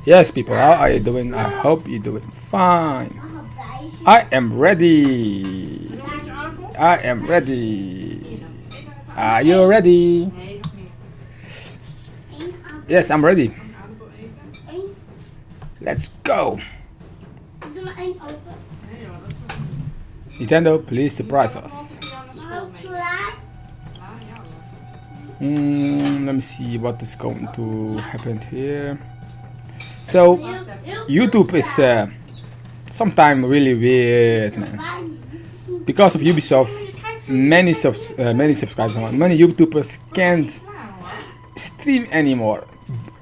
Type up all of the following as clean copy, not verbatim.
Yes, people, how are you doing? I hope you're doing fine. I am ready. I am ready. Are you ready? Yes, I'm ready. Let's go. Nintendo, please surprise us. Let me see what is going to happen here. So, YouTube is sometimes really weird, man. Because of Ubisoft, many subscribers, many YouTubers can't stream anymore.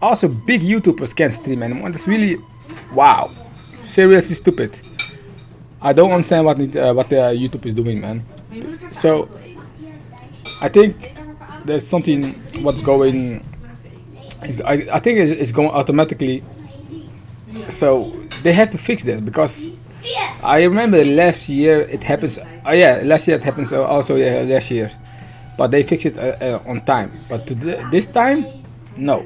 Also, big YouTubers can't stream anymore. That's really, wow, seriously stupid. I don't understand what YouTube is doing, man. So, I think there's something what's going. I think it's going automatically. So they have to fix that because I remember last year it happens. Oh yeah, last year it happens also. Yeah, last year, but they fix it on time. But this time, no.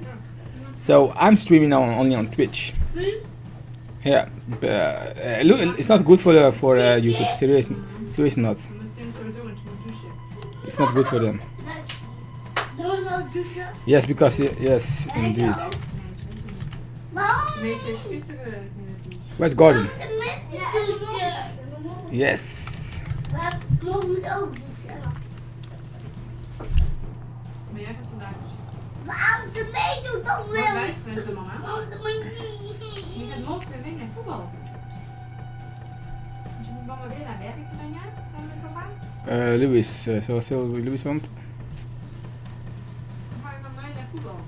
So I'm streaming now only on Twitch. Yeah, it's not good for YouTube. Seriously not. It's not good for them. Yes, because yes, indeed. Where's Gordon? Yes. Waarom de meedoet dan Wat wel? wijst mensen, mama? Je gaat morgen weer naar voetbal. Dus je moet mama weer naar werk brengen, samen met papa. Louis, zoals Louis want. Dan ga ik met mij naar voetbal.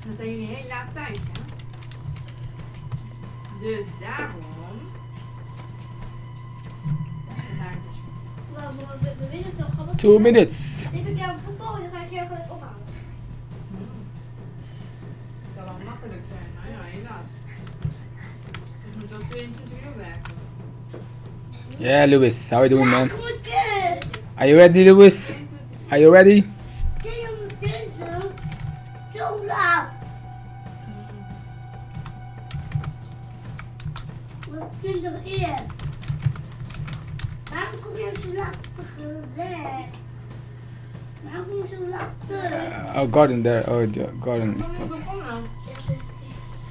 Dan zijn jullie heel laat thuis, hè? Dus daarom. We winnen toch gewoon. 2 minutes. Neem ik jou voetbal en dan ga ik jou gewoon ophalen. Het zou wel makkelijk zijn, maar ja, helaas. Ik moet al 22 uur werken. Yeah, Louis, how are you doing, man? Goed. Are you ready, Louis? Are you ready? Zo laat. Wat 20 uur. Waarom kom je zo laat weg? Waarom kom je zo laat terug? Oh, Gordon there. Oh, Gordon is not.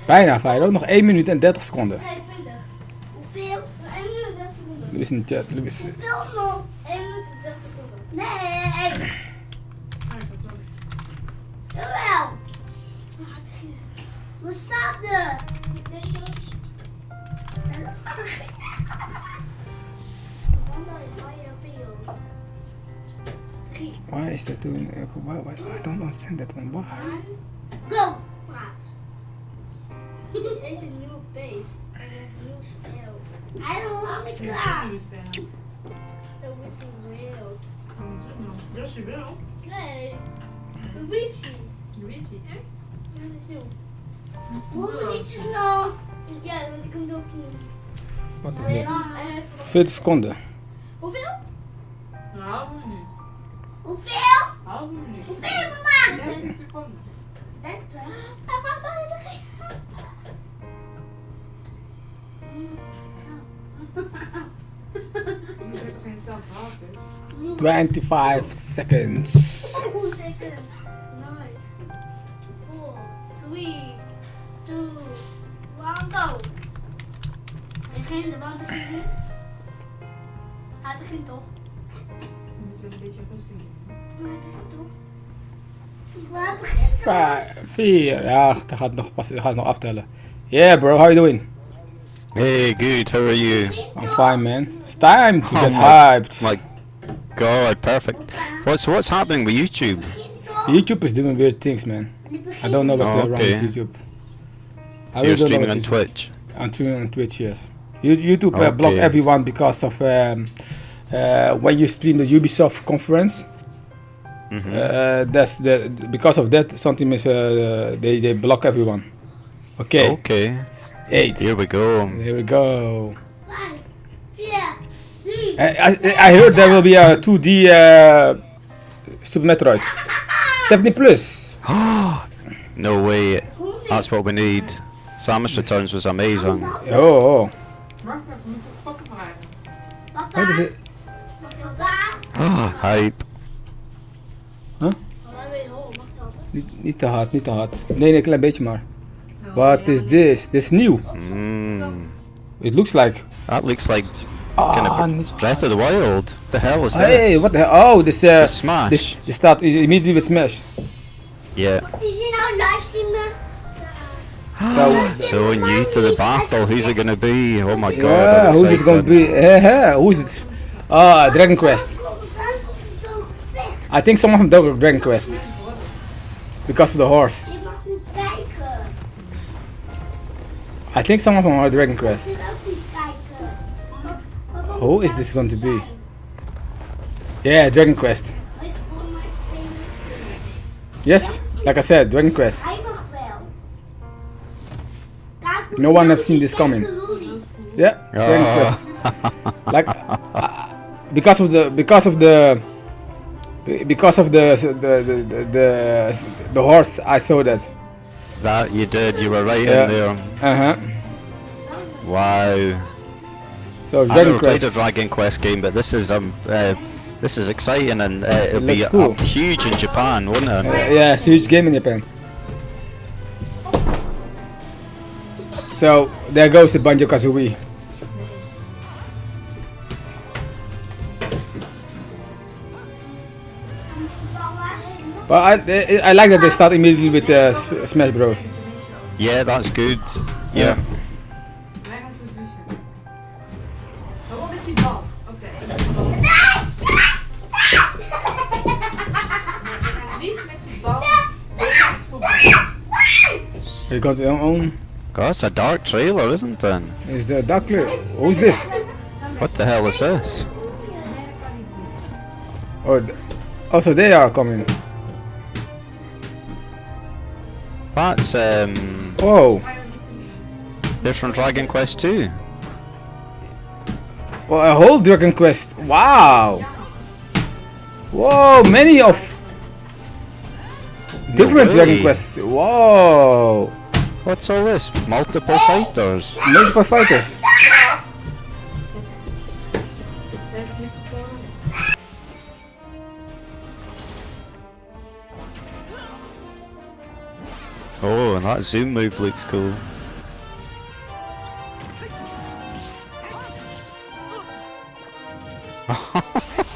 Bijna vijf. Ook nog 1 minuut en 30 seconden. 25. Hoeveel? 1 minuut en 30 seconden. Louis in de chat. Louis. Hoeveel nog? 1 minuut en 30 seconden. Nee. Jawel. Wat staat er? Why is that doing? Why? I don't understand that one. Why? Go! Praat. Deze nieuwe base. En een nieuw spel. Hij is al lang niet klaar. The Witchy World. Josje wel? Nee. The Witchy. Luigi, echt? Ja, dat is nieuw. Hoe niet zo snel? Ja, want ik kom ook doen. Wat is dit? 40 seconden. Hoeveel? Een halve minuut. Hoeveel? Halve minuut. Hoeveel mama? 30 seconden. 30? Hij gaat bijna beginnen. Je zit toch geen stel gratis? 25 seconds. Oeh, zeker. Nice. 4, 3, 2, 1, go. Begin, de band begint niet. Hij begint toch? Je moet wel een beetje rustig doen. Maar hij begint toch? Maar hij begint toch? 5, 4. Ja, dat gaat nog aftellen. Yeah, bro, how are you doing? Hey, good. How are you? I'm fine, man. It's time to get my- hyped. My God, perfect. What's happening with YouTube? YouTube is doing weird things, man. I don't know what's Oh, wrong okay. with YouTube. So you're don't know streaming what on is- Twitch? I'm streaming on Twitch, yes. YouTube blocked Okay. everyone because of when you stream the Ubisoft conference. Because of that something is they block everyone. Okay. Okay. 8. Here we go. There we go. 5, 4, 3. I heard there will be a 2D Super Metroid. 70 plus. No way. That's what we need. Samus Returns was amazing. Oh. Wacht even, we moeten pakken vragen. What is it? Ah, hype. Niet te hard, niet te hard. Nee, een klein beetje maar. What is this? This is nieuw. It looks like. That looks like kind of Breath of the Wild. The hell is this? Hey, what the hell? Oh, this Smash. This start is immediately with Smash. Yeah. Is he nou livestreamen? So new to the battle. Who's it gonna be? Oh my god. Yeah, I'm who's it gonna excited. be? Who's it? Dragon Quest. I think someone from Dragon Quest. Because of the horse. Je mag niet kijken. I think someone from Dragon Quest. Je mag ook niet kijken. Who is this going to be? Yeah, Dragon Quest. Ik voel mijn vinger. Yes, like I said, Dragon Quest. Hij mag wel. Kijk, No one has seen this coming. Yeah, Dragon Ah. Quest. Like because of the horse, I saw that. That you did. You were right Yeah. in there. Wow. So I've Dragon never played a Quest. Dragon Quest game, but this is exciting, and it'll be Looks cool. huge in Japan, wouldn't it? Yeah, it's a huge game in Japan. So there goes the Banjo-Kazooie. But I like that they start immediately with Smash Bros. Yeah, that's good. Yeah. Wij gaan zo douchen. Maar wat met die bal? Oké. Niet met die bal. You got your own. God, it's a dark trailer, isn't it? Is the dark clear? Who's this? What the hell is this? Oh, also they are coming. That's Whoa. they're from Dragon Quest 2. Well, a whole Dragon Quest. Wow. Whoa, many of different Dragon way. Quests. Whoa. What's all this? Multiple fighters. Multiple fighters. Oh, and that zoom move looks cool.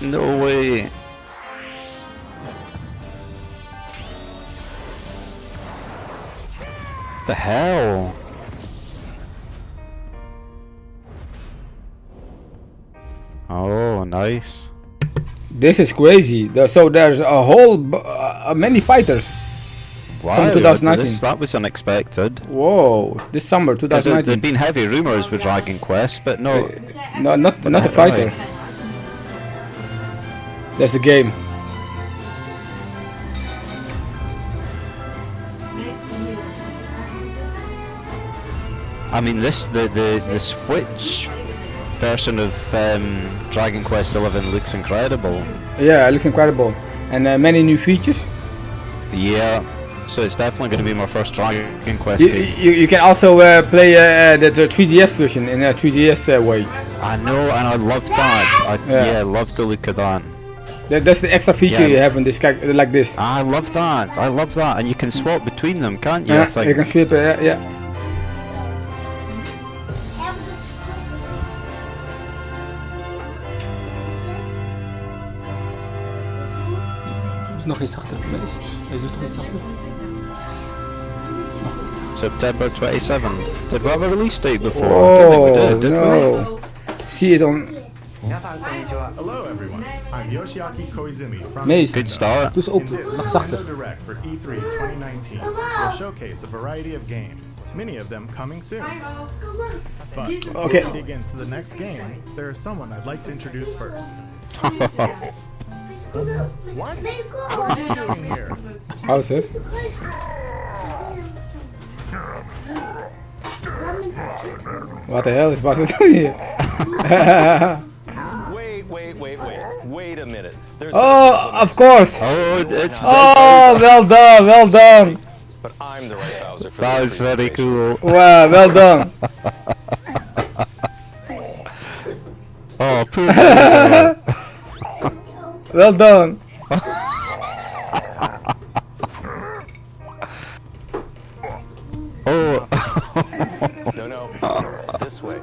No way. The hell? Oh, nice. This is crazy. So there's a whole many fighters. Wow, From 2019. that was unexpected. Whoa, this summer There've 2019. been heavy rumours with Dragon Quest, but no. No, not a fighter. That's the game. I mean, the Switch version of Dragon Quest 11 looks incredible. Yeah, it looks incredible, and many new features. Yeah, so it's definitely going to be my first Dragon Quest You, game. you can also play the 3DS version in a 3DS way. I know, and I love that. Yeah. I love the look of that. That's the extra feature Yeah. you have in this like this. I love that. I love that, and you can swap between them, can't you? I think. You can flip it. Yeah. Nog iets achter. September 27th. Did we have a release date before? I don't think we Oh did, did we? no! See it on. Hello everyone, I'm Yoshiaki Koizumi from Mees, Good start. doe ze In op. this Nog zachter. Nintendo Direct for E3 2019, we'll showcase a variety of games, many of them coming soon. But before Okay. we dig into the next game, there is someone I'd like to introduce first. What? What are you doing here? How's it? What the hell is Bas doing here? Wait a minute. There's Oh, of course. Oh, it's Oh, well done, well done. but I'm the right Bowser for That this was very presentation. cool. Wow, well done. Oh, poor Bowser. Well done. Oh. No, this way.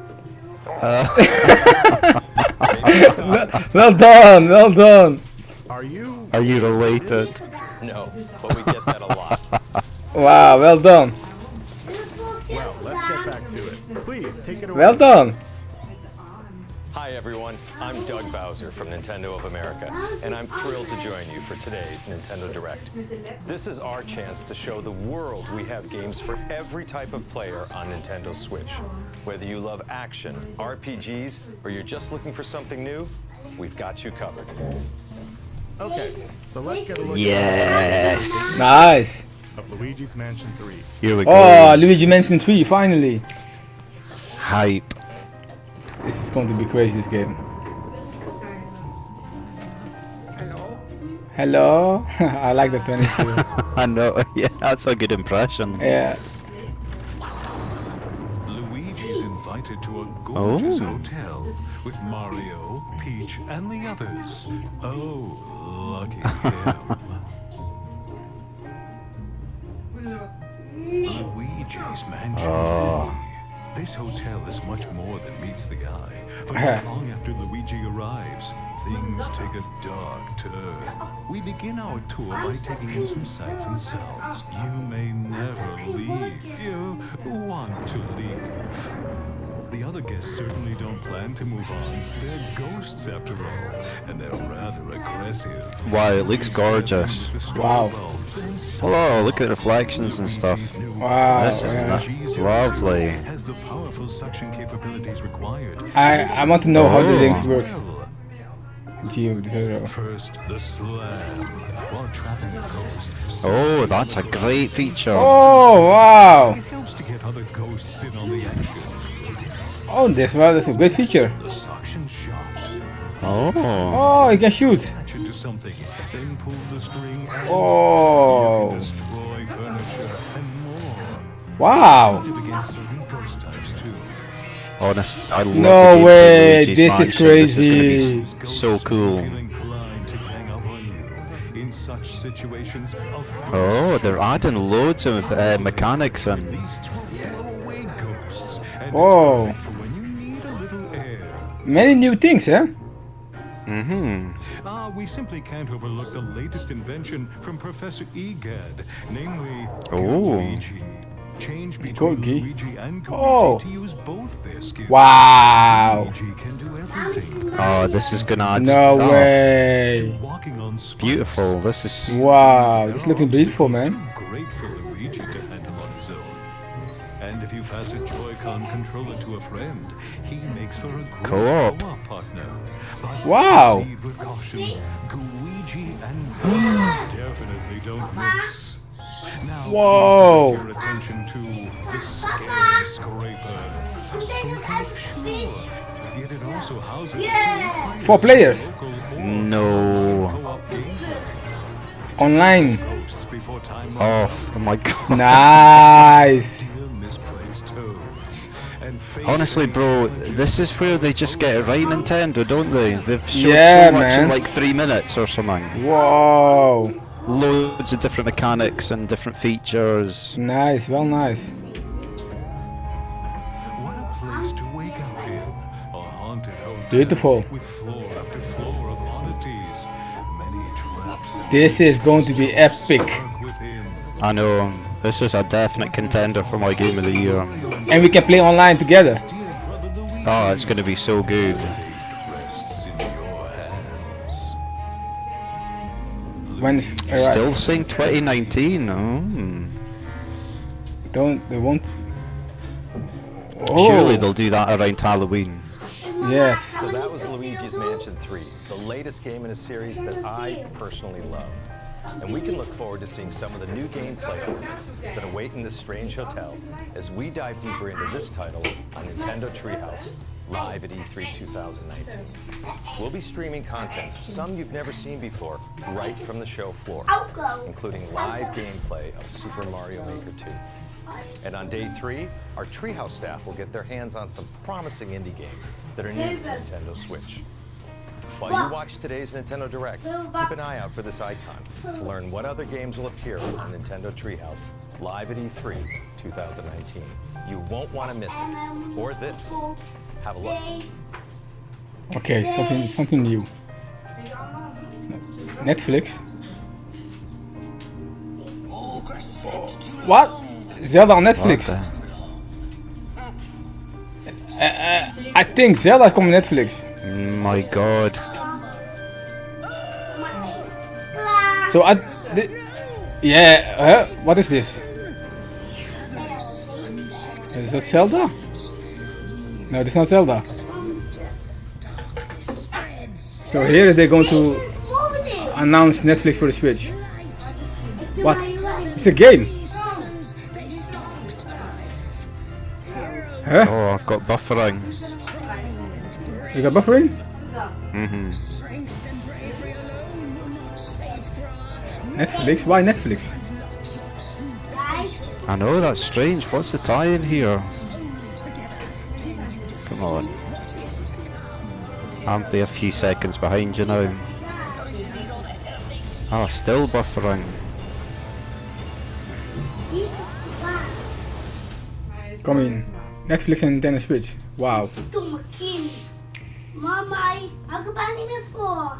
Well done, well done. Are you? Are you related? No, but we get that a lot. Wow, well done. Well, let's get back to it. Please take it away. Well done. Hi everyone, I'm Doug Bowser from Nintendo of America, and I'm thrilled to join you for today's Nintendo Direct. This is our chance to show the world we have games for every type of player on Nintendo Switch. Whether you love action, RPGs, or you're just looking for something new, we've got you covered. Okay, so let's get a look Yes. Nice. of Luigi's Mansion 3. Here we go. Oh, Luigi Mansion 3, finally. Hype. This is going to be crazy, this game. Hello? Hello? I like the 22. I know. Yeah, that's a good impression. Yeah. Luigi's invited to a gorgeous Oh. hotel with Mario, Peach, and the others. Oh, lucky him. Luigi's Mansion 3. This hotel is much more than meets the eye. For not long after Luigi arrives, things take a dark turn. We begin our tour by taking in some sights and sounds. You may never leave. You want to leave. The other guests certainly don't plan to move on. They're ghosts after all, and they're rather aggressive. Wow, it looks gorgeous. Wow. Oh, look at the reflections and stuff. Wow. This is Yeah. lovely. Has the powerful suction capabilities required. I want to know how the Oh. links work. Well, first, the slam. While trapping a ghost, Oh, that's a great feature. Oh, wow. it helps to get other ghosts in on the action. Oh, that's a great feature. The suction shot. Oh. Oh, you can shoot. Attach it to something, then pull the string and Oh. destroy furniture and more. Wow. Active against certain ghost types too. Honest, I love No the way, Luigi's this is Mansion. crazy. This is gonna be so cool. Feel inclined to gang up on you. In such situations, Oh, they're adding loads of mechanics in. these will blow away ghosts, and Oh. it's perfect for when you need a little air. Many new things, eh? Mm-hmm. We simply can't overlook the latest invention from Professor Egad, namely Oh. Luigi. Change between Googie. Luigi and Luigi Oh. to use both their skills. Wow. Luigi can do everything. Oh, this is gonna add. No oh, way. Walking on spikes. Beautiful. This is. Wow, this is looking beautiful, man. Great for Luigi to handle on his own. And if you pass a Joy-Con controller to a friend, he makes for a great Co-op. co-op partner. But Wow. proceed with caution. Luigi and Luigi definitely don't mix. Now, Whoa. please direct your attention to the scary scraper. Spooky, sure. Yet it also houses 4 players. local No. co-op game Online. ghosts before time runs Oh my god. Nice. steal misplaced toads and face Honestly, bro, this is where they just get it right, Nintendo, don't they? They've showed Yeah, so much man. in like 3 minutes or something. Whoa. Loads of different mechanics and different features. Nice, well nice. What a place to wake up in. A haunted hotel Beautiful. with floor after floor of oddities. Many traps and This is going to be epic. lurk within. I know, this is a definite contender for my game of the year. And we can play online together. Dear brother Luigi, Oh, it's gonna be so good. fate rests in your hands. When it's alright. Still saying 2019. Oh. They won't. Oh. Surely they'll do that around Halloween. Yes. So that was Luigi's Mansion 3, the latest game in a series that I personally love. And we can look forward to seeing some of the new gameplay elements that await in this strange hotel as we dive deeper into this title on Nintendo ThreeHouse. live at E3 2019. We'll be streaming content, some you've never seen before, right from the show floor, including live gameplay of Super Mario Maker 2. And on day 3, our ThreeHouse staff will get their hands on some promising indie games that are new to Nintendo Switch. While you watch today's Nintendo Direct, keep an eye out for this icon to learn what other games will appear on Nintendo ThreeHouse live at E3 2019. You won't want to miss it. Or this. Have a look. Okay, something new. Netflix. What? Zelda on Netflix? I think Zelda komt op Netflix. My god. So yeah, what is this? Is that Zelda? No, this is not Zelda. So here they're going to announce Netflix for the Switch. What? It's a game. Huh? Oh, I've got buffering. You got buffering? Netflix? Why Netflix? I know, that's strange. What's the tie-in here? Come on. I'll be a few seconds behind you now. Oh, still buffering. Come in. Netflix en Nintendo Switch. Wow. Domme kind. Mama, hou ik er niet meer voor.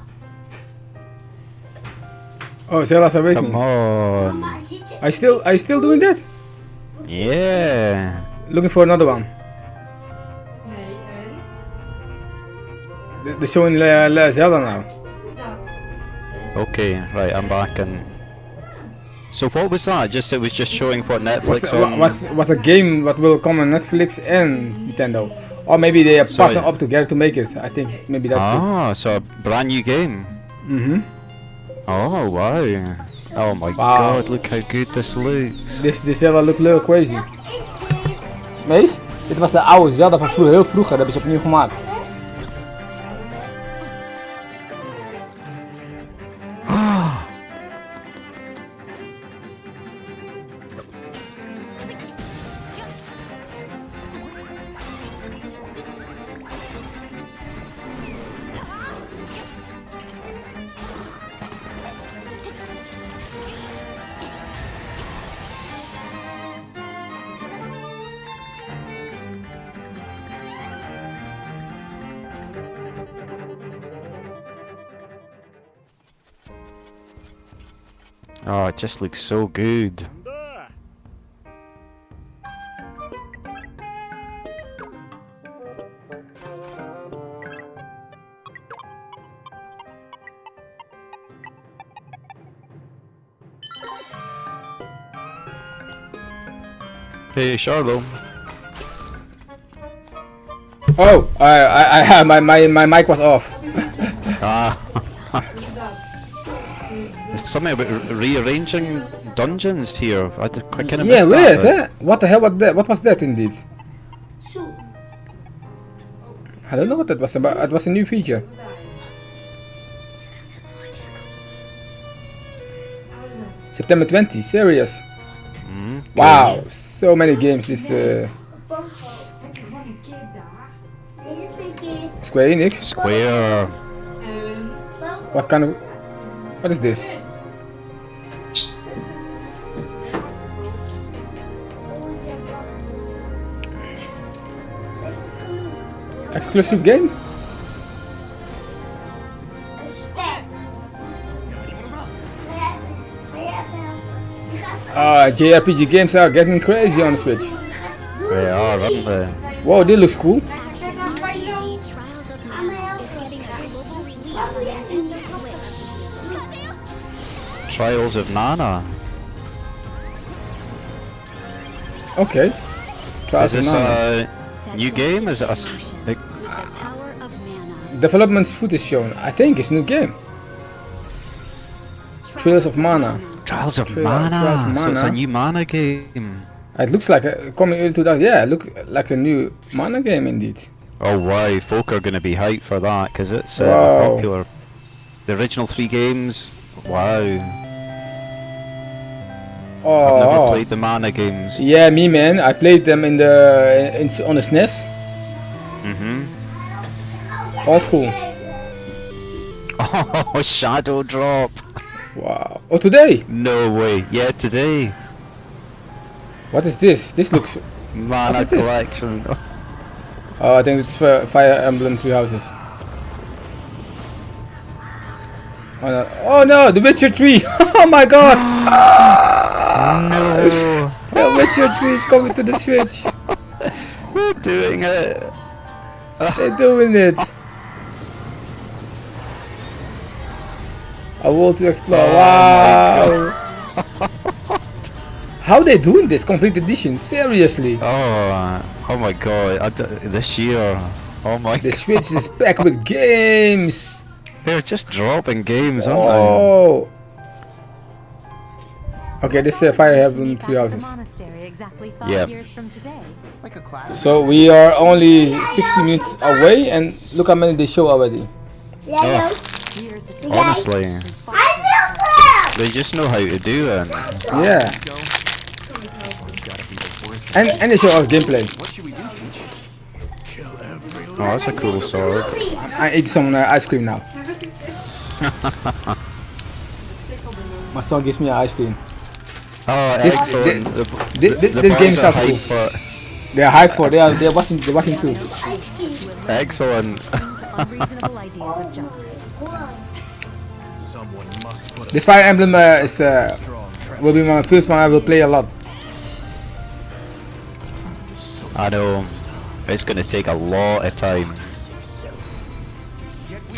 Oh, Zelda's Awakening. Come on. Mama, zit je... Are you still doing that? Yeah. Looking for another one. Nee, en? They're showing Zelda now. Wat is dat? Okay, right, I'm back and... So what was that? It was just showing what Netflix on... Was a game that will come on Netflix and Nintendo. Or maybe they are partnered up together to make it. I think maybe that's it. Ah, so a brand new game. Oh wow. Oh my god, look how good this looks. This Zelda looks a little crazy. Mees? Dit was de oude Zelda van vroeger, heel vroeger. Dat hebben ze opnieuw gemaakt. Oh, it just looks so good. Hey, Charlo. Oh, my mic was off. Ah. There's something about rearranging dungeons here. I kind of Yeah, missed weird, that. What the hell was that? What was that indeed? I don't know what that was about. It was a new feature. September 20, serious. Wow, so many games this Square Enix. Square. What kind of... What is this? Exclusive game? JRPG games are getting crazy on the Switch. They are, aren't they? Whoa, this looks cool. Trials of Mana. Okay. Is this a new game? Is it a... Development footage shown. I think it's a new game. Trials of Mana. Trials of Mana. So it's a new Mana game. It looks like coming early 2000. Yeah, look like a new Mana game indeed. Oh wow, folk are gonna be hyped for that because it's Wow. popular. The original 3 games. Wow. I've never Oh. played the Mana games. Yeah, me man. I played them on the SNES. Old school. Oh, Shadow Drop. Wow. Oh, today. No way. Yeah, today. What is this? This looks. Mana is this? collection. Oh, I think it's Fire Emblem Three Houses. Oh no, The Witcher 3! Oh my god! No. The Witcher 3 is coming to the Switch. We're doing it. They're doing it. A world to explore. Wow! How they doing this complete edition? Seriously? Oh my god. This year. Oh my The god. Switch is back with games. They're just dropping games, aren't Oh. Okay, this is Fire Emblem Three Houses. Exactly Yep. 5 years from today. Like a class. So we are only 60 minutes away, and look how many they show already. Yeah, Years of they? Honestly. I know They just know how to do it. Yeah. And they show us gameplay. Oh, that's a cool sword. I ate some ice cream now. My son gives me ice cream. Oh, This- excellent. This The game boys are sounds cool. hyped for it. They're hyped for. They're watching too. Excellent. to unreasonable ideas of justice. Someone must put This Fire Emblem will be my first one I will play a lot. I know. It's gonna take a lot of time.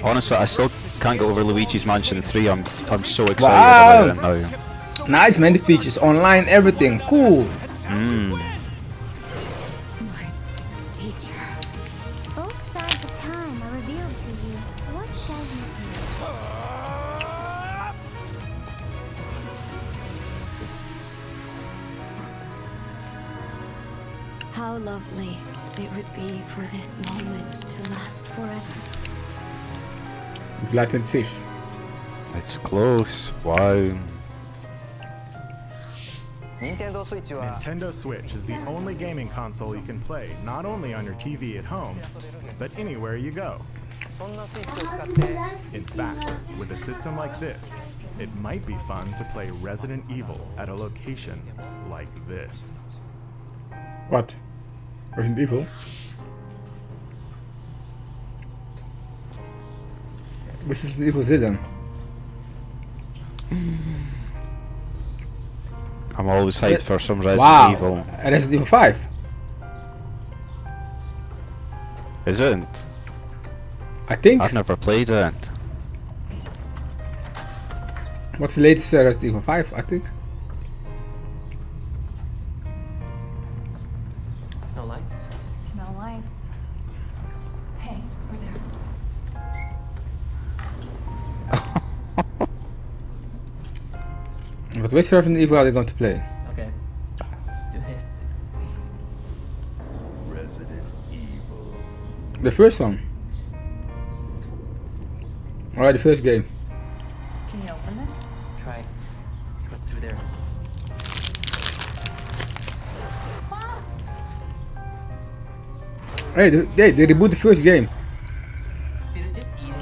Honestly, I still can't get over Luigi's Mansion 3. I'm so excited Wow. about it now. Nice man, the features, online, everything, cool. Teacher. Both sides of time are revealed to you. What shall you do? How lovely it would be for this moment to last forever. July 26. It's close. Wow. Nintendo Switch is the only gaming console you can play not only on your TV at home, but anywhere you go. In fact, with a system like this, it might be fun to play Resident Evil at a location like this. What? Resident Evil? Which Resident Evil is it then? I'm always hyped for some Resident Wow, Evil. Resident Evil 5. Isn't? I think. I've never played it. What's the latest Resident Evil 5? I think. No lights? No lights. Hey, we're there. But which Resident Evil are they going to play? Okay. Let's do this. Resident Evil. The first one. Alright, the first game. Can you open it? Try. See what's through there. Hey, they reboot the first game. Did it just eat it?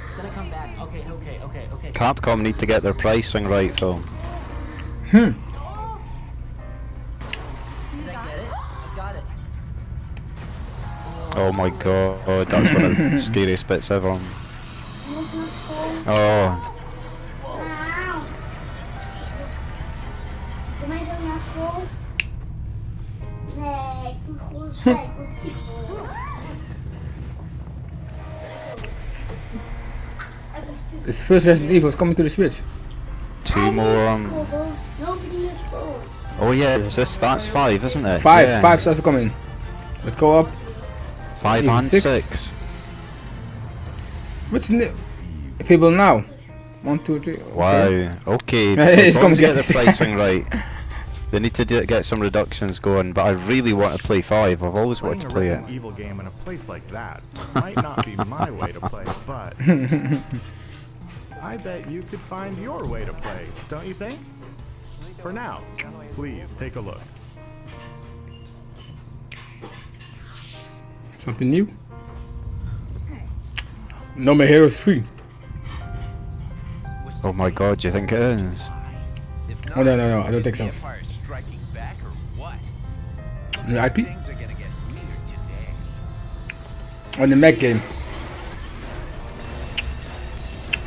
It's gonna come back. Okay. Capcom need to get their pricing right though. Did I get it? I got it. Oh my god, that's one of the scariest bits ever. Oh, Wow. Doe mij dan naar school? Nee, ik voel gewoon schijk. Ik wil ziek worden. It's the first Resident Evil is coming to the Switch. 2 more. Nobody is school. Oh yeah, that's 5, isn't it? 5, Yeah. 5 starts coming. The co-op. 5 even and 6. 6. What's new? Available now. 1, 2, 3. Wow. Okay. It's As long gonna as you get get the pricing right. They need to get some reductions going, but I really want to play 5. I've always wanted to play it. Playing a Resident Evil game in a place like that might not be my way to play, but I bet you could find your way to play, don't you think? For now, please take a look. Something new? No More Heroes 3. Oh my god, do you think it is? Oh no, I don't think so. The IP? On the Mac game.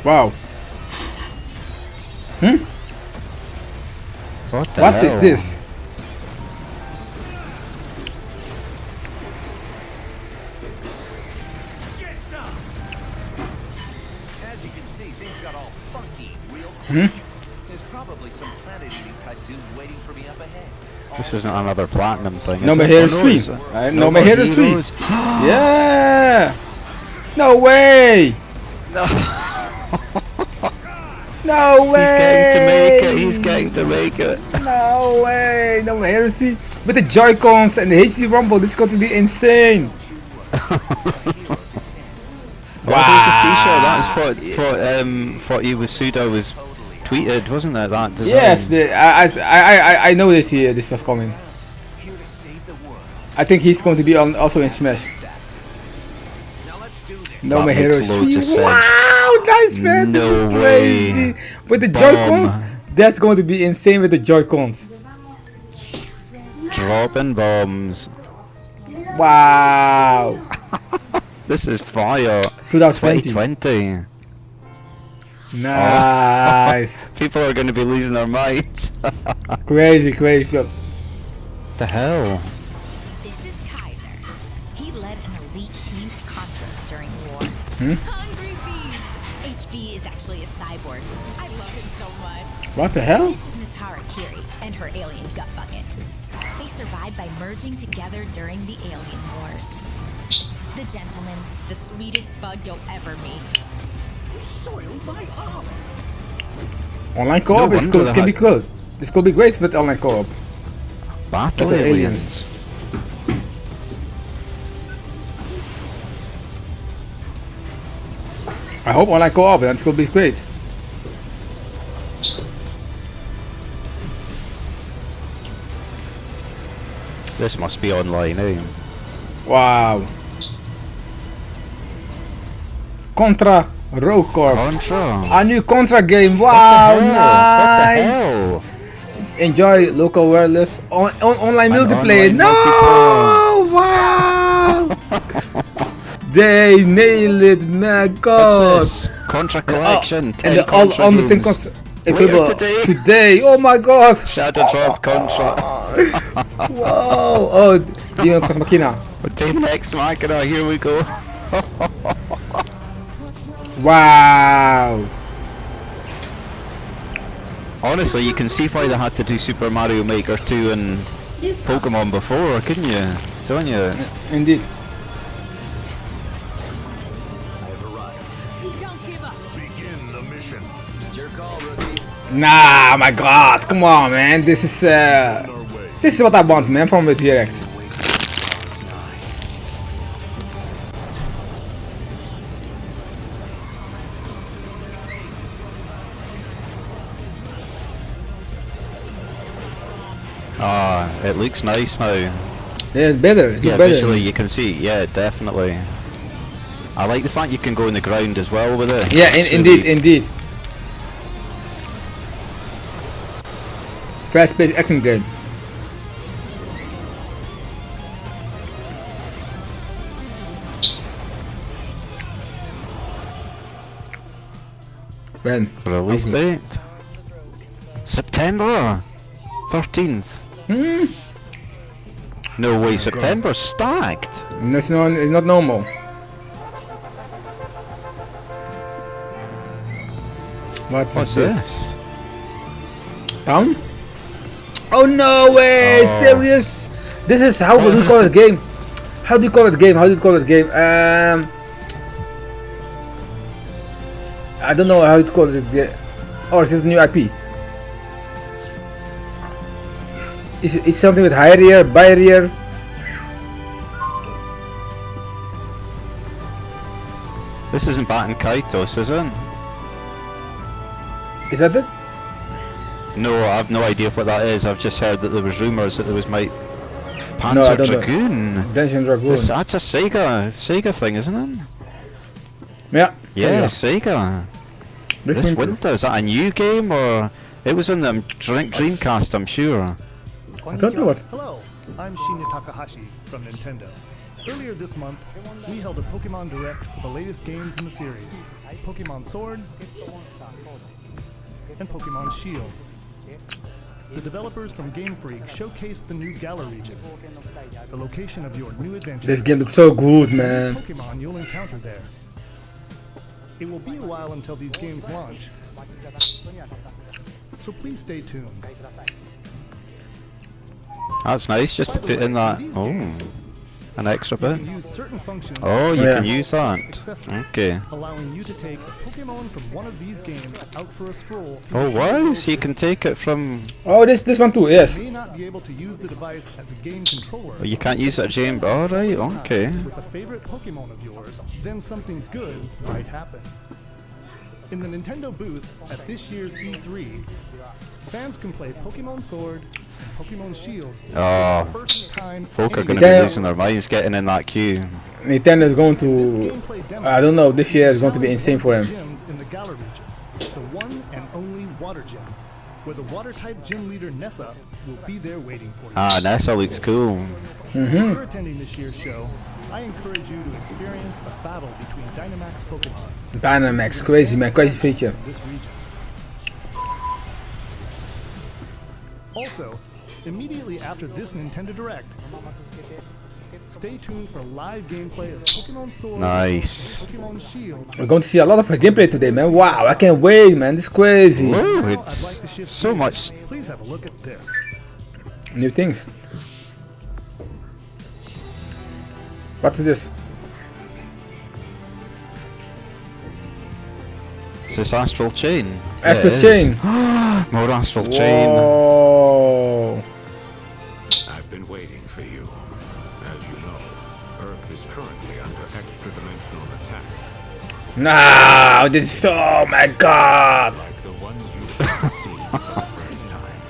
Wow. What is this? As you can see, things got all funky real quick. There's probably some planet-eating type dude waiting for me up ahead. This isn't another platinum thing. No More Heroes 3. No More Heroes 3. Yeah. No way. No way. He's getting to make it. No way. No More Heroes 3. With the Joy-Cons and the HD Rumble, this is going to be insane. Wow. There's a t-shirt. That's what Iwasuda was tweeted, wasn't there? That design? Yes, I know this here. This was coming. I think he's going to be also in Smash. No More Heroes 3. Wow, nice man. No this is crazy. Way. With the Joy-Cons, that's going to be insane with the Joy-Cons. Dropping bombs. Wow. This is fire. 2020. Nice. Oh. People are going to be losing their minds. Crazy. The hell? This is Kaiser. He led an elite team of Contras during war. Hungry beast. HB is actually a cyborg. I love him so much. What the hell? This is Miss Harakiri and her alien gut bucket. They survived by merging together during the alien wars. The gentleman, the sweetest bug you'll ever meet. You soiled my arm. Online co-op can be good. This could be great with online co-op. Battle with the aliens. I hope online co-op, and it's gonna be great. This must be online, eh? Wow. Contra Rogue Corps. Contra. A new Contra game. Wow, nice. What the hell? Enjoy local wireless online multiplayer. Online No, wow. They nailed it, my god. What's this? Contra collection. And all on the thing available today. Oh my god. Shadow Drop Contra. Whoa. Oh, Demon Ex Machina. Demon Ex Machina, here we go. Wow. Honestly, you can see why they had to do Super Mario Maker 2 and Pokemon before, couldn't you? Don't you? Indeed. Begin the mission. Nah, my god, come on, man. This is what I want, man, from the Direct. Ah, it looks nice now. Yeah, it's better. It's yeah, better. visually you can see. Yeah, definitely. I like the fact you can go in the ground as well with it. Yeah, indeed. Fast-paced action game. When? Release date? September 13th. No way, September stacked. It's not normal. What's this? Oh no way! Oh. Serious? This is how do you call it game? How do you call it game? I don't know how to call it. Or is it a new IP? It's something with high rear, by rear. This isn't Batten Kaitos, is it? Is that it? No, I have no idea what that is. I've just heard that there was rumours that there was my Panzer No, I don't Dragoon. know. Dancing Dragoon. That's a Sega thing, isn't it? Yeah. Yeah, Sega. This winter, is that a new game or it was on the Dreamcast? I'm sure. I don't know what. Hello, I'm Shinya Takahashi from Nintendo. Earlier this month, we held a Pokemon Direct for the latest games in the series, Pokemon Sword and Pokemon Shield. The developers from Game Freak showcased the new Galar region, the location of your new adventure. This game looks so good, man. Pokemon you'll encounter there. It will be a while until these games launch, so please stay tuned. That's nice, just to put in that. Oh, an extra bit. Use certain functions. Oh, you can use that. Okay. Allowing you to take a Pokemon from one of these games out for a stroll. Oh wow, so you can take it from. Oh, this one too, yes. You may not be able to use the device as a game controller. Oh, you can't use it at James. All right, okay. With a favorite Pokemon of yours, then something good might happen. In the Nintendo booth at this year's E3, fans can play Pokemon Sword and Pokemon Shield. Oh, folk are going to be losing their minds getting in that queue. Nintendo is going to, I don't know, this year is going to be insane for them. In the Galar region, the one and only Water Gym, where the Water-type gym leader Nessa will be there waiting for you. Ah, Nessa looks cool. If you're attending this year's show, I encourage you to experience the battle between Dynamax Pokemon. Dynamax, crazy man, crazy feature. This region. Also, immediately after this Nintendo Direct, stay tuned for live gameplay of Pokemon Sword Nice. and Pokemon Shield. We're going to see a lot of gameplay today, man. Wow, I can't wait, man. This is crazy. Whoa, it's so much. Please have a look at this. New things. What's this? Is this Astral Chain? Astral Yeah, Chain. More Astral Chain. Whoa. I've been waiting for you. As you know, Earth is currently under extra-dimensional attack. No, this is, oh my god. Like the ones you've ever seen for the first time.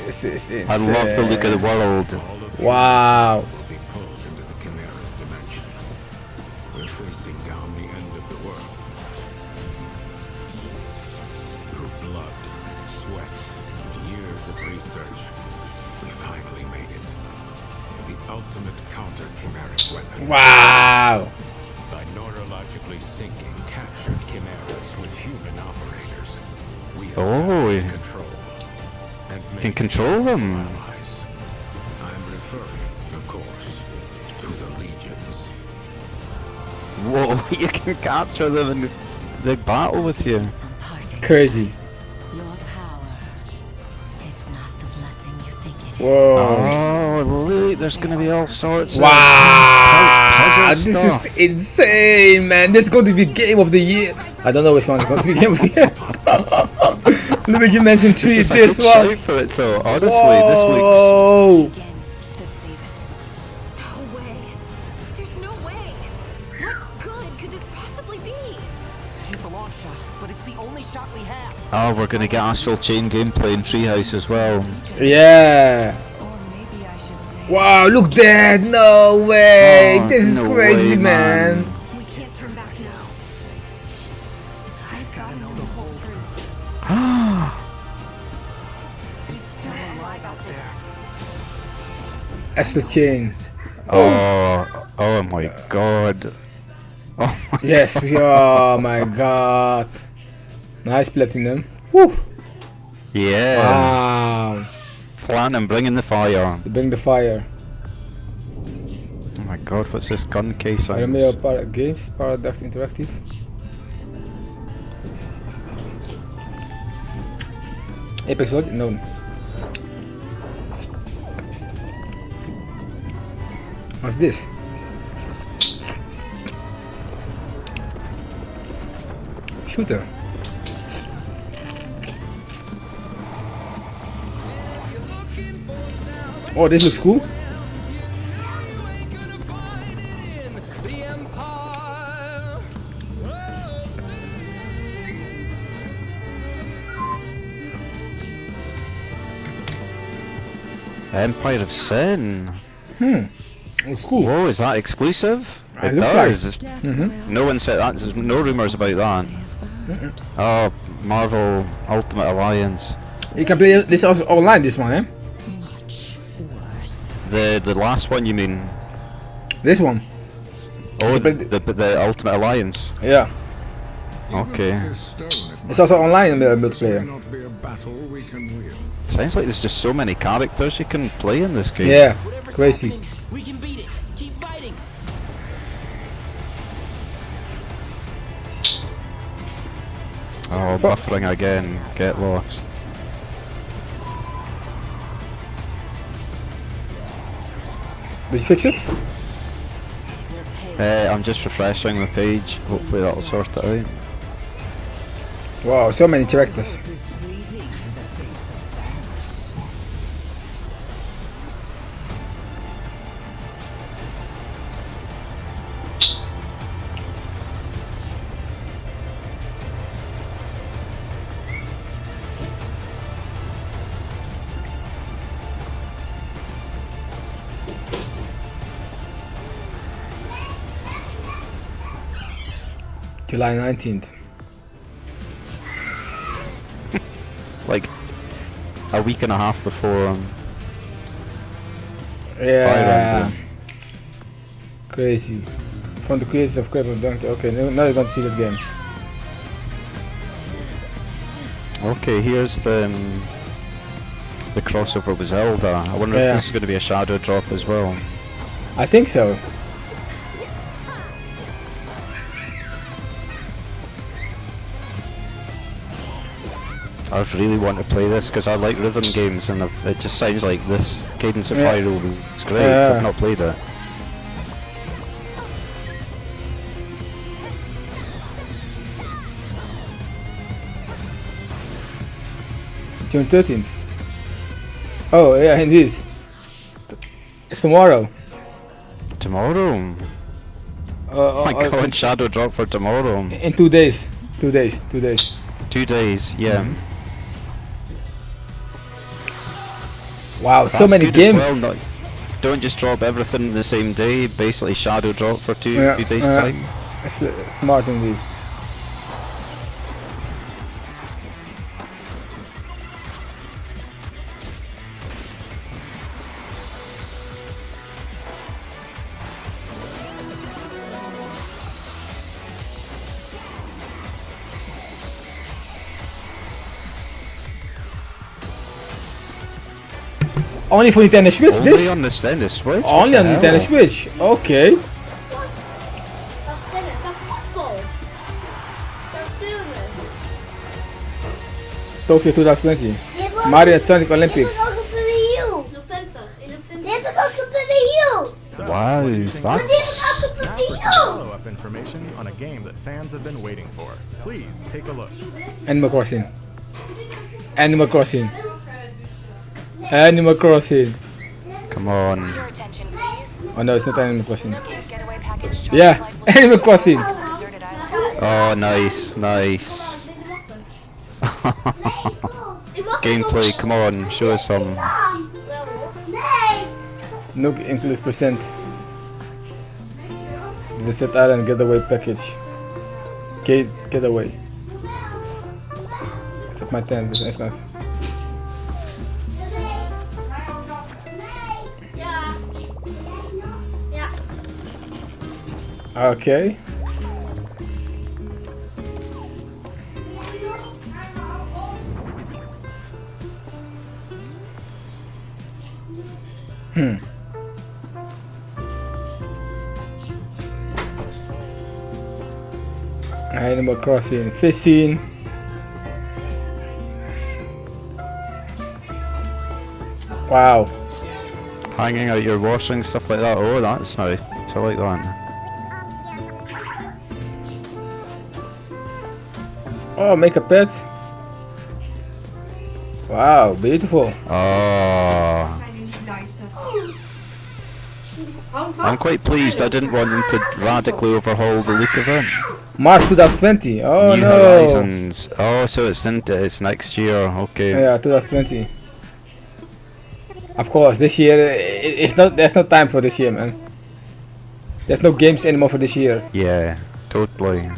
This is insane. I love the look of the world. Wow. Will be pulled into the Chimera's dimension. We're facing down the end of the world. Through blood, sweat, years of research, we finally made it. The ultimate counter-chimeric weapon. Wow. By neurologically syncing captured chimeras with human operators, we establish control. And You can control them. I'm referring, of course, to the legions. Whoa, you can capture them in the battle with you. Crazy. Your power. It's not the blessing you think it is. Whoa. Oh, look, there's going to be all sorts Wow. of This stuff. is insane, man. This is going to be game of the year. I don't know which one is going to be game of the year. Luigi mentioned 3, This is a this good one. shout for it though. Honestly, Whoa. To save it. No way. There's no way. What good could this possibly be? It's a long shot, but it's the only shot we have. Oh, we're going to get Astral Chain gameplay in ThreeHouse as well. Yeah. Or maybe I should say. Wow, look that. No way. Oh, This is no crazy, way, man. We can't turn back now. I've got to know the whole truth. He's still alive out there. Astral Chain. Oh my god. Oh my Yes, we are. Oh my god. Nice platinum. Woo. Yeah. Wow. Platinum, bringing the fire. Bring the fire. Oh my god, what's this gun case on? Remember Games, Paradox Interactive. Apex Legends? No. What's this? Shooter. Oh, this looks cool. Empire of Sin. It's cool. Whoa, is that exclusive? It It looks does. like. No one said that. There's no rumors about that. Oh, Marvel Ultimate Alliance. You can play this also online. This one, eh? The last one, you mean? This one. Oh, You the can Ultimate Alliance. Yeah. Okay. It's also online multiplayer. Sounds like there's just so many characters you can play in this game. Yeah, crazy. We can beat it. Keep fighting. Oh, buffering again. Get lost. Did you fix it? I'm just refreshing the page. Hopefully that'll sort it out. Wow, so many characters. July 19th. Like a week and a half before. Yeah. Crazy. From the creators of Crap of Donkey. Okay, now you're gonna see that game. Okay, here's the crossover with Zelda. I wonder if this is going to be a shadow drop as well. I think so. I really want to play this because I like rhythm games, and it just sounds like this Cadence of Hyrule is great. I've not played it. June 13th. Oh yeah, indeed. It's tomorrow. Tomorrow? Oh my god, shadow drop for tomorrow. In 2 days. 2 days. 2 days. 2 days, yeah. Wow, so many games. Well, don't just drop everything the same day. Basically, shadow drop for two days time. It's smart indeed. Only for Nintendo Switch, Only this? on Nintendo Switch? Only on Nintendo Switch, okay. Tokyo 2020. Mario and Sonic Olympics. Wow, that's follow-up information on a game that fans have been waiting for. Please take a look. Animal Crossing. Animal Crossing. Animal Crossing. Come on. Oh no, it's not Animal Crossing. Yeah, Animal Crossing. Oh, nice, nice. Gameplay, come on, show us some. Nook includes percent. Visit Island Getaway Package. Getaway. It's at my tent, it's nice. Okay. Animal Crossing, fishing. Wow. Hanging out your washing, stuff like that. Oh, that's nice. I like that. Oh, make a pet. Wow, beautiful. Oh. I'm quite pleased. I didn't want them to radically overhaul the look of it. March 2020. Oh New no. Horizons. Oh, so it's next year. Okay. Yeah, 2020. Of course, this year it's not. There's no time for this year, man. There's no games anymore for this year. Yeah, totally.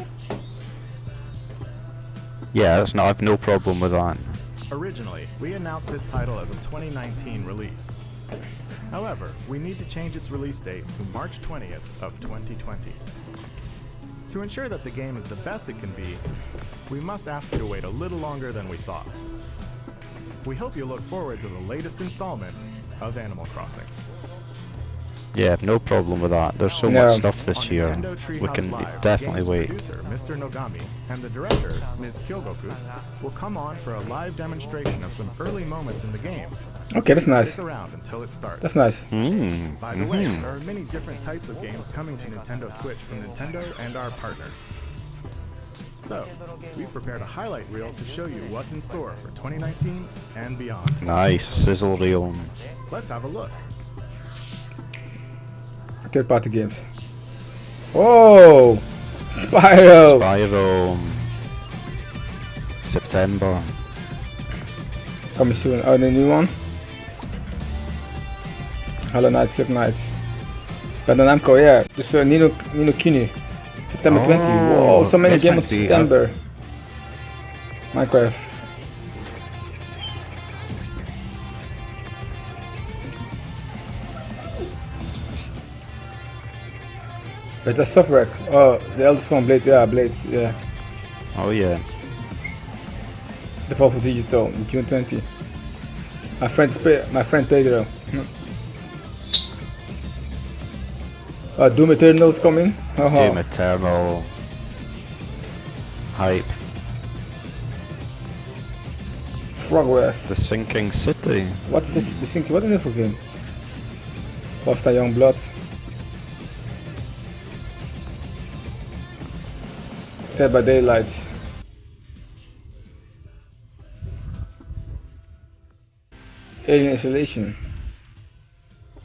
Yeah, that's not. I've no problem with that. Originally, we announced this title as a 2019 release. However, we need to change its release date to March 20th of 2020. To ensure that the game is the best it can be, we must ask you to wait a little longer than we thought. We hope you look forward to the latest installment of Animal Crossing. Yeah, no problem with that. There's so much stuff this year. We can definitely wait. The producer, Mr. Nogami, and the director, Ms. Kyogoku, will come on for a live demonstration of some early moments in the game. Okay, that's nice. Stick around until it starts. That's nice. By the way, there are many different types of games coming to Nintendo Switch from Nintendo and our partners. So, we've prepared a highlight reel to show you what's in store for 2019 and beyond. Nice sizzle reel. Let's have a look. Third-party games. Oh, Spyro. Spyro. September. Coming soon. Oh, the new one. Hollow Knight, Silk Knight. Bandai Namco, yeah. Just Nino Kuni. September 20. Whoa, so many games in September. Minecraft. But that's software. Oh, the eldest one, Blades. Yeah, Blades. Yeah. Oh yeah. The Fall for Digital, June 20. My friend Pedro. Doom Eternal's coming. Doom Eternal. Hype. Progress. The Sinking City. What is this? The Sinking? What is it for game? Lost a Young Blood. Dead by Daylight. Alien Isolation.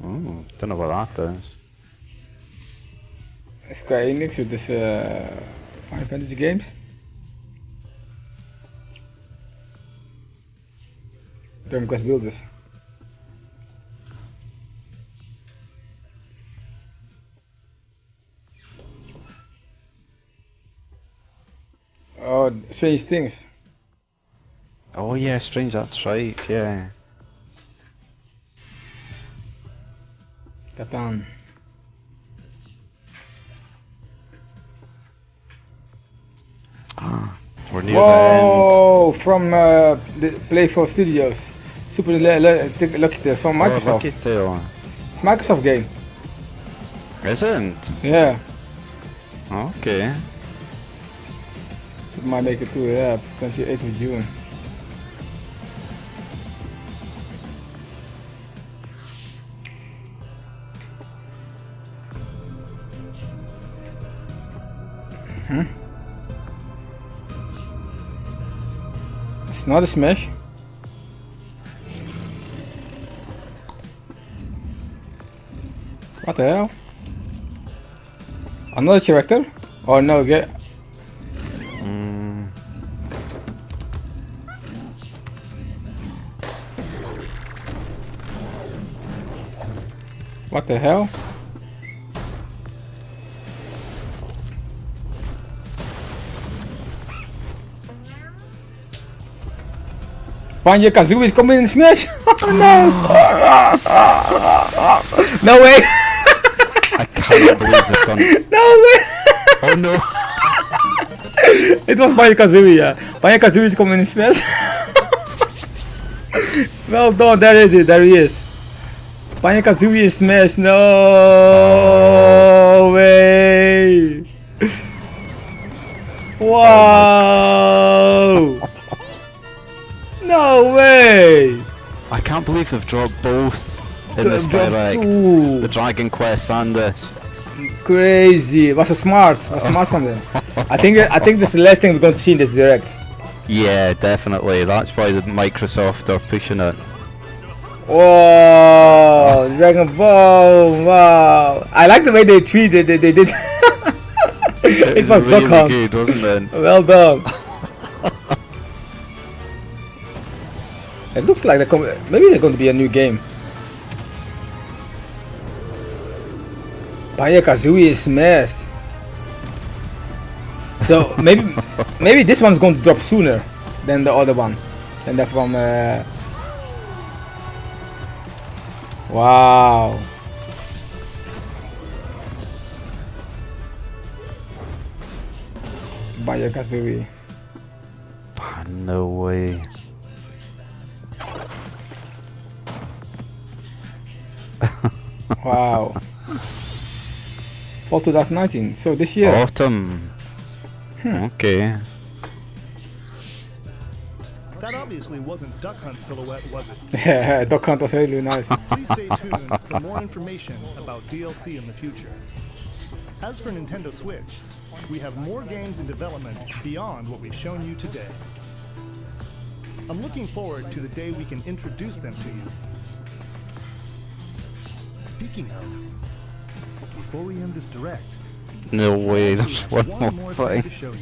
Oh, don't know what that is. Square Enix with this Final Fantasy games. Dragon Quest Builders. Oh, Strange Things. Oh yeah, Strange, that's right, yeah. Catan. We're near the end. From the Playful Studios. Super Lucky Tales from Microsoft. Lucky Tale. It's a Microsoft game. Isn't? Yeah. Okay. Super Mario Maker 2, yeah, 28th of June. It's not a Smash. What the hell? Another character? Oh no, get. What the hell? Banjo-Kazooie is coming in Smash? Oh no! No way! I can't believe they've done it. No way! Oh no! It was Banjo-Kazooie, yeah. Banjo-Kazooie is coming in Smash. Well done, there is it, there he is. Banjo-Kazooie is Smash, no way! Wow! No way! I can't believe they've dropped both in this direct. The Dragon Quest and this. Crazy! Was so smart. Was smart from them. I think this is the last thing we're going to see in this direct. Yeah, definitely. That's why the Microsoft are pushing it. Oh, Dragon Ball! Wow, I like the way they treated it. They did. It was really Duck Hunt. good, wasn't it? Well done. It looks like maybe they're going to be a new game. Banjo-Kazooie is mess. So maybe this one's going to drop sooner than the other one, than that from. Wow. Banjo-Kazooie. No way. Wow. Fall 2019. So this year. Autumn. Okay. That obviously wasn't Duck Hunt silhouette, was it? Yeah, Duck Hunt was really nice. Please stay tuned for more information about DLC in the future. As for Nintendo Switch, we have more games in development beyond what we've shown you today. I'm looking forward to the day we can introduce them to you. Speaking of, before we end this direct, No way, there's one one more more thing thing. to show you.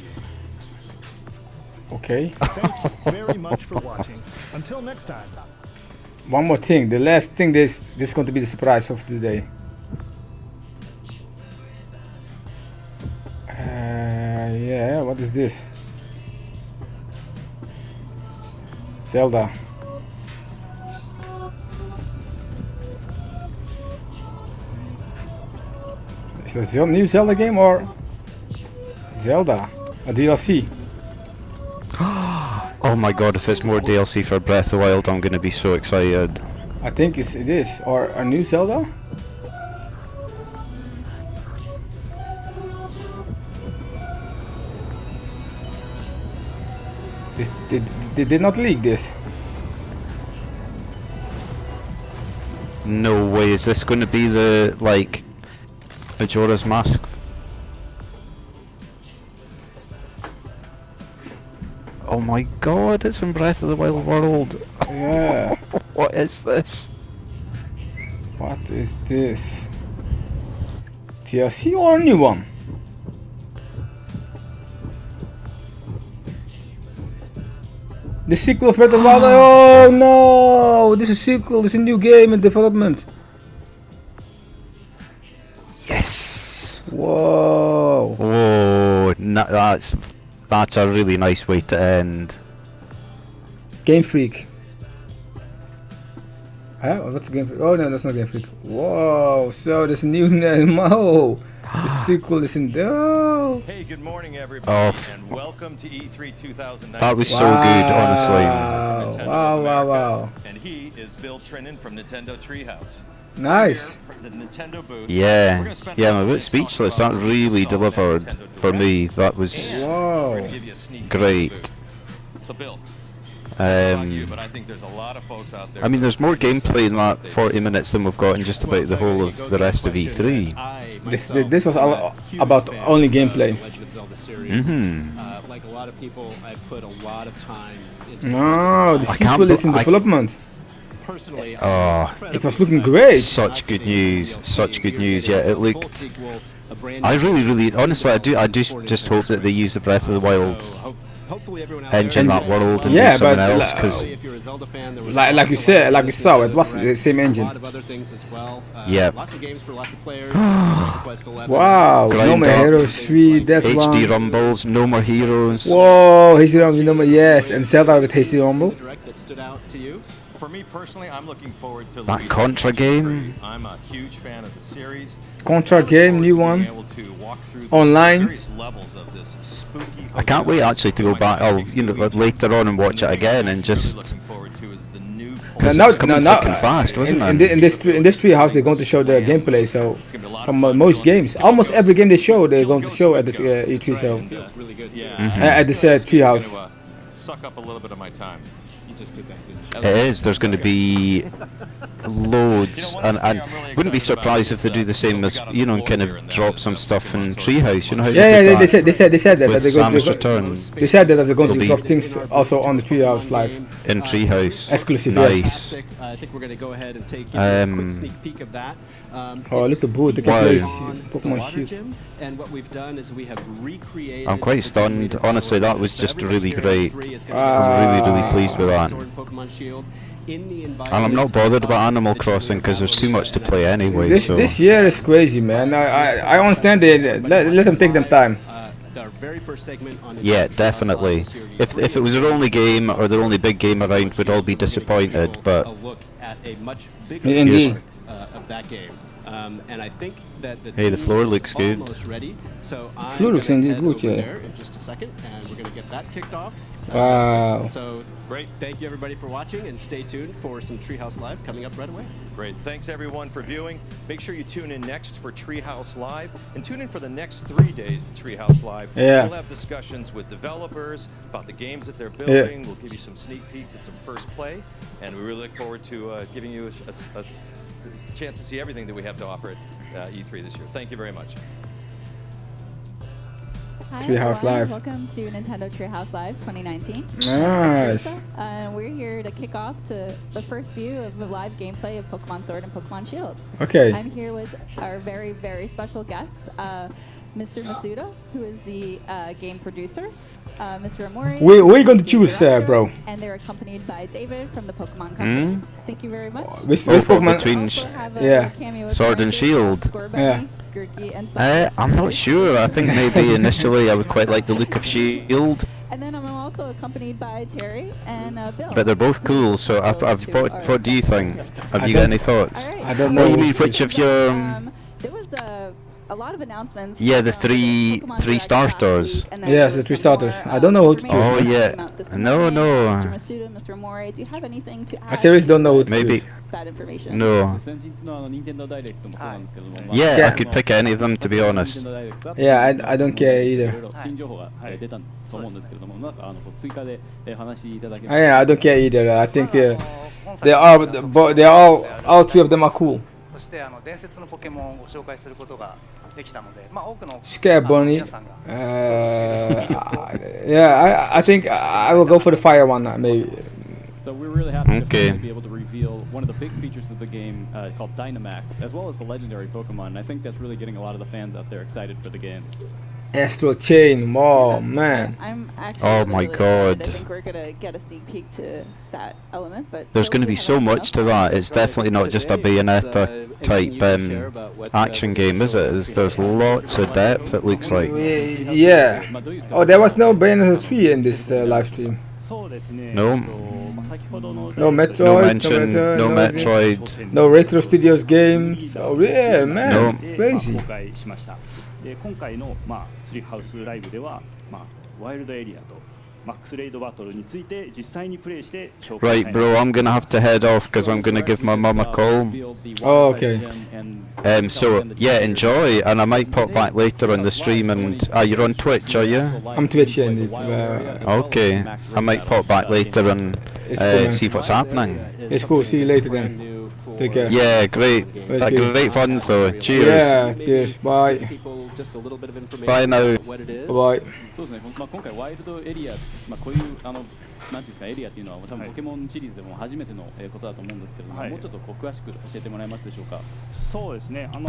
Okay. Thank you very much for watching. Until next time. One more thing. The last thing. This is going to be the surprise of the day. Yeah. What is this? Zelda. Is that a new Zelda game or Zelda? A DLC? Oh my god, if it's more DLC for Breath of the Wild, I'm gonna be so excited. I think it is. Or a new Zelda? They did not leak this. No way, is this gonna be the, like, Majora's Mask? Oh my god, it's in Breath of the Wild world. Yeah. What is this? What is this? DLC or a new one? The sequel of Breath of the Wild. Oh no! This is a sequel. This is a new game in development. Yes! Whoa! Whoa, that's a really nice way to end. Game Freak. Huh? What's Game Freak? Oh no, that's not Game Freak. Whoa! So there's a new name. Oh, the sequel is in there. Oh. Hey, good morning, everybody, Oh, and welcome to E3 2019. that was so good, honestly. Wow. And he is Bill Trinan from Nintendo ThreeHouse. Nice. The Nintendo booth. Yeah, I'm a bit speechless. That really delivered for me. That was Whoa. great. So, Bill, but I think there's a lot of folks out there. I mean, there's more gameplay in that 40 minutes than we've got in just about the whole of the rest of E3. This was about only gameplay. Like a lot of people, I put a lot of time into No, the sequel is in development. Personally, it was looking great. Such good news. Yeah, it looked. I really, honestly, I just hope that they use the Breath of the Wild engine that world and do something else, because like you said, like you saw, it was the same engine. Yeah. Wow, no more Heroes 3, that HD one. Rumbles, no more Heroes. Whoa, HD Rumble, no more, yes, and Zelda with HD Rumble. For me personally, I'm looking forward to That Contra game. I'm a huge fan of the series. Contra game, new one. Online. I can't wait actually to go back. I'll later on and watch it again and just. No, fast, wasn't it? In this ThreeHouse, they're going to show the gameplay. So from most games, almost every game they show, they're going to show at this E3 show. At this ThreeHouse. Suck up a little bit of my time. You just did that, didn't you? It is. There's going to be loads, and wouldn't be surprised if they do the same as, you know, and kind of drop some stuff in ThreeHouse. You know how they said that with Samus Return. They said that they're going to drop things also on the ThreeHouse live. In ThreeHouse. Exclusive, nice. yes. I think we're going to go ahead and take a quick sneak peek of that. Oh, look at the boot. They can play Pokemon Shield. And what we've done is we have recreated. I'm quite stunned. Honestly, that was just really great. I'm really pleased with that. And I'm not bothered about Animal Crossing because there's too much to play anyway. This year is crazy, man. I understand it. Let them take them time. Yeah, definitely. If it was their only game or their only big game around, we'd all be disappointed. But indeed. Of that game. And I think that the floor looks good. Ready. So the floor looks indeed good, yeah. In just a second, and we're going to get that kicked off. Wow. So great. Thank you everybody for watching, and stay tuned for some ThreeHouse Live coming up right away. Great. Thanks everyone for viewing. Make sure you tune in next for ThreeHouse Live, and tune in for the next 3 days to ThreeHouse Live. Yeah. We'll have discussions with developers about the games that they're building. We'll give you some sneak peeks at some first play, and we really look forward to giving you a chance to see everything that we have to offer at E3 this year. Thank you very much. Hi ThreeHouse everyone. Live. Welcome to Nintendo ThreeHouse Live 2019. Nice. We're here to kick off to the first view of the live gameplay of Pokemon Sword and Pokemon Shield. Okay. I'm here with our very special guests, Mr. Masuda, who is the game producer, Mr. Amori. Where are you going to choose, bro? And they're accompanied by David from the Pokemon Company. Thank you very much. This Pokemon between Sword and Shield. Yeah. I'm not sure. I think maybe initially I would quite like the look of Shield. And then I'm also accompanied by Terry and Bill. But they're both cool, so what do you think? Have you got any thoughts? Right. I don't know. You mean which of your... there was a lot of announcements. Yeah, the three starters. Yes, the 3 starters. I don't know who to choose. Oh yeah. No. Mr. Masuda, Mr. Amori, do you have anything to add? I seriously don't know who to Maybe. choose. That information. No. Yeah, I could pick any of them, to be honest. Yeah, I don't care either. Yeah, I don't care either. I think they are all 3 of them are cool. Scare Bunny. Yeah, I think I will go for the fire one maybe. So we're really happy to be able to reveal one of the big features of the game called Dynamax, as well as the legendary Pokemon. And I think that's really getting a lot of the fans out there excited for the games. Astral Chain, oh man. I'm actually my really god. excited. I think we're gonna get a sneak peek to that element, but There's going to be so much to that. It's definitely not just a Bayonetta type action game, is it? There's lots of depth, it looks like. Yeah. Oh, there was no Bayonetta 3 in this live stream. No. No Metroid, no mention, no Metroid. No Retro Studios games. Oh yeah, man. No. Crazy. で今回のThreeHouseライブではワイルドエリアとマックスレイドバトルについて実際にプレイして紹介 Right, bro, I'm gonna have to head off because I'm gonna give my mum a call. Oh, okay. So yeah, enjoy, and I might pop back later on the stream. And you're on Twitch, are you? I'm Twitch, yeah, indeed. Okay, I might pop back later and see what's happening. It's cool. See you later then. Take care. Yeah, great. Great fun though. Cheers. Yeah, cheers. Bye. Bye now. Bye. そうですね。今回ワイルドエリア、こういうなんていうんですかエリアっていうのは多分ポケモンシリーズでも初めてのことだと思うんですけれども、もうちょっと詳しく教えてもらえますでしょうか。そうですね。こ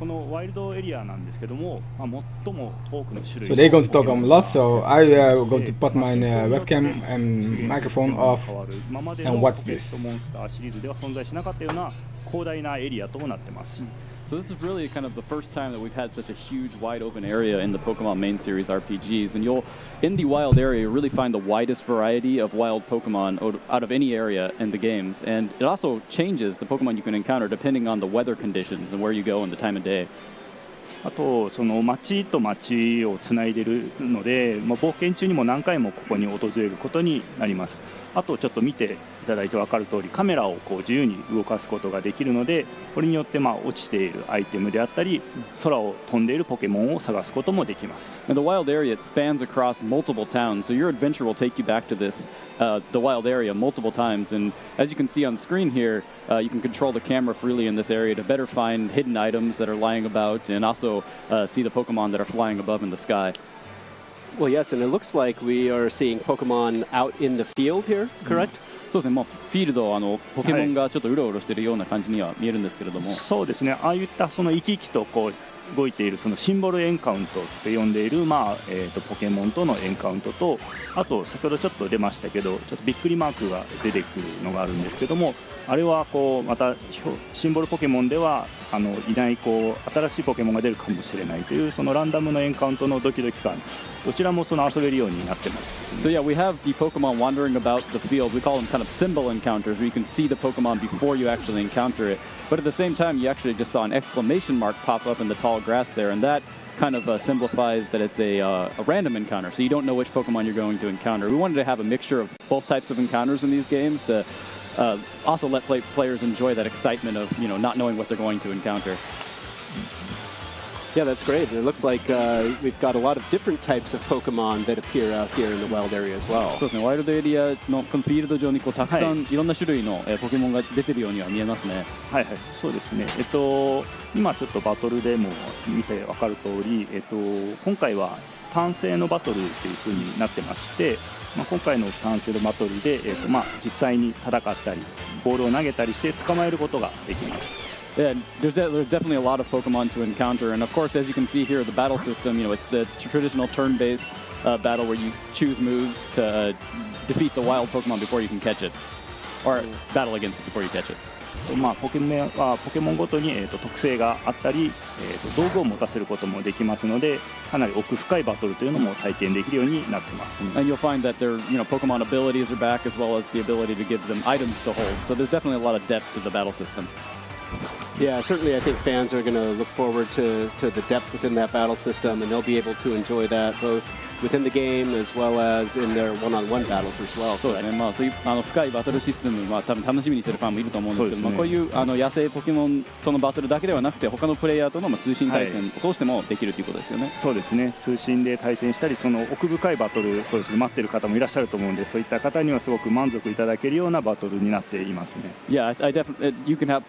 のワイルドエリアなんですけども、最も多くの種類。So they're going to talk a lot. So I going to put my webcam and microphone off and watch this. モンスターシリーズでは存在しなかったような広大なエリアとなってます。So this is really kind of the first time that we've had such a huge, wide open area in the Pokemon main series RPGs, and you'll, in the wild area, really find the widest variety of wild Pokemon out of any area in the games, and it also changes the Pokemon you can encounter depending on the weather conditions and where you go and the time of day. あとその町と町をつないでいるので、冒険中にも何回もここに訪れることになります。あとちょっと見ていただいて分かる通りカメラをこう自由に動かすことができるので、これによって落ちているアイテムであったり空を飛んでいるポケモンを探すこともできます。 And the wild area, it spans across multiple towns, so your adventure will take you back to this, the wild area multiple times. And as you can see on screen here, you can control the camera freely in this area to better find hidden items that are lying about and also see the Pokemon that are flying above in the sky. Well, yes, and it looks like we are seeing Pokemon out in the field here, correct? そうですね、フィールドポケモンがちょっとうろうろしているような感じには見えるんですけれども、そうですね、ああいったその生き生きとこう動いているそのシンボルエンカウントって呼んでいる、ポケモンとのエンカウントと、あと先ほどちょっと出ましたけど、ちょっとびっくりマークが出てくるのがあるんですけども、あれはこうまたシンボルポケモンではいないこう新しいポケモンが出るかもしれないというそのランダムのエンカウントのドキドキ感、どちらもその遊べるようになってます。So yeah, we have the Pokemon wandering about the field. We call them kind of symbol encounters, where you can see the Pokemon before you actually encounter it. But at the same time, you actually just saw an exclamation mark pop up in the tall grass there, and that kind of simplifies that it's a random encounter, so you don't know which Pokemon you're going to encounter. We wanted to have a mixture of both types of encounters in these games to also let players enjoy that excitement of not knowing what they're going to encounter. Yeah, that's great. It looks like we've got a lot of different types of Pokemon that appear out here in the wild area as well. そうですね、ワイルドエリアのこのフィールド上にたくさんいろんな種類のポケモンが出てるようには見えますね。はいはい、そうですね。今ちょっとバトルでも見て分かる通り、今回は単性のバトルという風になってまして、今回の単性のバトルで、実際に戦ったり、ボールを投げたりして捕まえることができます。Yeah, there's definitely a lot of Pokemon to encounter, and of course, as you can see here, the battle system, it's the traditional turn-based battle where you choose moves to defeat the wild Pokemon before you can catch it, or battle against it before you catch it. ポケモンごとに、特性があったり、道具を持たせることもできますので、かなり奥深いバトルというのも体験できるようになってます、ね。And you'll find that their Pokemon abilities are back, as well as the ability to give them items to hold. So there's definitely a lot of depth to the battle system. Yeah, certainly I think fans are going to look forward to the depth within that battle system, and they'll be able to enjoy that both within the game as well as in their one-on-one battles as well. そうですね、そういう深いバトルシステムは多分楽しみにしてるファンもいると思うんですけど、こういう野生ポケモンとのバトルだけではなくて、他のプレイヤーとの通信対戦を通してもできるということですよね。そうですね、通信で対戦したり、その奥深いバトル、そうですね、待ってる方もいらっしゃると思うんで、そういった方にはすごく満足いただけるようなバトルになっていますね。Yeah, I definitely you can have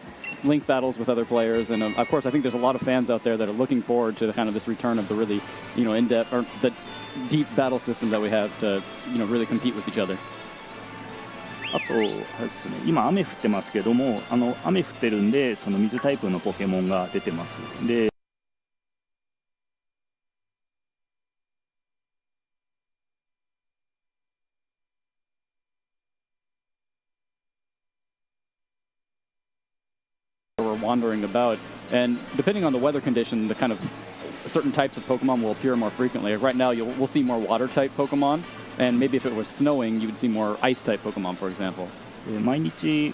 link battles with other players, and of course I think there's a lot of fans out there that are looking forward to kind of this return of the really in-depth or the deep battle system that we have to really compete with each other. あとですね、今雨降ってますけども、雨降ってるんでその水タイプのポケモンが出てます。でwandering about, and depending on the weather condition, the kind of certain types of Pokemon will appear more frequently. Like right now, we'll see more water-type Pokemon, and maybe if it was snowing, you would see more ice-type Pokemon, for example. 毎日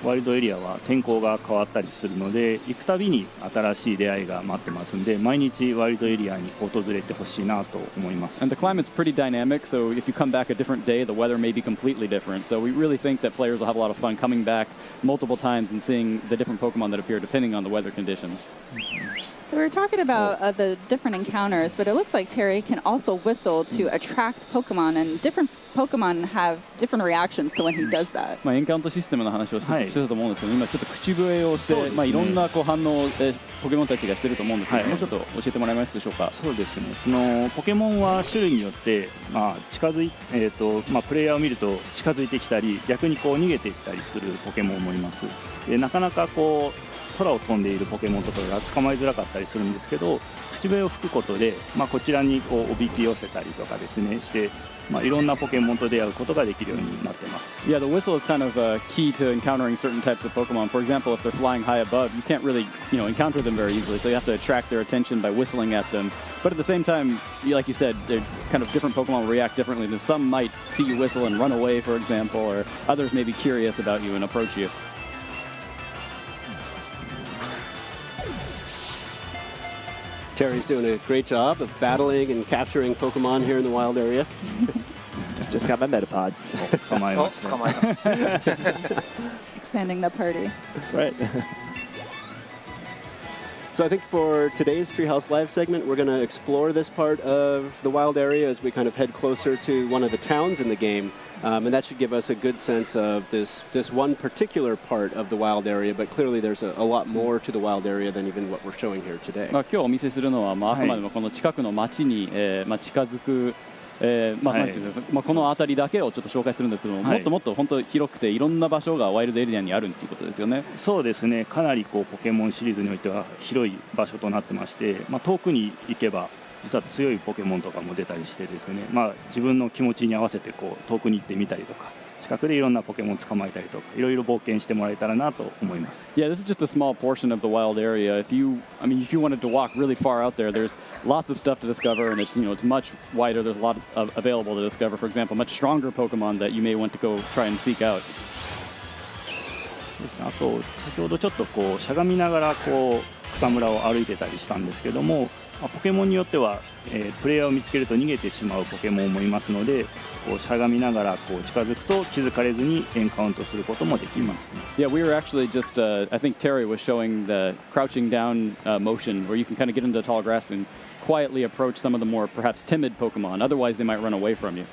ワイルドエリアは天候が変わったりするので、行くたびに新しい出会いが待ってますんで、毎日ワイルドエリアに訪れてほしいなと思います。And the climate's pretty dynamic, so if you come back a different day, the weather may be completely different. So we really think that players will have a lot of fun coming back multiple times and seeing the different Pokemon that appear depending on the weather conditions. So we were talking about the different encounters, but it looks like Terry can also whistle to attract Pokemon, and different Pokemon have different reactions to when he does that. エンカウントシステムの話をしてたと思うんですけど、今ちょっと口笛をして、いろんな反応をポケモンたちがしてると思うんですけど、もうちょっと教えてもらえますでしょうか。そうですね。ポケモンは種類によって、プレイヤーを見ると近づいてきたり、逆に逃げていったりするポケモンもいます。なかなか空を飛んでいるポケモンとかが捕まえづらかったりするんですけど、口笛を吹くことで、こちらにおびき寄せたりとかですねして、いろんなポケモンと出会うことができるようになってます。Yeah, the whistle is kind of key to encountering certain types of Pokemon. For example, if they're flying high above, you can't really encounter them very easily, so you have to attract their attention by whistling at them. But at the same time, like you said, they're kind of different Pokemon will react differently. Some might see you whistle and run away, for example, or others may be curious about you and approach you. Terry's doing a great job of battling and capturing Pokemon here in the wild area. Just got my Metapod. 捕まえました。捕まえた。Expanding the party. That's right. So I think for today's ThreeHouse Live segment, we're going to explore this part of the wild area as we kind of head closer to one of the towns in the game. And that should give us a good sense of this one particular part of the wild area, but clearly there's a lot more to the wild area than even what we're showing here today. 今日お見せするのは、あくまでもこの近くの町に、近づく、この辺りだけをちょっと紹介するんですけども、もっともっと本当に広くていろんな場所がワイルドエリアにあるということですよね。そうですね。かなりポケモンシリーズにおいては広い場所となってまして、遠くに行けば実は強いポケモンとかも出たりしてですね、自分の気持ちに合わせて遠くに行ってみたりとか、近くでいろんなポケモン捕まえたりとか、いろいろ冒険してもらえたらなと思います。Yeah, this is just a small portion of the wild area. If you wanted to walk really far out there, there's lots of stuff to discover, and it's much wider. There's a lot available to discover. For example, much stronger Pokemon that you may want to go try and seek out. あと先ほどちょっとしゃがみながら草むらを歩いてたりしたんですけども、ポケモンによっては、プレイヤーを見つけると逃げてしまうポケモンもいますので、しゃがみながら近づくと気づかれずにエンカウントすることもできます。Yeah, we were actually just, I think Terry was showing the crouching down motion where you can kind of get into the tall grass and quietly approach some of the more perhaps timid Pokemon. Otherwise, they might run away from you.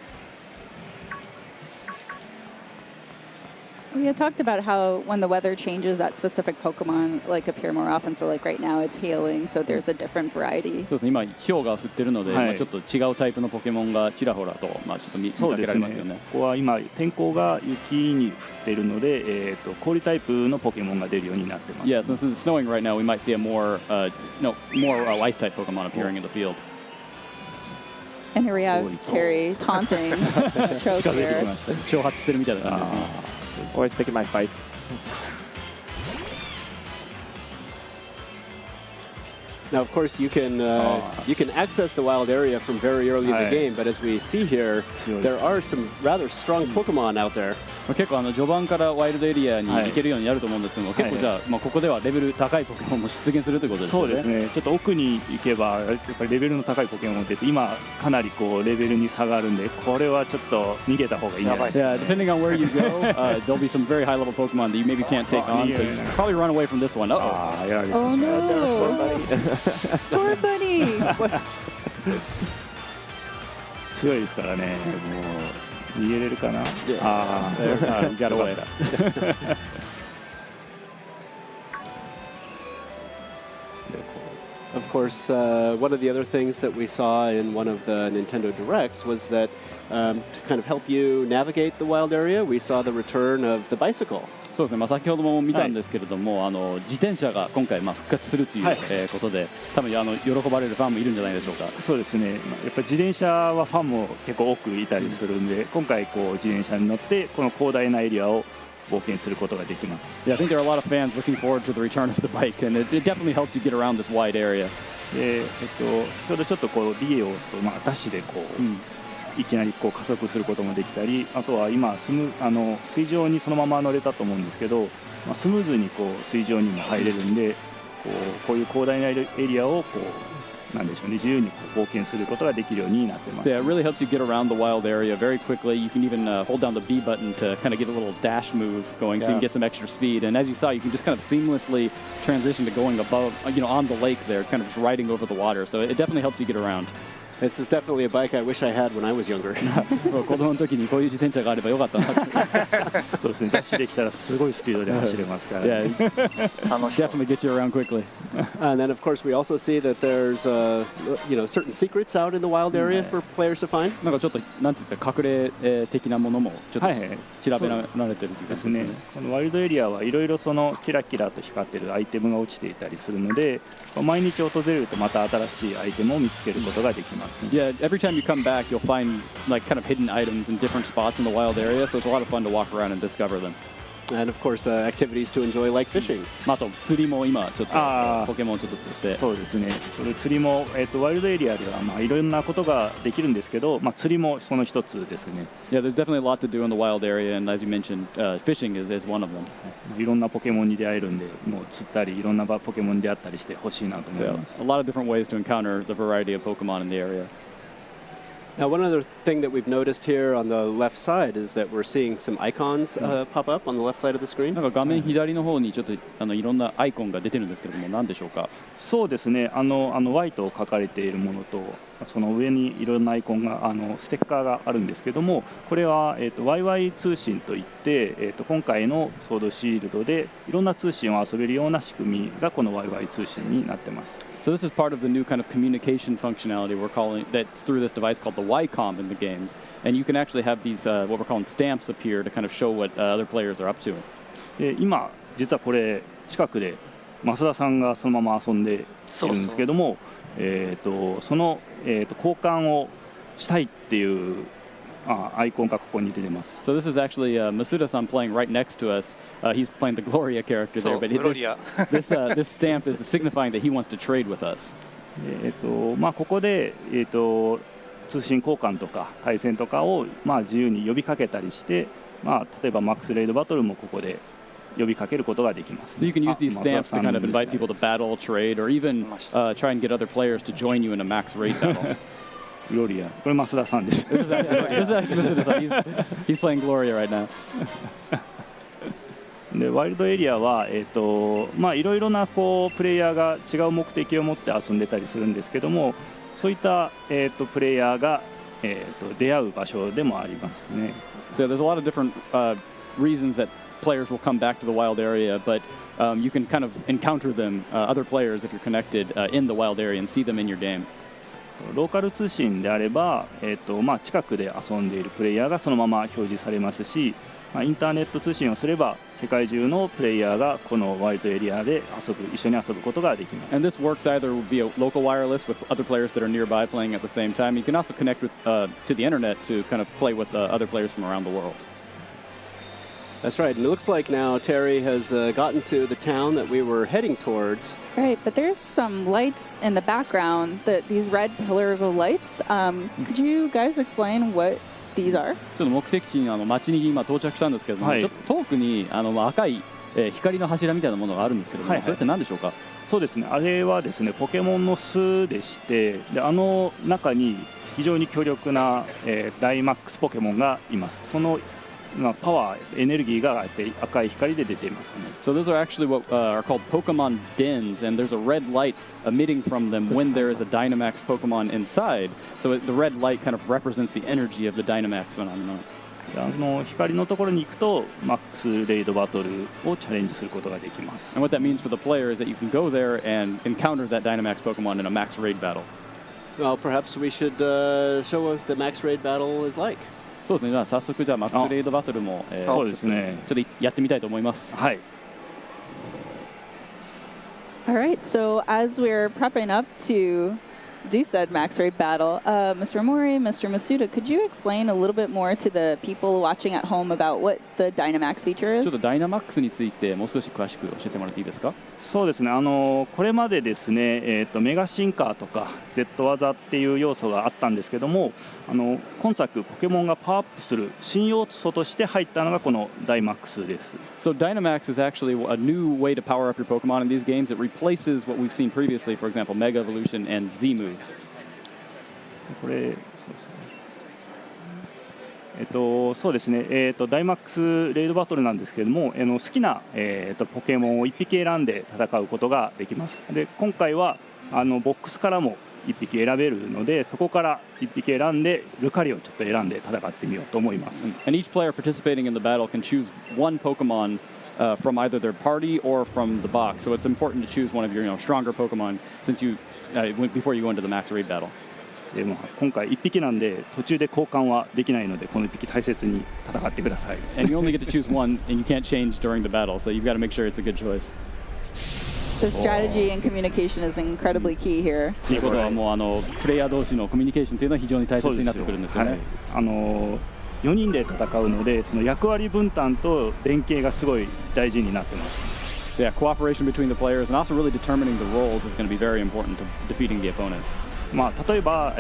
We had talked about how when the weather changes, that specific Pokemon appear more often. So right now it's hailing, so there's a different variety. そうですね。今氷が降ってるので、ちょっと違うタイプのポケモンがちらほらとちょっと見かけられますよね。ここは今天候が雪に降っているので、氷タイプのポケモンが出るようになってます。Yeah, since it's snowing right now, we might see a more ice type Pokemon appearing in the field. And here we have Terry taunting Choker. 挑発してるみたいな感じですね。Always picking my fights. Now, of course, you can access the wild area from very early in the game, but as we see here, there are some rather strong Pokemon out there. 結構序盤からワイルドエリアに行けるようになると思うんですけども、結構じゃあここではレベル高いポケモンも出現するということですよね。そうですね。ちょっと奥に行けばやっぱりレベルの高いポケモンって今かなりレベルに差があるんで、これはちょっと逃げた方がいいんじゃないですか。Yeah, depending on where you go, there'll be some very high level Pokemon that you maybe can't take on, so you probably run away from this one. Oh no! Score buddy! 強いですからね。もう逃げれるかな。got away. Of course, one of the other things that we saw in one of the Nintendo Directs was that to kind of help you navigate the wild area, we saw the return of the bicycle. そうですね。先ほども見たんですけれども、自転車が今回復活するということで、多分喜ばれるファンもいるんじゃないでしょうか。そうですね。やっぱり自転車はファンも結構多くいたりするんで、今回自転車に乗ってこの広大なエリアを冒険することができます。Yeah, I think there are a lot of fans looking forward to the return of the bike, and it definitely helps you get around this wide area. で、ちょうどちょっとリエをダッシュでいきなり加速することもできたり、あとは今水上にそのまま乗れたと思うんですけど、スムーズに水上にも入れるんで、こういう広大なエリアをなんでしょうね、自由に冒険することができるようになってます。Yeah, it really helps you get around the wild area very quickly. You can even hold down the B button to kind of get a little dash move going, so you can get some extra speed. And as you saw, you can just kind of seamlessly transition to going above, on the lake there, kind of just riding over the water. So it definitely helps you get around. This is definitely a bike I wish I had when I was younger. 子供の時にこういう自転車があればよかったな。そうですね。ダッシュできたらすごいスピードで走れますから。Yeah, definitely get you around quickly. And then, of course, we also see that there's certain secrets out in the wild area for players to find. なんかちょっとなんていうんですか、隠れ的なものもちょっと調べられてるというですね。このワイルドエリアはいろいろキラキラと光ってるアイテムが落ちていたりするので、毎日訪れるとまた新しいアイテムを見つけることができます。Yeah, every time you come back, you'll find kind of hidden items in different spots in the wild area, so it's a lot of fun to walk around and discover them. And of course, activities to enjoy like fishing. あと釣りも今ちょっとポケモンちょっと釣って。そうですね。釣りもワイルドエリアではいろんなことができるんですけど、釣りもその一つですね。Yeah, there's definitely a lot to do in the wild area, and as you mentioned, fishing is one of them. いろんなポケモンに出会えるんで、もう釣ったりいろんなポケモンに出会ったりしてほしいなと思います。A lot of different ways to encounter the variety of Pokemon in the area. Now, one other thing that we've noticed here on the left side is that we're seeing some icons pop up on the left side of the screen. なんか画面左の方にちょっといろんなアイコンが出てるんですけども、何でしょうか。そうですね。Y と書かれているものと、その上にいろんなアイコンがステッカーがあるんですけども、これはYY 通信といって、今回のソードシールドでいろんな通信を遊べるような仕組みがこの YY 通信になってます。So this is part of the new kind of communication functionality we're calling that's through this device called the YCOM in the games, and you can actually have these what we're calling stamps appear to kind of show what other players are up to. 今実はこれ近くで増田さんがそのまま遊んでいるんですけども、その交換をしたいっていうアイコンがここに出てます。So this is actually Masuda-san playing right next to us. He's playing the Gloria character there, but this stamp is signifying that he wants to trade with us. ここで通信交換とか対戦とかを自由に呼びかけたりして、例えばマックスレイドバトルもここで呼びかけることができます。So you can use these stamps to kind of invite people to battle, trade, or even try and get other players to join you in a max raid battle. Gloria. これ増田さんです。This is actually Masuda-san. He's playing Gloria right now. でワイルドエリアはいろいろなプレイヤーが違う目的を持って遊んでたりするんですけども、そういったプレイヤーが出会う場所でもありますね。So there's a lot of different reasons that players will come back to the wild area, but you can kind of encounter them, other players, if you're connected in the wild area and see them in your game. ローカル通信であれば、近くで遊んでいるプレイヤーがそのまま表示されますし、インターネット通信をすれば世界中のプレイヤーがこのワイルドエリアで一緒に遊ぶことができます。And this works either via local wireless with other players that are nearby playing at the same time. You can also connect with, to the internet to kind of play with other players from around the world. That's right, and it looks like now Terry has gotten to the town that we were heading towards. Right, but there's some lights in the background, these red pillar lights. Could you guys explain what these are? ちょっと目的地に町に今到着したんですけども、ちょっと遠くに赤い光の柱みたいなものがあるんですけども、それって何でしょうか？そうですね、あれはですね、ポケモンの巣でして、で中に非常に強力なダイマックスポケモンがいます。そのパワー、エネルギーが赤い光で出ていますね。So those are actually what are called Pokemon dens, and there's a red light emitting from them when there is a Dynamax Pokemon inside. So the red light kind of represents the energy of the Dynamax phenomenon. 光のところに行くとマックスレイドバトルをチャレンジすることができます。And what that means for the player is that you can go there and encounter that Dynamax Pokemon in a max raid battle. Well, perhaps we should show what the max raid battle is like. そうですね。じゃあ早速マックスレイドバトルもそうですね。ちょっとやってみたいと思います。はい。All right. So as we're prepping up to do said max raid battle, Mr. Omori, Mr. Masuda, could you explain a little bit more to the people watching at home about what the Dynamax feature is? ちょっとダイナマックスについてもう少し詳しく教えてもらっていいですか？そうですね。これまでですね、メガ進化とか Z 技っていう要素があったんですけども、今作ポケモンがパワーアップする新要素として入ったのがこのダイマックスです。So Dynamax is actually a new way to power up your Pokemon in these games. It replaces what we've seen previously, for example, Mega Evolution and Z moves. これそうですね。そうですね。ダイマックスレイドバトルなんですけれども、好きなポケモンを1匹選んで戦うことができます。で、今回はボックスからも1匹選べるので、そこから1匹選んでルカリをちょっと選んで戦ってみようと思います。And each player participating in the battle can choose one Pokemon from either their party or from the box. So it's important to choose one of your stronger Pokemon since you before you go into the max raid battle. でも今回1匹なんで途中で交換はできないのでこの1匹大切に戦ってください。And you only get to choose one, and you can't change during the battle, so you've got to make sure it's a good choice. So strategy and communication is incredibly key here. ということはもうプレイヤー同士のコミュニケーションというのは非常に大切になってくるんですよね。4人で戦うのでその役割分担と連携がすごい大事になってます。Yeah, cooperation between the players and also really determining the roles is going to be very important to defeating the opponent. 例えば、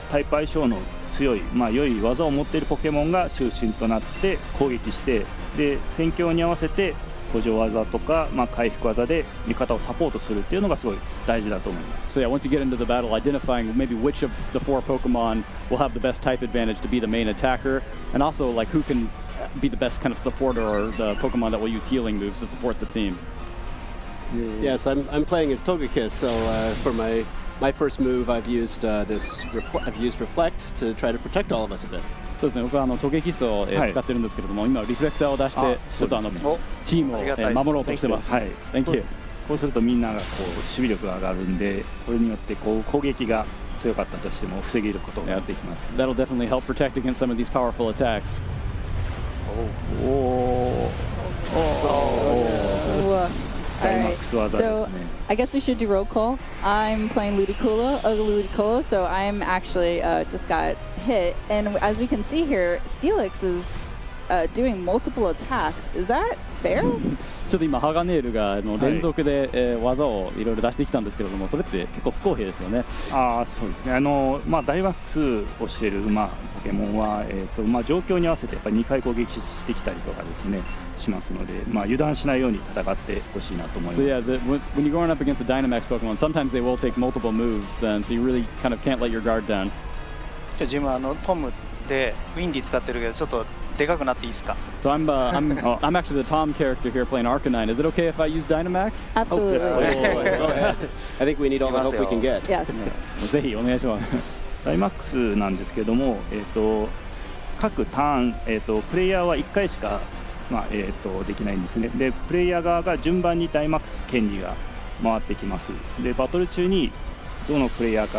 タイプ相性の強い、良い技を持っているポケモンが中心となって攻撃してで戦況に合わせて補助技とか、回復技で味方をサポートするっていうのがすごい大事だと思います。So yeah, once you get into the battle, identifying maybe which of the 4 Pokemon will have the best type advantage to be the main attacker, and also like who can be the best kind of supporter or the Pokemon that will use healing moves to support the team. Yes, I'm playing as Togekiss, so for my first move, I've used Reflect to try to protect all of us a bit. そうですね、僕はトゲキスを使ってるんですけれども、今リフレクターを出してちょっとチームを守ろうとしてます。はい。Thank you. こうするとみんながこう守備力が上がるんで、これによってこう攻撃が強かったとしても防げることができます。That'll definitely help protect against some of these powerful attacks. Alright, so I guess we should do roll call. I'm playing Ludicolo, so I'm actually just got hit. And as we can see here, Steelix is doing multiple attacks. Is that fair? ちょっと今ハガネールが連続で技をいろいろ出してきたんですけれども、それって結構不公平ですよね。そうですね。ダイマックスをしているポケモンは状況に合わせてやっぱり2回攻撃してきたりとかですね。しますので、油断しないように戦ってほしいなと思います。So yeah, when you're going up against a Dynamax Pokemon, sometimes they will take multiple moves, and so you really kind of can't let your guard down. 自分はトムでウィンディ使ってるけどちょっとでかくなっていいですか？ So I'm actually the Tom character here playing Arcanine. Is it okay if I use Dynamax? Absolutely. I think we need all the help we can get. Yes. ぜひお願いします。ダイマックスなんですけども、各ターン、プレイヤーは1回しかできないんですね。で、プレイヤー側が順番にダイマックス権利が回ってきます。で、バトル中にどのプレイヤーか、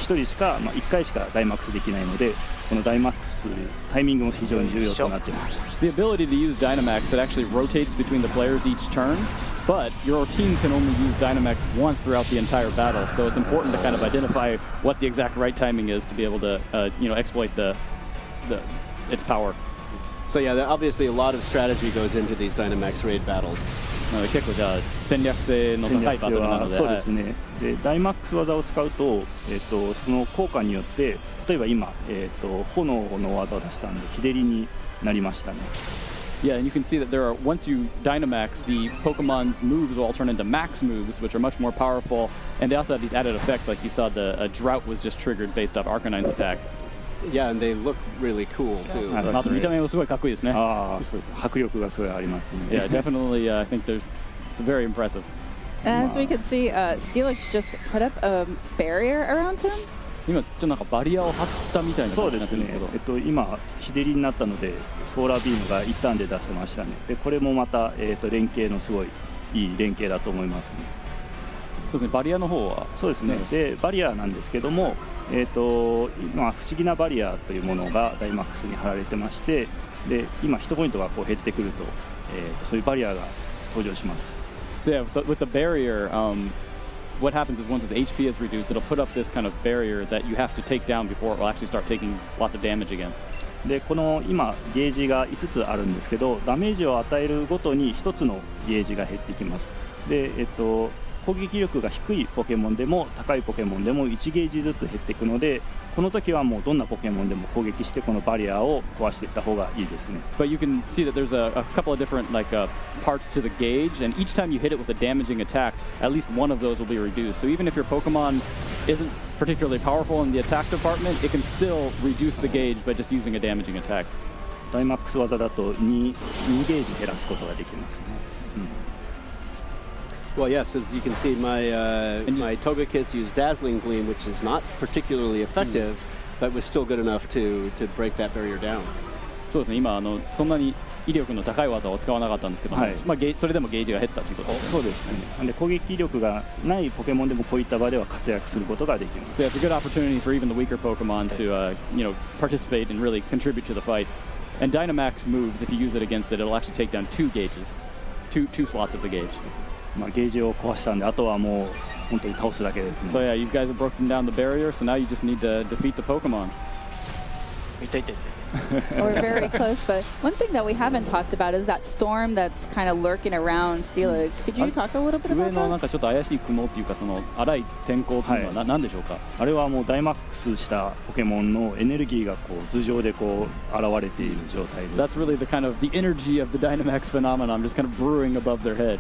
1人しか、1回しかダイマックスできないので、このダイマックスタイミングも非常に重要となっています。The ability to use Dynamax that actually rotates between the players each turn, but your team can only use Dynamax once throughout the entire battle. So it's important to kind of identify what the exact right timing is to be able to, exploit its power. So yeah, obviously a lot of strategy goes into these Dynamax raid battles. 結構じゃあ戦略性の高いバトルなので、そうですね。で、ダイマックス技を使うと、その効果によって、例えば今、炎の技を出したんで日照りになりましたね。Yeah, and you can see that there are, once you Dynamax, the Pokemon's moves will all turn into max moves, which are much more powerful, and they also have these added effects, like you saw the drought was just triggered based off Arcanine's attack. Yeah, and they look really cool too. 見た目もすごいかっこいいですね。迫力がすごいありますね。Yeah, definitely. I think it's very impressive. As we can see, Steelix just put up a barrier around him. 今ちょっとなんかバリアを張ったみたいな感じになってるんですけど。今日照りになったのでソーラービームが一旦で出せましたね。でこれもまた連携のすごいいい連携だと思いますね。そうですね。バリアの方はそうですね。でバリアなんですけども。不思議なバリアというものがダイマックスに貼られてまして、で今ヒットポイントがこう減ってくると、そういうバリアが登場します。So yeah, with the barrier, what happens is once its HP is reduced, it'll put up this kind of barrier that you have to take down before it will actually start taking lots of damage again. でこの今ゲージが5つあるんですけど、ダメージを与えるごとに1つのゲージが減ってきます。で攻撃力が低いポケモンでも高いポケモンでも1ゲージずつ減っていくので、この時はもうどんなポケモンでも攻撃してこのバリアを壊していった方がいいですね。But you can see that there's a couple of different parts to the gauge, and each time you hit it with a damaging attack, at least one of those will be reduced. So even if your Pokemon isn't particularly powerful in the attack department, it can still reduce the gauge by just using a damaging attack. ダイマックス技だと2ゲージ減らすことができますね。Well, yes, as you can see, my Togekiss used Dazzling Gleam, which is not particularly effective, but was still good enough to break that barrier down. そうですね。今そんなに威力の高い技を使わなかったんですけど、それでもゲージが減ったということです。そうですね。で攻撃力がないポケモンでもこういった場では活躍することができます。So it's a good opportunity for even the weaker Pokemon to participate and really contribute to the fight. And Dynamax moves, if you use it against it, it'll actually take down 2 gauges, two slots of the gauge. ゲージを壊したんで、あとはもう本当に倒すだけですね。So yeah, you guys have broken down the barrier, so now you just need to defeat the Pokemon. 痛い痛い痛い。We're very close, but one thing that we haven't talked about is that storm that's kind of lurking around Steelix. Could you talk a little bit 上 about のなん that? かちょっと怪しい雲っていうかその荒い天候っていうのは何でしょうか。あれはもうダイマックスしたポケモンのエネルギーがこう頭上でこう現れている状態で。 That's really the kind of the energy of the Dynamax phenomenon, just kind of brewing above their head.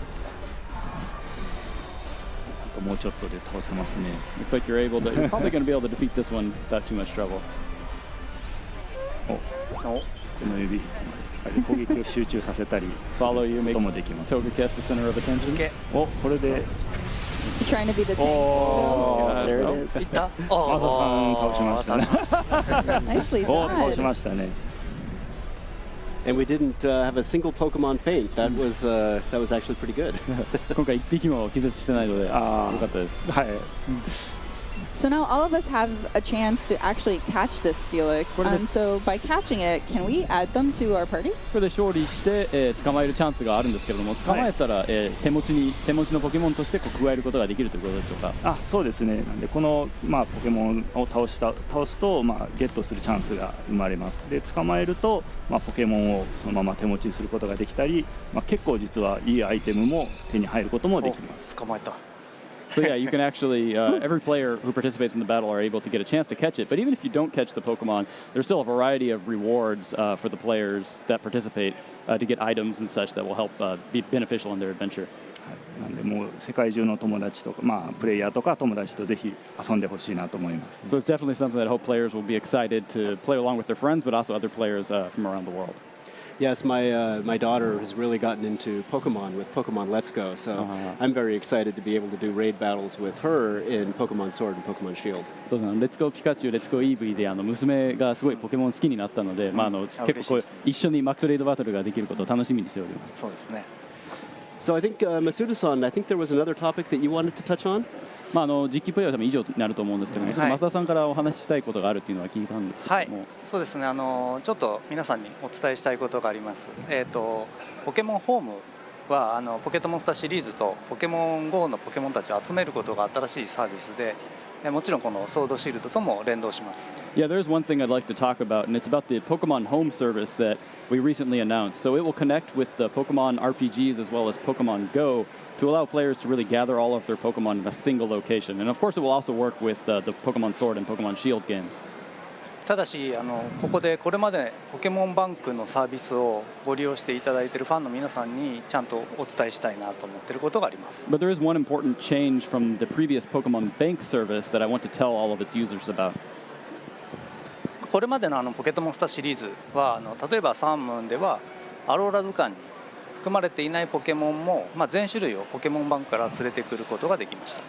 もうちょっとで倒せますね。 Looks like you're probably going to be able to defeat this one without too much trouble. この指攻撃を集中させたりする Follow you こと makes もできます。 Togekiss the center of attention. お、これで Trying to be the tank. Oh, there it is. いった。マサさん倒しましたね。 Nicely お、倒 done. しましたね。 And we didn't have a single Pokemon faint. That was actually pretty good. 今回一匹も気絶してないので、良かったです。はい。 So now all of us have a chance to actually catch this Steelix. So by catching it, can we add them to our party? これで勝利して、捕まえるチャンスがあるんですけれども、捕まえたら、手持ちのポケモンとしてこう加えることができるということでしょうか。あ、そうですね。なんでこのポケモンを倒すとゲットするチャンスが生まれます。で捕まえるとポケモンをそのまま手持ちにすることができたり、結構実はいいアイテムも手に入ることもできます。捕まえた。 So yeah, you can actually, every player who participates in the battle are able to get a chance to catch it. But even if you don't catch the Pokemon, there's still a variety of rewards for the players that participate to get items and such that will help be beneficial in their adventure. なんでもう世界中の友達とか、プレイヤーとか友達とぜひ遊んでほしいなと思います。 So it's definitely something that I hope players will be excited to play along with their friends, but also other players from around the world. Yes, my daughter has really gotten into Pokemon with Pokemon Let's Go, so I'm very excited to be able to do raid battles with her in Pokemon Sword and Pokemon Shield. そうですね。レッツゴーピカチュウ、レッツゴーイーブイで娘がすごいポケモン好きになったので、結構こう一緒にマックスレイドバトルができることを楽しみにしております。そうですね。 So I think Masuda-san, I think there was another topic that you wanted to touch on. 実機プレイは多分以上になると思うんですけども、増田さんからお話ししたいことがあるっていうのは聞いたんですけども、はい、そうですね。ちょっと皆さんにお伝えしたいことがあります。ポケモンホームはポケットモンスターシリーズとポケモン GO のポケモンたちを集めることが新しいサービスで、もちろんこのソードシールドとも連動します。Yeah, there's one thing I'd like to talk about, and it's about the Pokemon Home service that we recently announced. So it will connect with the Pokemon RPGs as well as Pokemon Go to allow players to really gather all of their Pokemon in a single location. And of course, it will also work with the Pokemon Sword and Pokemon Shield games. ただしここでこれまでポケモンバンクのサービスをご利用していただいているファンの皆さんにちゃんとお伝えしたいなと思っていることがあります。 But there is one important change from the previous Pokemon Bank service that I want to tell all of its users about. これまでのポケットモンスターシリーズは例えばサンムーンではアローラ図鑑に含まれていないポケモンも、全種類をポケモンバンクから連れてくることができました。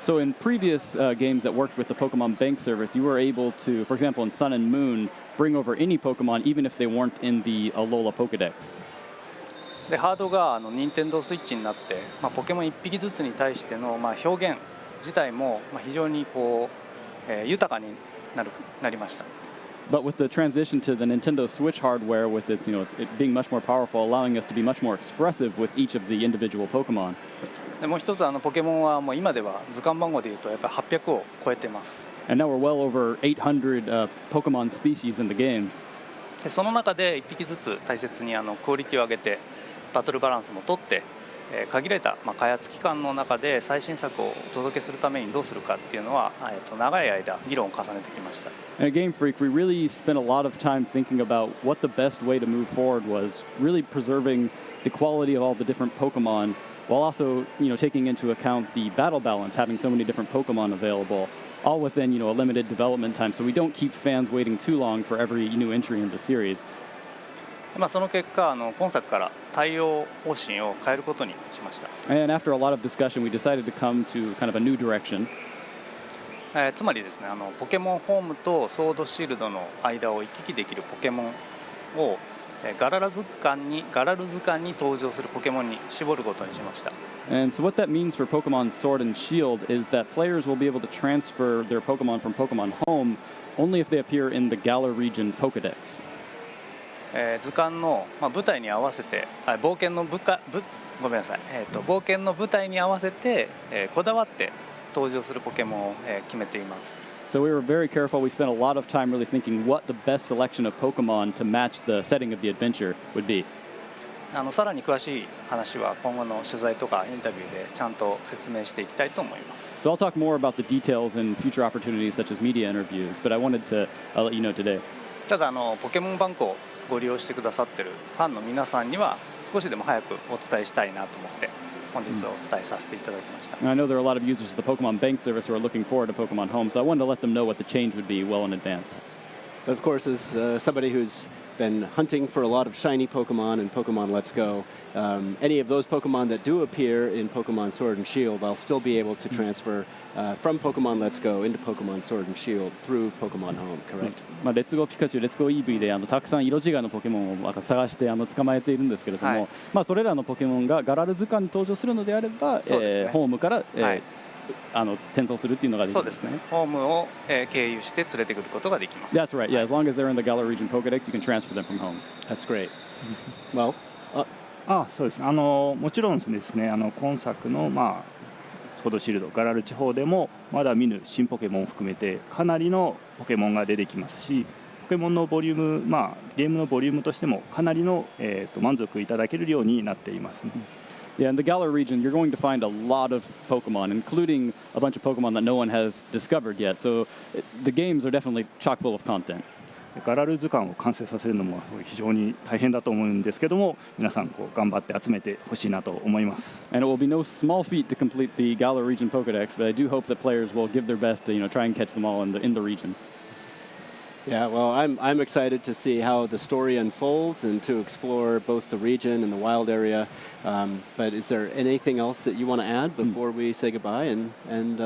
So in previous games that worked with the Pokemon Bank service, you were able to, for example, in Sun and Moon, bring over any Pokemon even if they weren't in the Alola Pokedex. でハードが任天堂スイッチになって、ポケモン1匹ずつに対しての、表現自体も、非常に豊かになりました。 But with the transition to the Nintendo Switch hardware, with its, it being much more powerful, allowing us to be much more expressive with each of the individual Pokemon. でもう一つポケモンはもう今では図鑑番号でいうとやっぱり800を超えてます。 And now we're well over 800 Pokemon species in the games. でその中で1匹ずつ大切にクオリティを上げてバトルバランスも取って限られた開発期間の中で最新作をお届けするためにどうするかっていうのは長い間議論を重ねてきました。 And at Game Freak, we really spent a lot of time thinking about what the best way to move forward was, really preserving the quality of all the different Pokemon, while also, taking into account the battle balance, having so many different Pokemon available, all within, a limited development time, so we don't keep fans waiting too long for every new entry in the series. その結果今作から対応方針を変えることにしました。 And after a lot of discussion, we decided to come to kind of a new direction. つまりですねポケモンホームとソードシールドの間を行き来できるポケモンをガラル図鑑に登場するポケモンに絞ることにしました。 And so what that means for Pokemon Sword and Shield is that players will be able to transfer their Pokemon from Pokemon Home only if they appear in the Galar region Pokedex. 図鑑の舞台に合わせて冒険の舞台に合わせてこだわって登場するポケモンを決めています。So we were very careful. We spent a lot of time really thinking what the best selection of Pokemon to match the setting of the adventure would be. さらに詳しい話は今後の取材とかインタビューでちゃんと説明していきたいと思います。So I'll talk more about the details in future opportunities such as media interviews, but I wanted to let you know today. ただポケモンバンクをご利用してくださってるファンの皆さんには少しでも早くお伝えしたいなと思って本日お伝えさせていただきました。I know there are a lot of users of the Pokemon Bank service who are looking forward to Pokemon Home, so I wanted to let them know what the change would be well in advance. Of course, as somebody who's been hunting for a lot of shiny Pokemon in Pokemon Let's Go, any of those Pokemon that do appear in Pokemon Sword and Shield, I'll still be able to transfer from Pokemon Let's Go into Pokemon Sword and Shield through Pokemon Home, correct? レッツゴーピカチュウ、レッツゴーイービーでたくさん色違いのポケモンを探して捕まえているんですけれども、それらのポケモンがガラル図鑑に登場するのであれば、ホームから、転送するっていうのができるんですね。そうですね。ホームを、経由して連れてくることができます。That's right. Yeah, as long as they're in the Galar region Pokédex, you can transfer them from home. That's great. Well, そうですね。もちろんですね、今作のソードシールドガラル地方でもまだ見ぬ新ポケモンを含めてかなりのポケモンが出てきますし、ポケモンのボリューム、ゲームのボリュームとしてもかなりの、満足いただけるようになっていますね。Yeah, in the Galar region, you're going to find a lot of Pokemon, including a bunch of Pokemon that no one has discovered yet. So the games are definitely chock full of content. ガラル図鑑を完成させるのも非常に大変だと思うんですけども、皆さん頑張って集めてほしいなと思います。And it will be no small feat to complete the Galar region Pokédex, but I do hope that players will give their best to try and catch them all in the region. Yeah, well, I'm excited to see how the story unfolds and to explore both the region and the wild area. But is there anything else that you want to add before we say goodbye and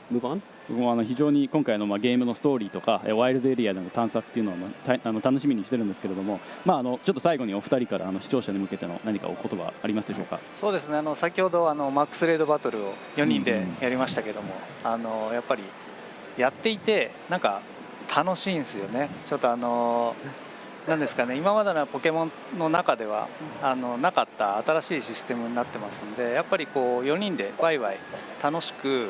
move on? 僕も非常に今回のゲームのストーリーとかワイルドエリアでの探索っていうのを楽しみにしてるんですけれども、ちょっと最後にお二人から視聴者に向けての何かお言葉ありますでしょうか。そうですね。先ほどマックスレードバトルを4人でやりましたけども、やっぱりやっていてなんか楽しいんですよね。ちょっとなんですかね、今までのポケモンの中ではなかった新しいシステムになってますんで、やっぱり4人でワイワイ楽しく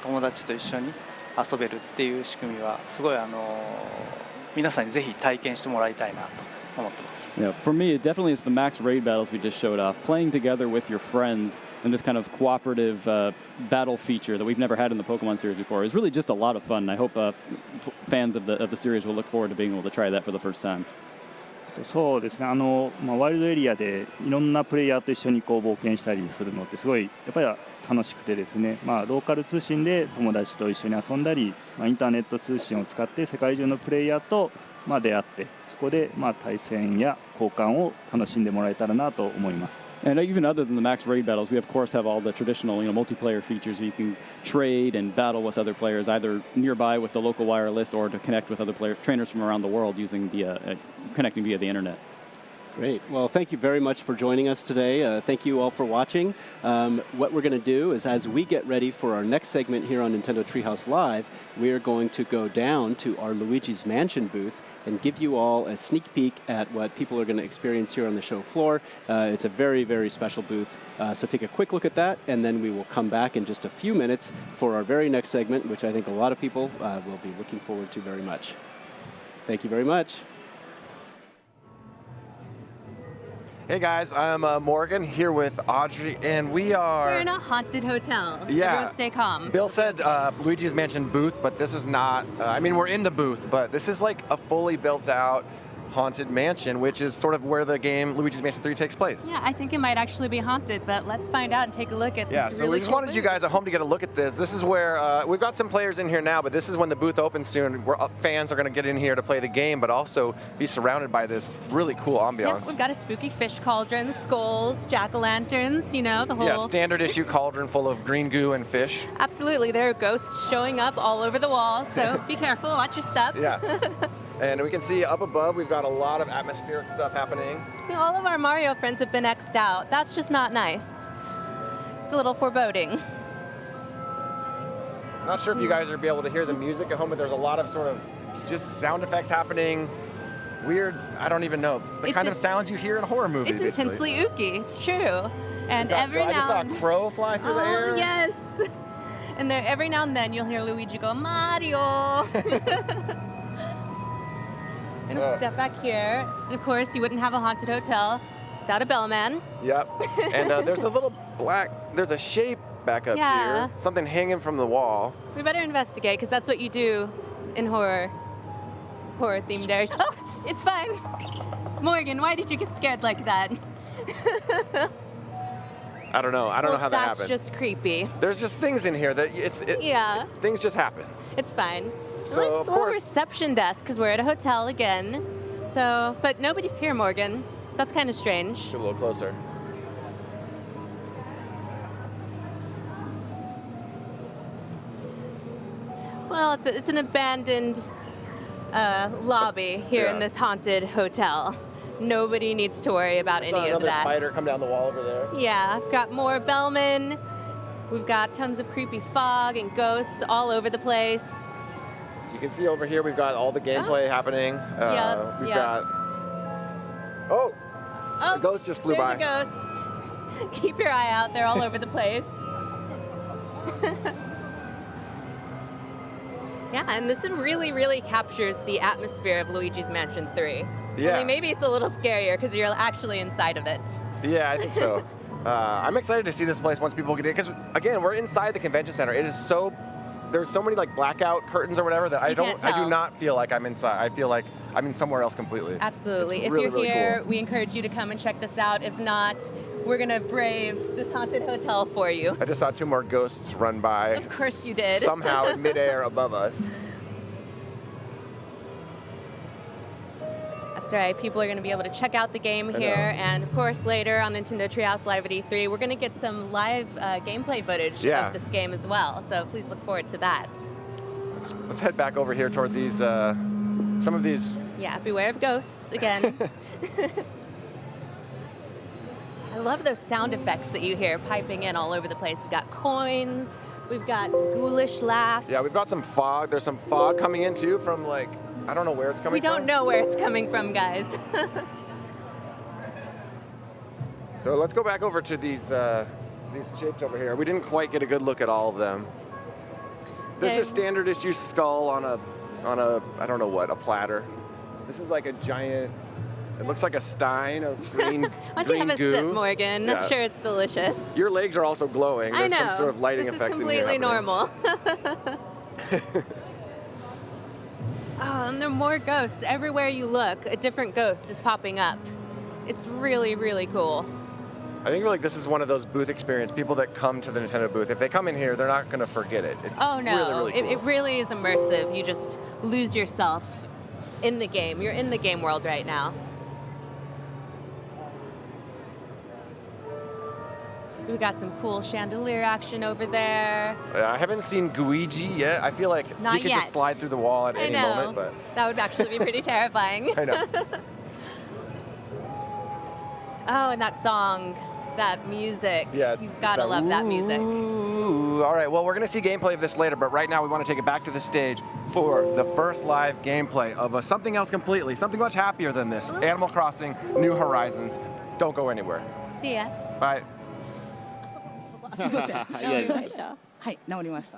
友達と一緒に遊べるっていう仕組みはすごい皆さんにぜひ体験してもらいたいなと思ってます。Yeah, for me, it definitely is the max raid battles we just showed off. Playing together with your friends in this kind of cooperative battle feature that we've never had in the Pokemon series before is really just a lot of fun. I hope fans of the series will look forward to being able to try that for the first time. そうですね。ワイルドエリアでいろんなプレイヤーと一緒に冒険したりするのってすごいやっぱり楽しくてですね、ローカル通信で友達と一緒に遊んだり、インターネット通信を使って世界中のプレイヤーと出会って、そこで対戦や交換を楽しんでもらえたらなと思います。And even other than the max raid battles, we of course have all the traditional, multiplayer features where you can trade and battle with other players, either nearby with the local wireless or to connect with other trainers from around the world using the connecting via the internet. Great. Well, thank you very much for joining us today. Thank you all for watching. What we're going to do is as we get ready for our next segment here on Nintendo Treehouse Live, we are going to go down to our Luigi's Mansion booth and give you all a sneak peek at what people are going to experience here on the show floor. It's a very, very special booth. So take a quick look at that, and then we will come back in just a few minutes for our very next segment, which I think a lot of people will be looking forward to very much. Thank you very much. Hey guys, I'm Morgan here with Audrey, and we're in a haunted hotel. Yeah. Everyone stay calm. Bill said Luigi's Mansion booth, but this is not, we're in the booth, but this is like a fully built out haunted mansion, which is sort of where the game Luigi's Mansion 3 takes place. Yeah, I think it might actually be haunted, but let's find out and take a look at this. Yeah, so really we just cool wanted you guys at home to get a look at this. This is where we've got some players in here now, but this is when the booth opens soon. Where fans are going to get in here to play the game, but also be surrounded by this really cool ambiance. Yeah, we've got a spooky fish cauldron, skulls, jack-o'-lanterns, the whole... Yeah, standard issue cauldron full of green goo and fish. Absolutely, there are ghosts showing up all over the walls, so be careful, watch your step. Yeah. And we can see up above, we've got a lot of atmospheric stuff happening. All of our Mario friends have been X'd out. That's just not nice. It's a little foreboding. Not sure if you guys are be able to hear the music at home, but there's a lot of sort of just sound effects happening. Weird, I don't even know. The kind of sounds you hear in a horror movie, It's intensely ooky, it's true. And every I just saw now a crow fly through the air. Yes. And there, every now and then you'll hear Luigi go, Mario! And a step back here. And of course, you wouldn't have a haunted hotel without a bellman. Yep. And there's a little there's a shape back up Yeah. here. Something hanging from the wall. We better investigate, because that's what you do in horror-themed areas. Oh, it's fine. Morgan, why did you get scared like that? I don't know. I don't know how that happened. That's just creepy. There's just things in here that Yeah. Things just happen. It's fine. So, It's of a little course- reception desk, because we're at a hotel again. So, but nobody's here, Morgan. That's kind of strange. Get a little closer. Well, it's an abandoned lobby here in Yeah. this haunted hotel. Nobody needs to worry about I saw any of another that. spider come down the wall over there. Yeah, I've got more bellmen. We've got tons of creepy fog and ghosts all over the place. You can see over here we've got all the gameplay happening. Yep, We've yep. got. Oh! A ghost just flew by. There's a ghost. Keep your eye out. They're all over the place. Yeah, and this really, really captures the atmosphere of Luigi's Mansion 3. Yeah. Only maybe it's a little scarier because you're actually inside of it. Yeah, I think so. I'm excited to see this place once people get in, because again, we're inside the convention center. It is so. There's so many like blackout curtains or whatever that I can't do tell. not feel like I'm inside. I feel like I'm in somewhere else completely. Absolutely. It's If really, you're really here, cool. we encourage you to come and check this out. If not, we're going to brave this haunted hotel for you. I just saw 2 more ghosts run by. Of course you did. Somehow in midair above us. That's right. People are going to be able to check out the game I here. know. And of course, later on Nintendo Treehouse Live at E3, we're going to get some live gameplay footage Yeah. of this game as well. So please look forward to that. Let's head back over here toward these. Some of these. Yeah, beware of ghosts again. I love those sound effects that you hear piping in all over the place. We've got coins. We've got ghoulish laughs. Yeah, we've got some fog. There's some fog coming in too from like, I don't know where it's coming We from. don't know where it's coming from, guys. So let's go back over to these shapes over here. We didn't quite get a good look at all of them. There's Okay. a standard issue skull on a I don't know what, a platter. This is like a giant. It looks like a stein of green Why don't you green have a goo. sip, Morgan? Yeah. I'm sure it's delicious. Your legs are also glowing. I There's know. some sort of lighting this effects is in here. completely happening. normal. Oh, and there are more ghosts. Everywhere you look, a different ghost is popping up. It's really, really cool. I think like this is one of those booth experience. People that come to the Nintendo booth, if they come in here, they're not going to forget it. It's Oh no, really, really cool. it really is immersive. You just lose yourself in the game. You're in the game world right now. We've got some cool chandelier action over there. I haven't seen Luigi yet. I feel like Not he could yet. just slide through the wall at I any know. moment. But That would actually be pretty terrifying. I know. Oh, and that song, that music. Yeah, it's You've got to that love that music. Ooh, all right, well, we're going to see gameplay of this later, but right now we want to take it back to the stage for the first live gameplay of something else completely, something much happier than this. Animal Crossing, New Horizons. Don't go anywhere. See ya. Bye. すいません。はい、治りました。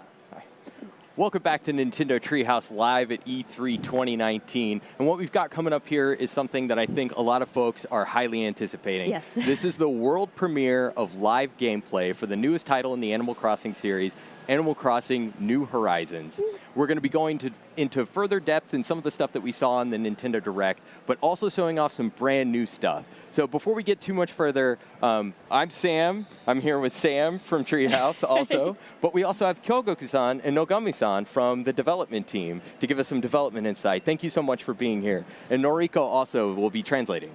Welcome back to Nintendo Treehouse live at E3 2019. And what we've got coming up here is something that I think a lot of folks are highly anticipating. Yes. This is the world premiere of live gameplay for the newest title in the Animal Crossing series, Animal Crossing New Horizons. We're going to be going into further depth in some of the stuff that we saw in the Nintendo Direct, but also showing off some brand new stuff. So before we get too much further, I'm Sam. I'm here with Sam from ThreeHouse also. But we also have Kyogoku-san and Nogami-san from the development team to give us some development insight. Thank you so much for being here. And Noriko also will be translating.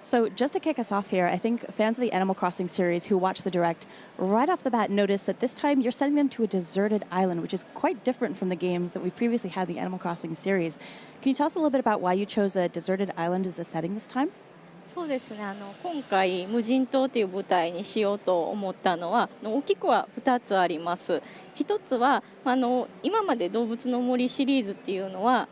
So just to kick us off here, I think fans of the Animal Crossing series who watch the Direct right off the bat notice that this time you're sending them to a deserted island, which is quite different from the games that we've previously had in the Animal Crossing series. Can you tell us a little bit about why you chose a deserted island as the setting this time? そうですね、今回無人島という舞台にしようと思ったのは大きくは2つあります。一つは今まで動物の森シリーズっていうのは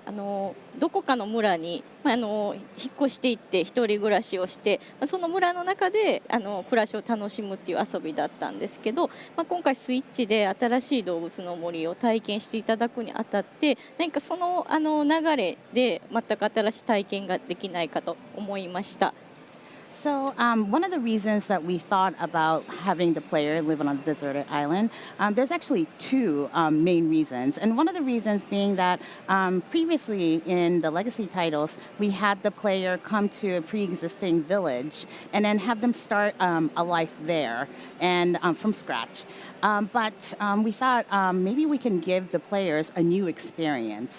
どこかの村に、引っ越していって一人暮らしをして、その村の中で暮らしを楽しむっていう遊びだったんですけど、今回スイッチで新しい動物の森を体験していただくにあたって、何かその流れで全く新しい体験ができないかと思いました。So one of the reasons that we thought about having the player live on a deserted island, there's actually two main reasons. And one of the reasons being that previously in the legacy titles, we had the player come to a pre-existing village and then have them start a life there and from scratch. But we thought maybe we can give the players a new experience.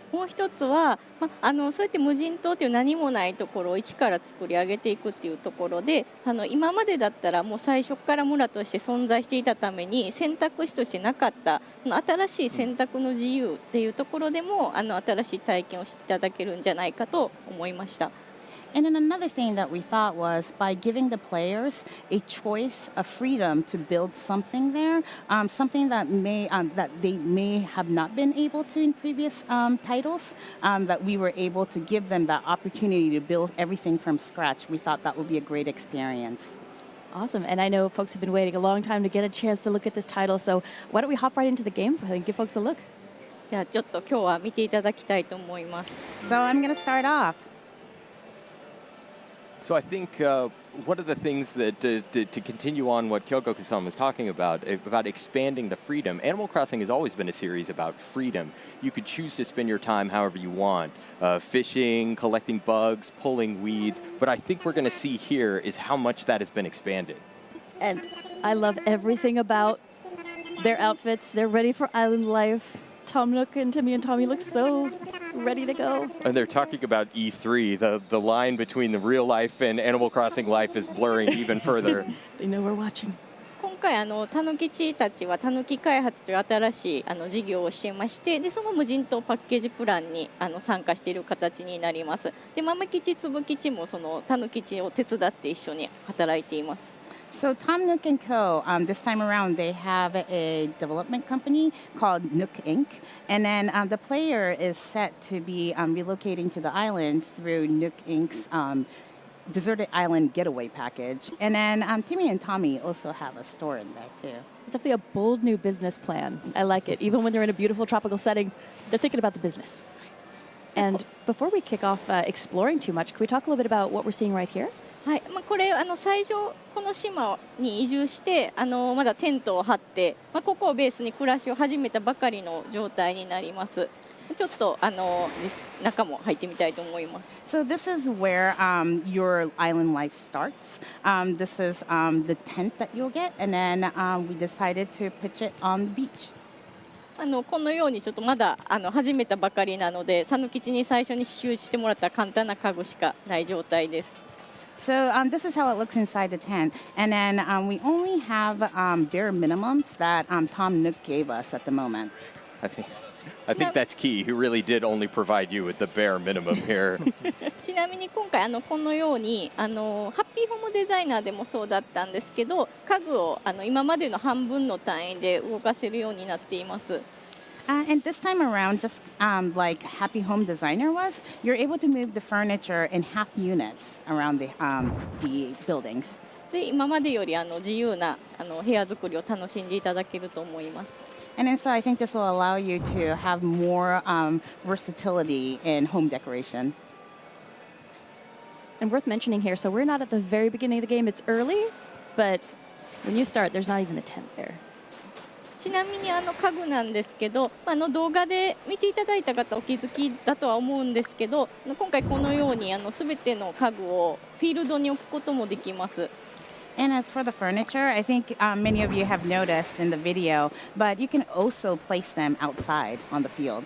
もう一つは、そうやって無人島という何もないところを一から作り上げていくっていうところで、今までだったらもう最初から村として存在していたために選択肢としてなかったその新しい選択の自由っていうところでも新しい体験をしていただけるんじゃないかと思いました。And then another thing that we thought was by giving the players a choice, a freedom to build something there, something that that they may have not been able to in previous titles, that we were able to give them that opportunity to build everything from scratch. We thought that would be a great experience. Awesome. And I know folks have been waiting a long time to get a chance to look at this title. So why don't we hop right into the game and give folks a look? じゃあちょっと今日は見ていただきたいと思います。So I'm going to start off. So I think one of the things that to continue on what Kyogoku-san was talking about expanding the freedom, Animal Crossing has always been a series about freedom. You could choose to spend your time however you want, fishing, collecting bugs, pulling weeds, but I think we're going to see here is how much that has been expanded. And I love everything about their outfits. They're ready for island life. Tom Nook and Timmy and Tommy look so ready to go. And they're talking about E3. The line between the real life and Animal Crossing life is blurring even further. They know we're watching. 今回たぬきちたちはたぬき開発という新しい事業をしていまして、でその無人島パッケージプランに参加している形になります。で豆吉つぶ吉もそのたぬきちを手伝って一緒に働いています。So Tom Nook & Co., this time around, they have a development company called Nook Inc. And then the player is set to be relocating to the island through Nook Inc.'s Deserted Island Getaway Package. And then Timmy and Tommy also have a store in there, too. It's definitely a bold new business plan. I like it. Even when they're in a beautiful tropical setting, they're thinking about the business. And before we kick off exploring too much, can we talk a little bit about what we're seeing right here? はい、これ最初この島に移住してまだテントを張って、ここをベースに暮らしを始めたばかりの状態になります。ちょっと中も入ってみたいと思います。So this is where your island life starts. This is the tent that you'll get, and then we decided to pitch it on the beach. このようにちょっとまだ始めたばかりなので、さぬきちに最初に支給してもらった簡単な家具しかない状態です。So this is how it looks inside the tent. And then we only have bare minimums that Tom Nook gave us at the moment. I think that's key. He really did only provide you with the bare minimum here. ちなみに今回このようにハッピーホームデザイナーでもそうだったんですけど、家具を今までの半分の単位で動かせるようになっています。And this time around, just like Happy Home Designer was, you're able to move the furniture in half units around the buildings. で今までより自由な部屋作りを楽しんでいただけると思います。And then so I think this will allow you to have more versatility in home decoration. And worth mentioning here, so we're not at the very beginning of the game. It's early, but when you start, there's not even a tent there. ちなみに家具なんですけど、動画で見ていただいた方お気づきだとは思うんですけど、今回このように全ての家具をフィールドに置くこともできます。And as for the furniture, I think many of you have noticed in the video, but you can also place them outside on the field.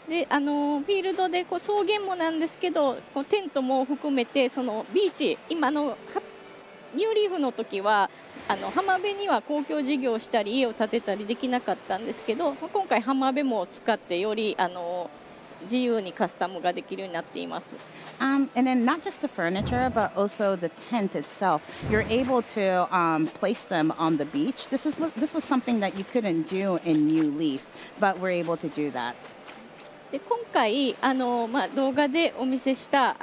でフィールドで草原もなんですけど、テントも含めてそのビーチ、今ニューリーフの時は浜辺には公共事業をしたり家を建てたりできなかったんですけど、今回浜辺も使ってより自由にカスタムができるようになっています。And then not just the furniture, but also the tent itself. You're able to place them on the beach. This was something that you couldn't do in New Leaf, but we're able to do that. で今回動画でお見せした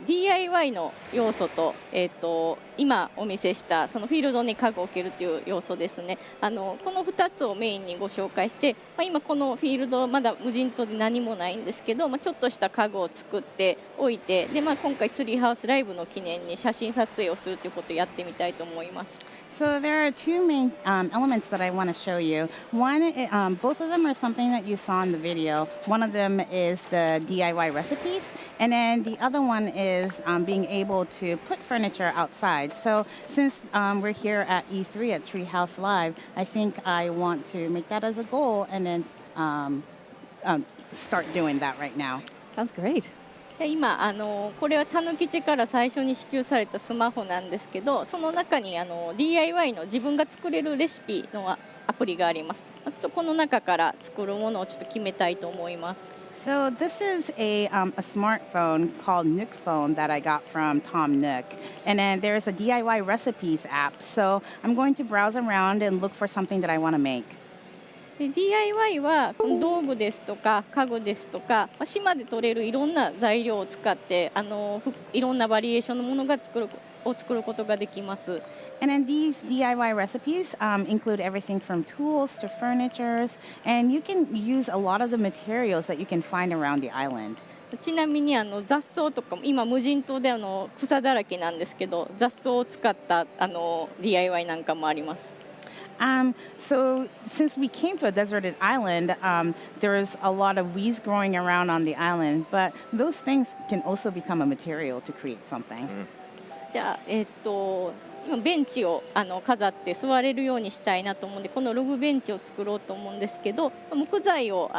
DIY の要素と、今お見せしたそのフィールドに家具を置けるという要素ですね。この2つをメインにご紹介して、今このフィールドまだ無人島で何もないんですけど、ちょっとした家具を作っておいて、で今回ツリーハウスライブの記念に写真撮影をするということをやってみたいと思います。So there are two main elements that I want to show you. One, both of them are something that you saw in the video. One of them is the DIY recipes, and then the other one is being able to put furniture outside. So since we're here at E3 at ThreeHouse Live, I think I want to make that as a goal and then start doing that right now. Sounds great. 今これはたぬきちから最初に支給されたスマホなんですけど、その中にDIY の自分が作れるレシピのアプリがあります。この中から作るものをちょっと決めたいと思います。So this is a smartphone called Nook Phone that I got from Tom Nook. And then there's a DIY recipes app. So I'm going to browse around and look for something that I want to make. DIY はこの道具ですとか家具ですとか島で取れるいろんな材料を使っていろんなバリエーションのものが作ることができます。And then these DIY recipes include everything from tools to furnitures, and you can use a lot of the materials that you can find around the island. ちなみに雑草とかも今無人島で草だらけなんですけど、雑草を使ったDIY なんかもあります。So since we came to a deserted island, there's a lot of weeds growing around on the island, but those things can also become a material to create something. じゃあ今ベンチを飾って座れるようにしたいなと思うんで、このログベンチを作ろうと思うんですけど、木材を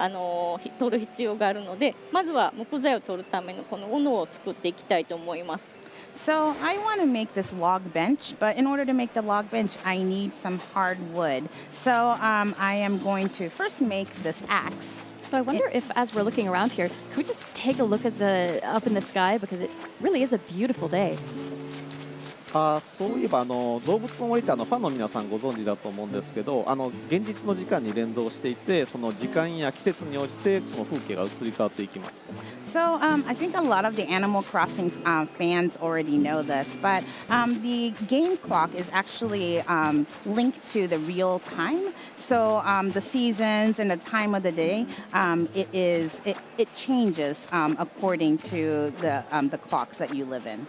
取る必要があるので、まずは木材を取るためのこの斧を作っていきたいと思います。So I want to make this log bench, but in order to make the log bench, I need some hard wood. So I am going to first make this axe. So I wonder if, as we're looking around here, could we just take a look at up in the sky, because it really is a beautiful day. そういえば動物の森ってファンの皆さんご存知だと思うんですけど、現実の時間に連動していて、その時間や季節に応じてその風景が移り変わっていきます。So I think a lot of the Animal Crossing fans already know this, but the game clock is actually linked to the real time. So the seasons and the time of the day, it changes according to the clock that you live in.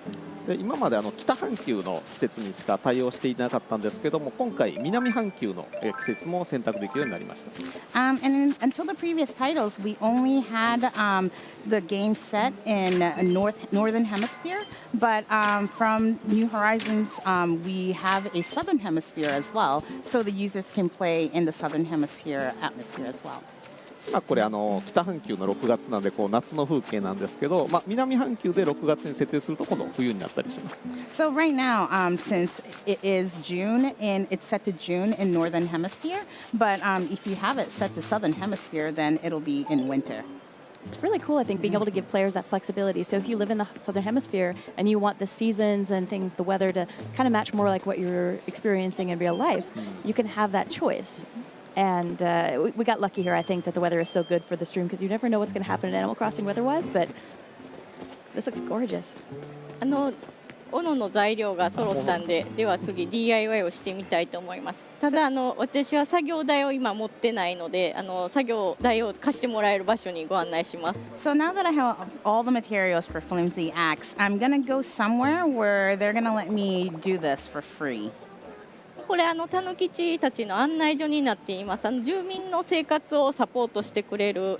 で今まで北半球の季節にしか対応していなかったんですけども、今回南半球の季節も選択できるようになりました。And until the previous titles, we only had the game set in northern hemisphere, but from New Horizons, we have a southern hemisphere as well, so the users can play in the southern hemisphere atmosphere as well. これ北半球の6月なんで夏の風景なんですけど、南半球で6月に設定すると今度冬になったりします。So right now, since it is June and it's set to June in northern hemisphere, but if you have it set to southern hemisphere, then it'll be in winter. It's really cool, I think, being able to give players that flexibility. So if you live in the southern hemisphere and you want the seasons and things, the weather to kind of match more like what you're experiencing in real life, you can have that choice. And we got lucky here, I think, that the weather is so good for the stream, because you never know what's going to happen in Animal Crossing weather-wise, but this looks gorgeous. 斧の材料が揃ったんで、では次 DIY をしてみたいと思います。ただ私は作業台を今持ってないので、作業台を貸してもらえる場所にご案内します。So now that I have all the materials for Flimsy Axe, I'm gonna go somewhere where they're gonna let me do this for free. これたぬきちたちの案内所になっています。住民の生活をサポートしてくれる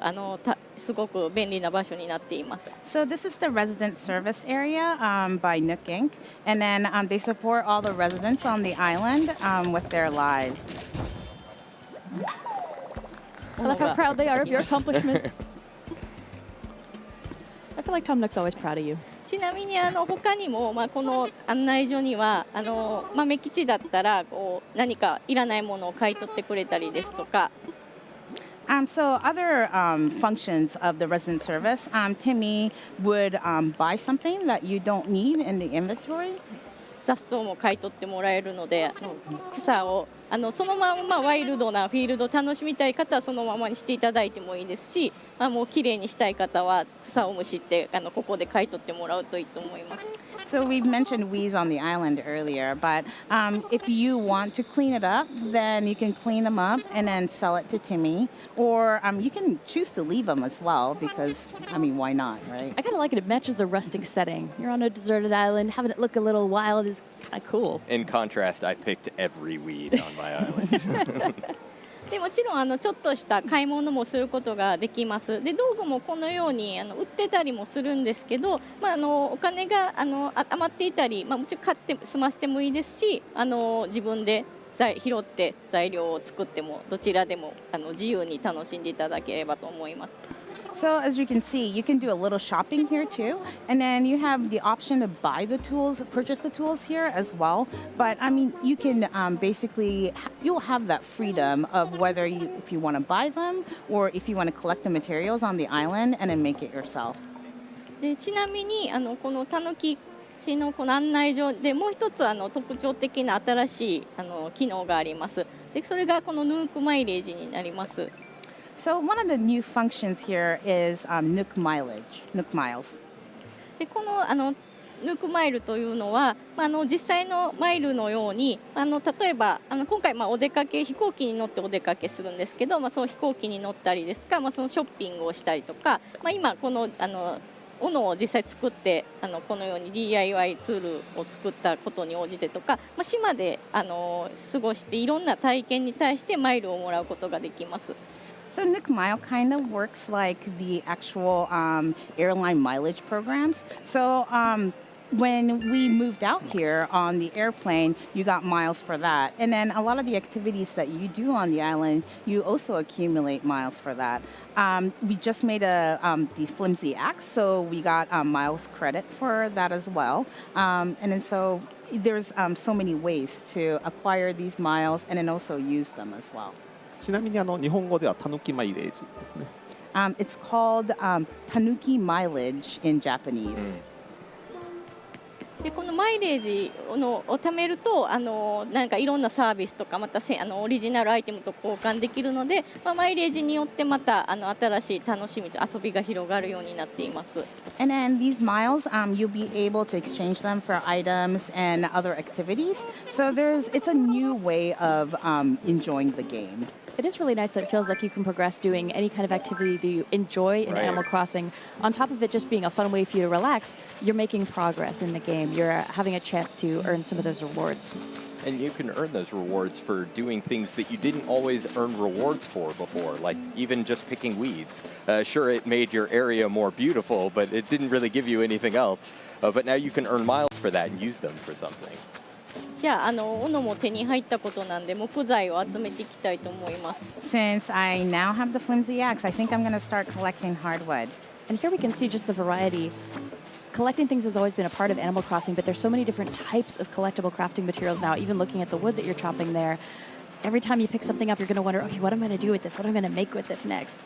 すごく便利な場所になっています。So this is the resident service area by Nook Inc. And then they support all the residents on the island with their lives. I love how proud they are of your accomplishment. I feel like Tom Nook's always proud of you. ちなみに他にも、この案内所には豆吉だったら何かいらないものを買い取ってくれたりですとか。So other functions of the resident service, Timmy would buy something that you don't need in the inventory. 雑草も買い取ってもらえるので、草をそのままワイルドなフィールドを楽しみたい方はそのままにしていただいてもいいですし、もう綺麗にしたい方は草をむしってここで買い取ってもらうといいと思います。So we've mentioned weeds on the island earlier, but if you want to clean it up, then you can clean them up and then sell it to Timmy, or you can choose to leave them as well because, I mean, why not, right? I kind of like it. It matches the rustic setting. You're on a deserted island. Having it look a little wild is kind of cool. In contrast, I picked every weed on my island. でもちろんちょっとした買い物もすることができます。で道具もこのように売ってたりもするんですけど、お金が余っていたり、もちろん買って済ませてもいいですし、自分で拾って材料を作ってもどちらでも自由に楽しんでいただければと思います。So as you can see, you can do a little shopping here too, and then you have the option to buy the tools, purchase the tools here as well. But I mean, you can basically, you'll have that freedom of whether if you want to buy them or if you want to collect the materials on the island and then make it yourself. でちなみにこのたぬき市のこの案内所でもう一つ特徴的な新しい機能があります。でそれがこのヌークマイレージになります。So one of the new functions here is Nook mileage, Nook miles. でこのヌークマイルというのは、実際のマイルのように例えば今回お出かけ飛行機に乗ってお出かけするんですけど、その飛行機に乗ったりですか、そのショッピングをしたりとか、今この斧を実際作ってこのように DIY ツールを作ったことに応じてとか、島で過ごしていろんな体験に対してマイルをもらうことができます。So Nook Mile kind of works like the actual airline mileage programs. So when we moved out here on the airplane, you got miles for that. And then a lot of the activities that you do on the island, you also accumulate miles for that. We just made the flimsy axe, so we got miles credit for that as well. And then so there's so many ways to acquire these miles and then also use them as well. ちなみに日本語ではたぬきマイレージですね。It's called tanuki mileage in Japanese. でこのマイレージを貯めるとなんかいろんなサービスとかまたオリジナルアイテムと交換できるので、マイレージによってまた新しい楽しみと遊びが広がるようになっています。And then these miles, you'll be able to exchange them for items and other activities. So it's a new way of enjoying the game. It is really nice that it feels like you can progress doing any kind of activity that you enjoy in Animal Crossing. On top of it just being a fun way for you to relax, you're making progress in the game. You're having a chance to earn some of those rewards. And you can earn those rewards for doing things that you didn't always earn rewards for before, like even just picking weeds. Sure, it made your area more beautiful, but it didn't really give you anything else. But now you can earn miles for that and use them for something. じゃあ斧も手に入ったことなんで木材を集めていきたいと思います。Since I now have the flimsy axe, I think I'm going to start collecting hardwood. And here we can see just the variety. Collecting things has always been a part of Animal Crossing, but there's so many different types of collectible crafting materials now. Even looking at the wood that you're chopping there, every time you pick something up, you're going to wonder, okay, what am I going to do with this? What am I going to make with this next?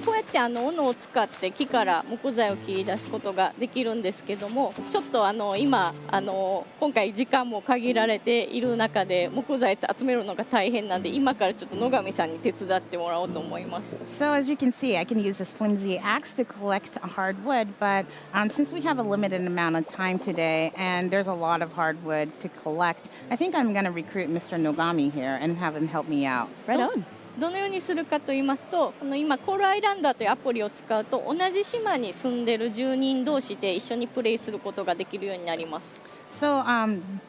こうやって斧を使って木から木材を切り出すことができるんですけども、ちょっと今今回時間も限られている中で木材集めるのが大変なんで、今からちょっと野上さんに手伝ってもらおうと思います。So as you can see, I can use this flimsy axe to collect hardwood, but since we have a limited amount of time today and there's a lot of hardwood to collect, I think I'm going to recruit Mr. Nogami here and have him help me out. Right on. どのようにするかと言いますと、今コールアイランダーというアプリを使うと同じ島に住んでいる住人同士で一緒にプレイすることができるようになります。So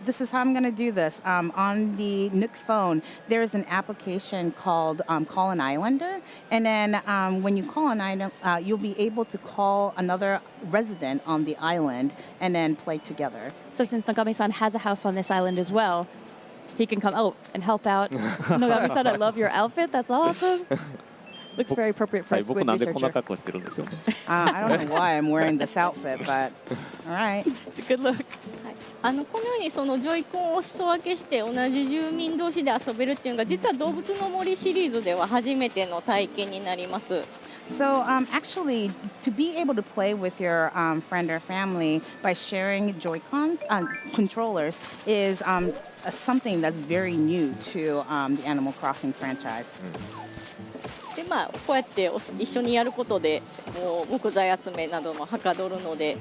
this is how I'm going to do this. On the Nook phone, there's an application called Call an Islander. And then when you call an island, you'll be able to call another resident on the island and then play together. So since Nogami-san has a house on this island as well, he can come out and help out. Nogami-san, I love your outfit. That's awesome. Looks very appropriate for a squid researcher. I don't know why I'm wearing this outfit, but all right. It's a good look. このようにそのジョイコンをお裾分けして同じ住民同士で遊べるっていうのが実は動物の森シリーズでは初めての体験になります。So actually, to be able to play with your friend or family by sharing Joy-Con controllers is something that's very new to the Animal Crossing franchise. でまあ、こうやって一緒にやることでもう木材集めなどもはかどるので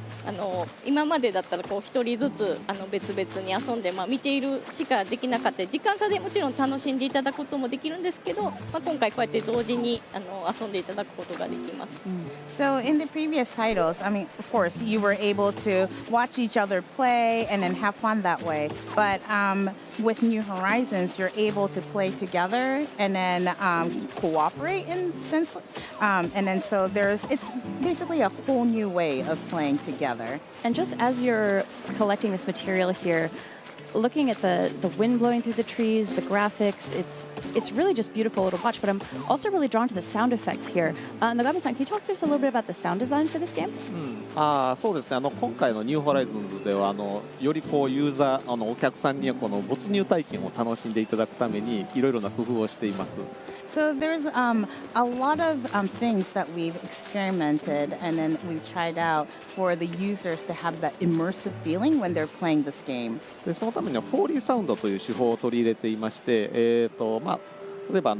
今までだったらこう1人ずつ別々に遊んで、まあ、見ているしかできなかった時間差でもちろん楽しんでいただくこともできるんですけど、まあ、今回こうやって同時に遊んでいただくことができます。So in the previous titles, I mean, of course, you were able to watch each other play and then have fun that way. But with New Horizons, you're able to play together and then cooperate in sense. And then so it's basically a whole new way of playing together. And just as you're collecting this material here, looking at the wind blowing through the trees, the graphics, it's really just beautiful to watch. But I'm also really drawn to the sound effects here. Nogami-san, can you talk to us a little bit about the sound design for this game? そうですね。今回のニューホライズンズではよりこうユーザーお客さんにこの没入体験を楽しんでいただくためにいろいろな工夫をしています。So there's a lot of things that we've experimented and then we've tried out for the users to have that immersive feeling when they're playing this game. でそのためにはフォーリーサウンドという手法を取り入れていまして、まあ、例えば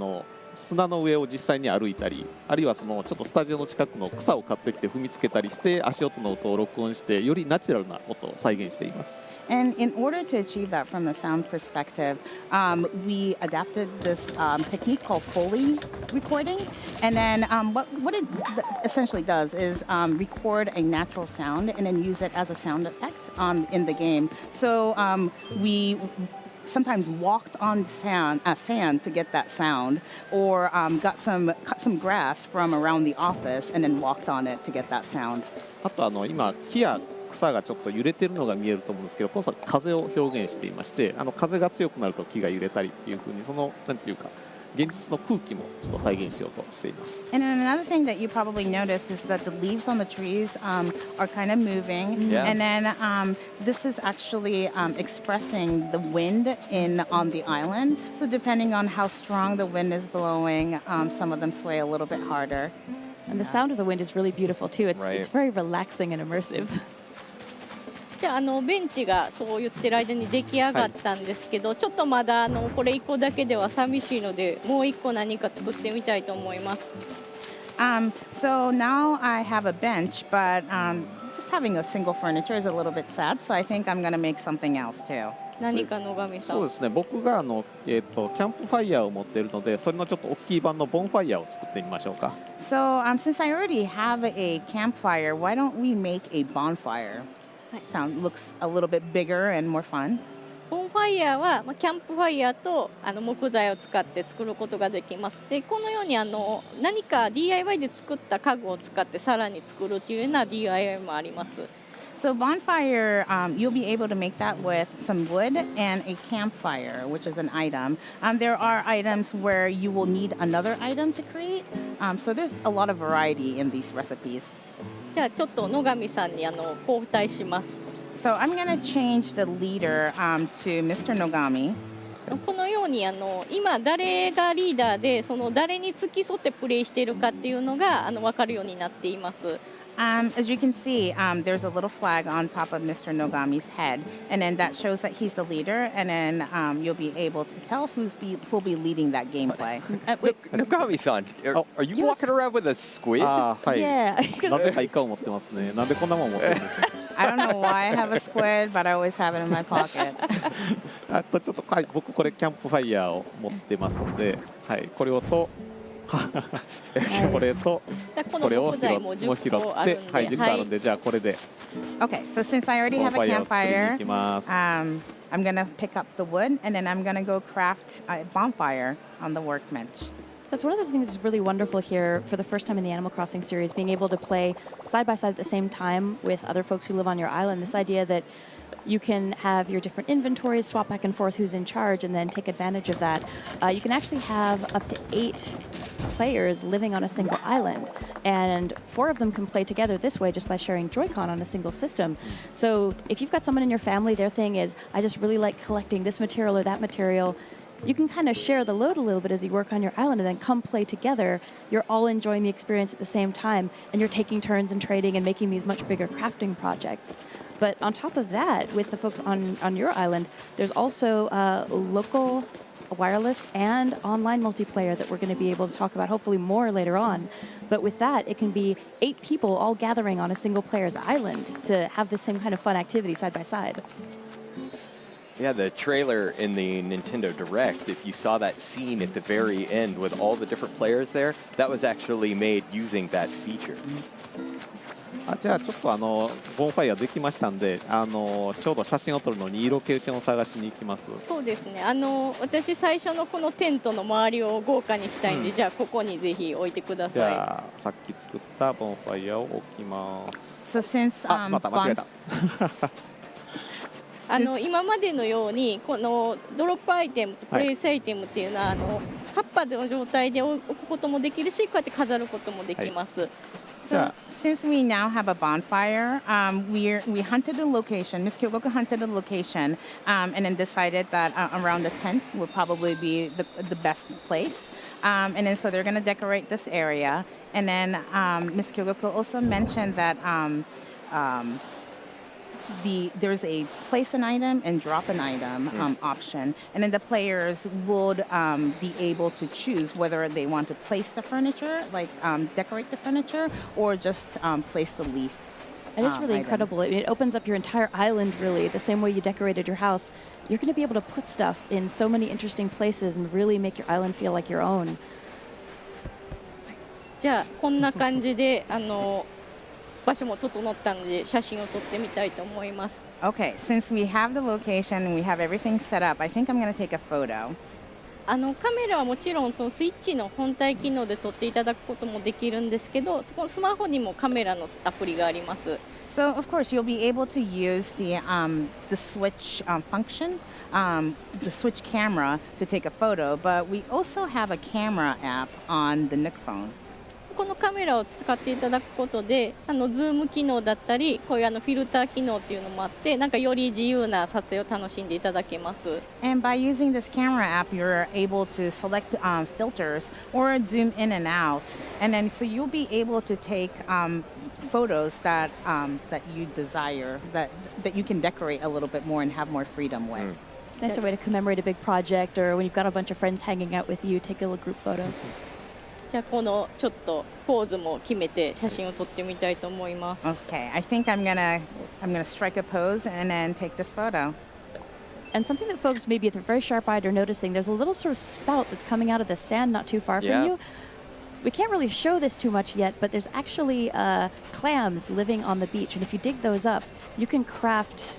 砂の上を実際に歩いたり、あるいはちょっとスタジオの近くの草を買ってきて踏みつけたりして足音の音を録音してよりナチュラルな音を再現しています。And in order to achieve that from the sound perspective, we adapted this technique called Foley recording. And then what it essentially does is record a natural sound and then use it as a sound effect in the game. So we sometimes walked on sand to get that sound, or cut some grass from around the office and then walked on it to get that sound. あと今木や草がちょっと揺れてるのが見えると思うんですけど、今度は風を表現していまして、風が強くなると木が揺れたりっていう風になんていうか現実の空気もちょっと再現しようとしています。And then another thing that you probably noticed is that the leaves on the trees are kind of moving, and then this is actually expressing the wind on the island. So depending on how strong the wind is blowing, some of them sway a little bit harder. And the sound of the wind is really beautiful too. It's very relaxing and immersive. じゃあベンチがそう言ってる間に出来上がったんですけど、ちょっとまだこれ1個だけでは寂しいのでもう1個何か作ってみたいと思います。So now I have a bench, but just having a single furniture is a little bit sad. So I think I'm going to make something else too. 何か野上さん。そうですね。僕がキャンプファイヤーを持っているので、それのちょっと大きい版のボンファイヤーを作ってみましょうか。So since I already have a campfire, why don't we make a bonfire? Sound looks a little bit bigger and more fun. ボンファイヤーは、キャンプファイヤーと木材を使って作ることができます。でこのように何か DIY で作った家具を使ってさらに作るというような DIY もあります。So bonfire, you'll be able to make that with some wood and a campfire, which is an item. There are items where you will need another item to create. So there's a lot of variety in these recipes. じゃあちょっと野上さんに交代します。So I'm going to change the leader to Mr. Nogami. このように今誰がリーダーでその誰に付き添ってプレイしているかっていうのが分かるようになっています。As you can see, there's a little flag on top of Mr. Nogami's head, and then that shows that he's the leader, and then you'll be able to tell who'll be leading that gameplay. Nogami-san, are you walking around with a squid? はい。Yeah. なぜかイカを持ってますね。なんでこんなもん持ってるんでしょう。I don't know why I have a squid, but I always have it in my pocket. ちょっと僕これキャンプファイヤーを持ってますので、はい、これをとこれとこれを拾って、はい、10個あるんで、じゃあこれで。Okay, so since I already have a campfire, I'm gonna pick up the wood and then I'm gonna go craft a bonfire on the workbench. So that's one of the things that's really wonderful here for the first time in the Animal Crossing series, being able to play side by side at the same time with other folks who live on your island. This idea that you can have your different inventories, swap back and forth who's in charge, and then take advantage of that. You can actually have up to 8 players living on a single island, and 4 of them can play together this way just by sharing Joy-Con on a single system. So if you've got someone in your family, their thing is, I just really like collecting this material or that material, you can kind of share the load a little bit as you work on your island and then come play together. You're all enjoying the experience at the same time, and you're taking turns and trading and making these much bigger crafting projects. But on top of that, with the folks on your island, there's also a wireless and online multiplayer that we're going to be able to talk about hopefully more later on. But with that, it can be 8 people all gathering on a single player's island to have the same kind of fun activity side by side. Yeah, the trailer in the Nintendo Direct, if you saw that scene at the very end with all the different players there, that was actually made using that feature. じゃあちょっとボンファイアできましたんで、ちょうど写真を撮るのにいいロケーションを探しに行きます。そうですね。私最初のこのテントの周りを豪華にしたいんで、じゃあここにぜひ置いてください。じゃあさっき作ったボンファイアを置きます。So since また間違えた。今までのようにこのドロップアイテムとプレイスアイテムっていうのは葉っぱの状態で置くこともできるし、こうやって飾ることもできます。So since we now have a bonfire, we hunted a location. Miss Kyoko hunted a location, and then decided that around the tent would probably be the best place. And then so they're going to decorate this area. And then Miss Kyoko also mentioned that there's a place an item and drop an item option, and then the players would be able to choose whether they want to place the furniture, like decorate the furniture, or just place the leaf. It is really incredible. It opens up your entire island, really, the same way you decorated your house. You're going to be able to put stuff in so many interesting places and really make your island feel like your own. じゃあこんな感じで場所も整ったので写真を撮ってみたいと思います。Okay, since we have the location and we have everything set up, I think I'm going to take a photo. カメラはもちろんそのスイッチの本体機能で撮っていただくこともできるんですけど、そこのスマホにもカメラのアプリがあります。So of course you'll be able to use the switch function, the switch camera to take a photo, but we also have a camera app on the Nook phone. このカメラを使っていただくことでズーム機能だったりこういうフィルター機能っていうのもあってなんかより自由な撮影を楽しんでいただけます。And by using this camera app, you're able to select filters or zoom in and out, and then so you'll be able to take photos that you desire, that you can decorate a little bit more and have more freedom with. It's a nice way to commemorate a big project, or when you've got a bunch of friends hanging out with you, take a little group photo. じゃあこのちょっとポーズも決めて写真を撮ってみたいと思います。Okay, I think I'm gonna strike a pose and then take this photo. And something that folks maybe if they're very sharp-eyed are noticing, there's a little sort of spout that's coming out of the sand not too far from you. We can't really show this too much yet, but there's actually clams living on the beach, and if you dig those up, you can craft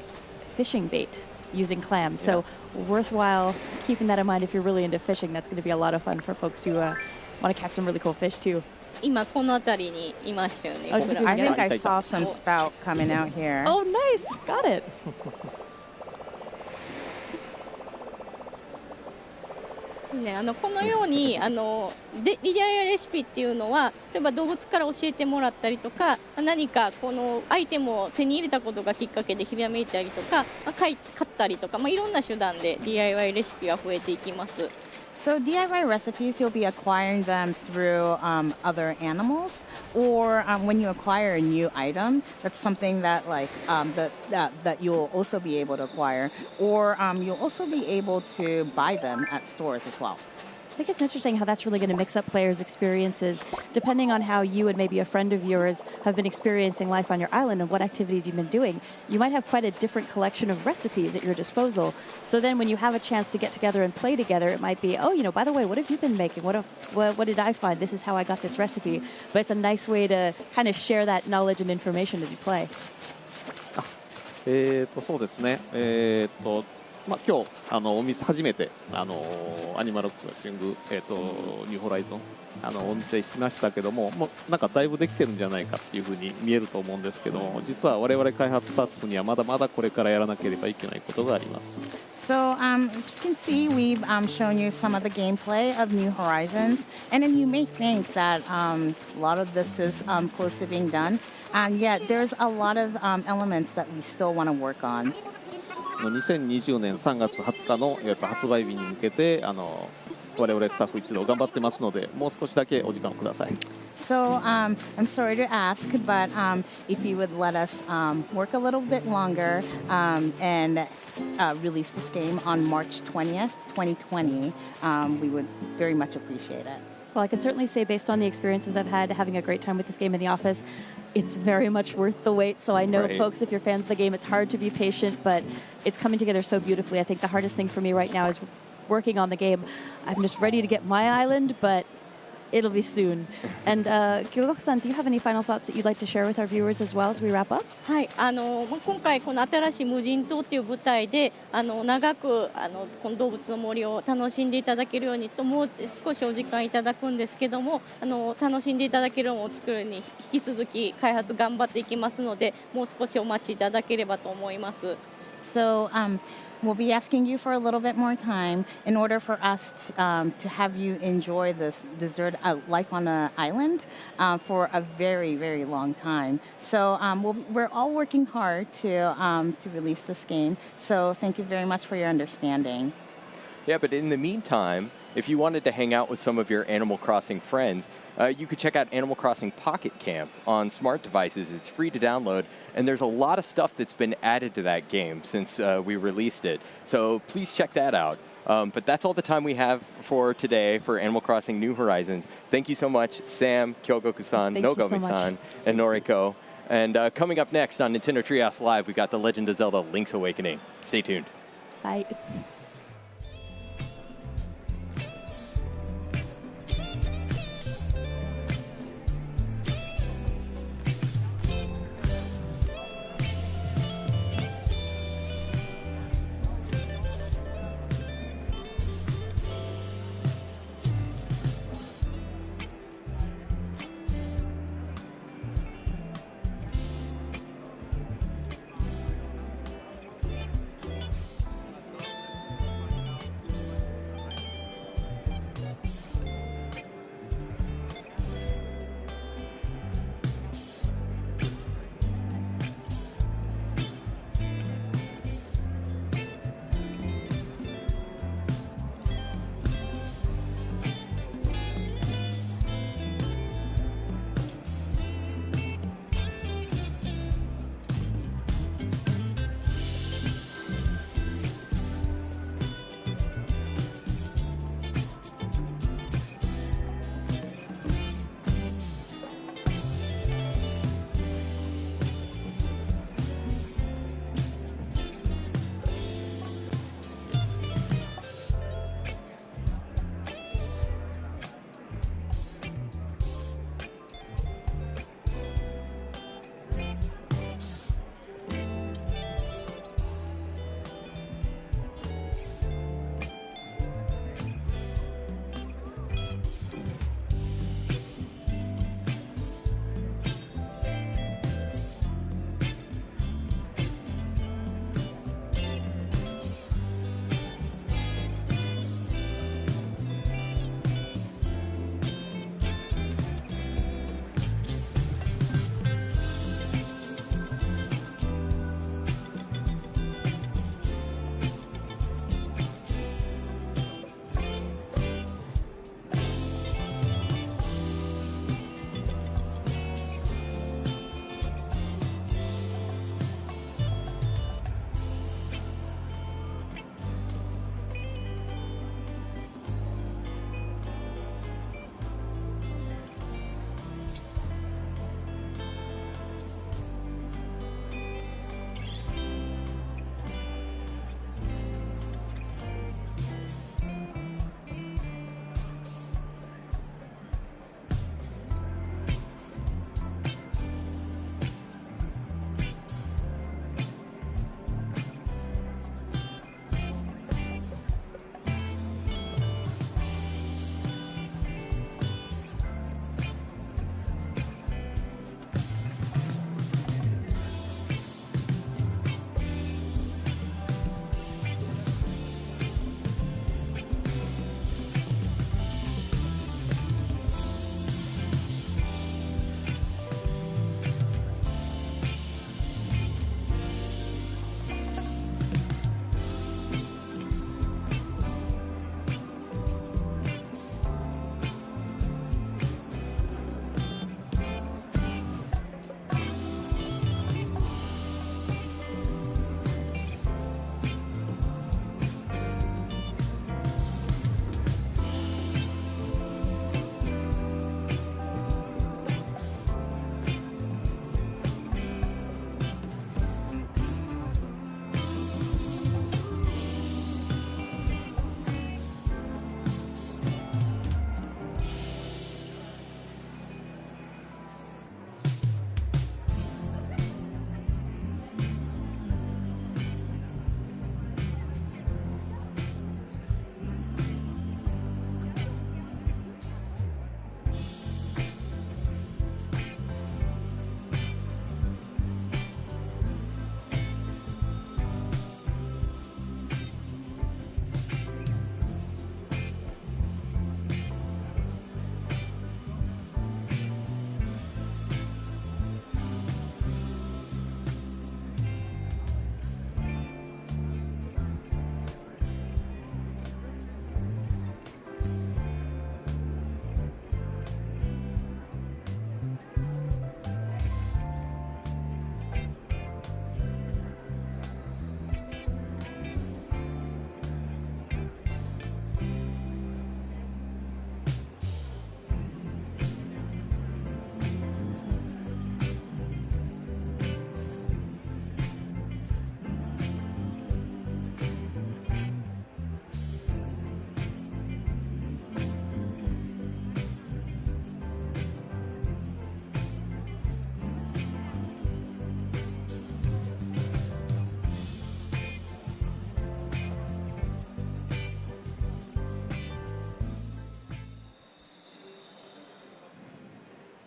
fishing bait using clams. So worthwhile keeping that in mind if you're really into fishing. That's going to be a lot of fun for folks who want to catch some really cool fish too. 今この辺りにいましたよね。I think I saw some spout coming out here. Oh, nice! Got it! ね、このようにDIYレシピっていうのは例えば動物から教えてもらったりとか何かこのアイテムを手に入れたことがきっかけでひらめいたりとか、買ったりとか、いろんな手段で DIY レシピは増えていきます。So DIY recipes, you'll be acquiring them through other animals, or when you acquire a new item, that's something that that you'll also be able to acquire, or you'll also be able to buy them at stores as well. I think it's interesting how that's really going to mix up players' experiences, depending on how you and maybe a friend of yours have been experiencing life on your island and what activities you've been doing. You might have quite a different collection of recipes at your disposal. So then when you have a chance to get together and play together, it might be, oh, by the way, what have you been making? What did I find? This is how I got this recipe. But it's a nice way to kind of share that knowledge and information as you play. そうですね。今日お見せ初めてアニマルクロッシングニューホライゾンお見せしましたけども、なんかだいぶできてるんじゃないかっていうふうに見えると思うんですけども、実は我々開発スタッフにはまだまだこれからやらなければいけないことがあります。So as you can see, we've shown you some of the gameplay of New Horizons, and then you may think that a lot of this is close to being done, and yet there's a lot of elements that we still want to work on. 2020年3月20日の発売日に向けて我々スタッフ一同頑張ってますので、もう少しだけお時間をください。So I'm sorry to ask, but if you would let us work a little bit longer and release this game on March 20th, 2020, we would very much appreciate it. Well, I can certainly say, based on the experiences I've had having a great time with this game in the office, it's very much worth the wait. So I know, folks, if you're fans of the game, it's hard to be patient, but it's coming together so beautifully. I think the hardest thing for me right now is working on the game. I'm just ready to get my island, but it'll be soon. And Kyogo-san, do you have any final thoughts that you'd like to share with our viewers as well as we wrap up? はい、今回この新しい無人島という舞台で長くこの動物の森を楽しんでいただけるようにともう少しお時間いただくんですけども楽しんでいただけるものを作るに引き続き開発頑張っていきますのでもう少しお待ちいただければと思います。So we'll be asking you for a little bit more time in order for us to have you enjoy this desert life on an island for a very, very long time. So we're all working hard to release this game. So thank you very much for your understanding. Yeah, but in the meantime, if you wanted to hang out with some of your Animal Crossing friends, you could check out Animal Crossing Pocket Camp on smart devices. It's free to download, and there's a lot of stuff that's been added to that game since we released it. So please check that out. But that's all the time we have for today for Animal Crossing New Horizons. Thank you so much, Sam, Kyogoku-san, Nogomi-san, and Noriko. And coming up next on Nintendo Treehouse Live, we've got The Legend of Zelda Link's Awakening. Stay tuned. Bye.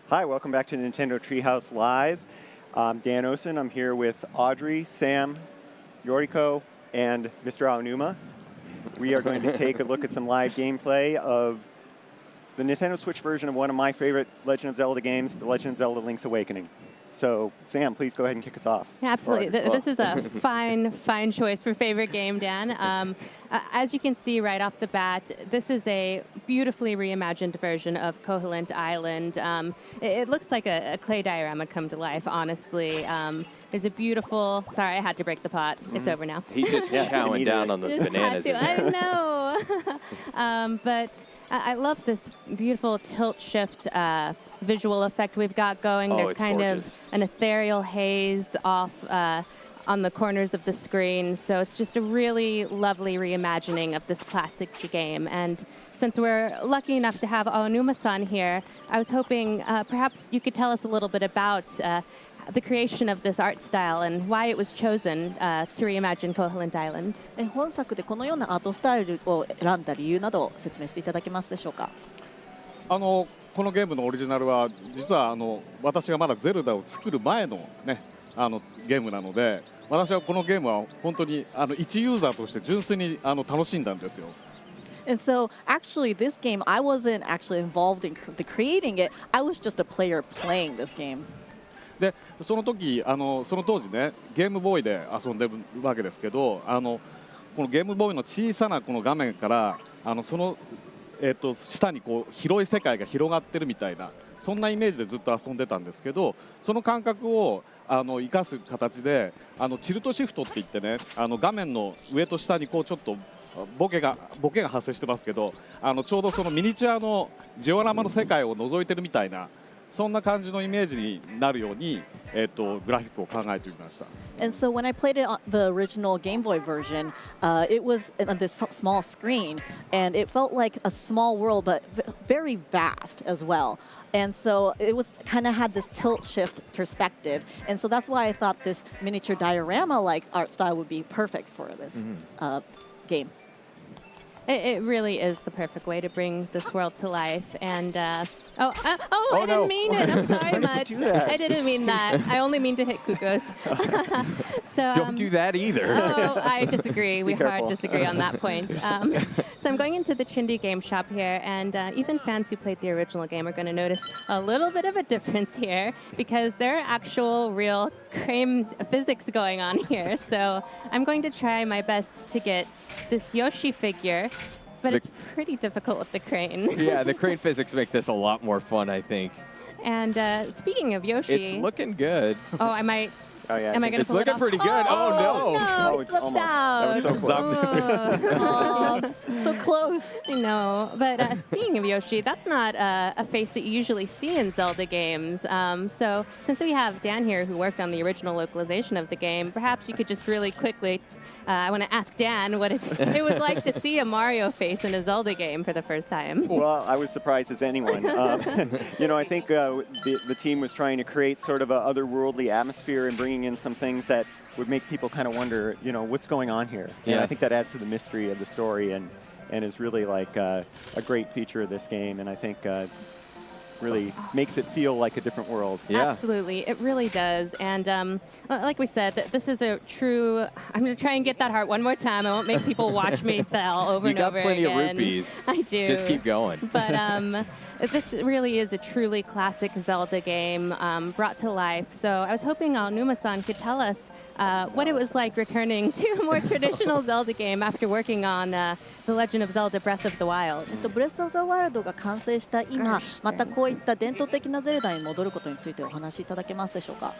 Hi, welcome back to Nintendo Treehouse Live. I'm Dan Osen. I'm here with Audrey, Sam, Yoriko, and Mr. Aonuma. We are going to take a look at some live gameplay of the Nintendo Switch version of one of my favorite Legend of Zelda games, The Legend of Zelda Link's Awakening. So, Sam, please go ahead and kick us off. Yeah, absolutely. This is a fine choice for favorite game, Dan. As you can see right off the bat, this is a beautifully reimagined version of Koholint Island. It looks like a clay diorama come to life, honestly. There's a beautiful... Sorry, I had to break the pot. It's over now. He's just chowing down on those bananas. I know. But I love this beautiful tilt-shift visual effect we've got going. There's kind of an ethereal haze off on the corners of the screen. So it's just a really lovely reimagining of this classic game. And since we're lucky enough to have Aonuma-san here, I was hoping perhaps you could tell us a little bit about the creation of this art style and why it was chosen to reimagine Koholint Island. 本作でこのようなアートスタイルを選んだ理由などを説明していただけますでしょうか。このゲームのオリジナルは実は私がまだゼルダを作る前のねゲームなので、私はこのゲームは本当に一ユーザーとして純粋に楽しんだんですよ。And so, actually, this game, I wasn't actually involved in creating it. I was just a player playing this game. で、その当時ね、ゲームボーイで遊んでるわけですけど、このゲームボーイの小さなこの画面からその下にこう広い世界が広がってるみたいな、そんなイメージでずっと遊んでたんですけど、その感覚を生かす形でチルトシフトって言ってね、画面の上と下にこうちょっとボケが発生してますけど、ちょうどそのミニチュアのジオラマの世界を覗いてるみたいな、そんな感じのイメージになるように、グラフィックを考えてみました。And so when I played it on the original Game Boy version, it was on this small screen, and it felt like a small world, but very vast as well. And so it was kind of had this tilt shift perspective, and so that's why I thought this miniature diorama-like art style would be perfect for this game. It really is the perfect way to bring this world to life. And I didn't mean it. I'm sorry, Mutt. I didn't mean that. I only mean to hit Kukos. So don't do that either. Oh, I disagree. We hard disagree on that point. So I'm going into the Chindi game shop here, and even fans who played the original game are going to notice a little bit of a difference here because there are actual real crane physics going on here. So I'm going to try my best to get this Yoshi figure, but it's pretty difficult with the crane. Yeah, the crane physics make this a lot more fun, I think. And speaking of Yoshi... It's looking good. Oh, I might... Oh, yeah, am I going to pull it off? It's looking pretty good. Oh, no. No, I slipped out. That was so close. So close. I know. But speaking of Yoshi, that's not a face that you usually see in Zelda games. So since we have Dan here who worked on the original localization of the game, perhaps you could just really quickly... I want to ask Dan what it was like to see a Mario face in a Zelda game for the first time. Well, I was surprised as anyone. I think the team was trying to create sort of an otherworldly atmosphere and bringing in some things that would make people kind of wonder, what's going on here. Yeah. And I think that adds to the mystery of the story and is really like a great feature of this game. And I think really makes it feel like a different world. Yeah. Absolutely, it really does. And like we said, this is a true... I'm going to try and get that heart one more time. I won't make people watch me fail over and over again. You got plenty of rupees. I do. Just keep going. But this really is a truly classic Zelda game brought to life. So I was hoping Aonuma-san could tell us what it was like returning to a more traditional Zelda game after working on The Legend of Zelda Breath of the Wild. ブレス・オブ・ザ・ワイルドが完成した今、またこういった伝統的なゼルダに戻ることについてお話しいただけますでしょうか。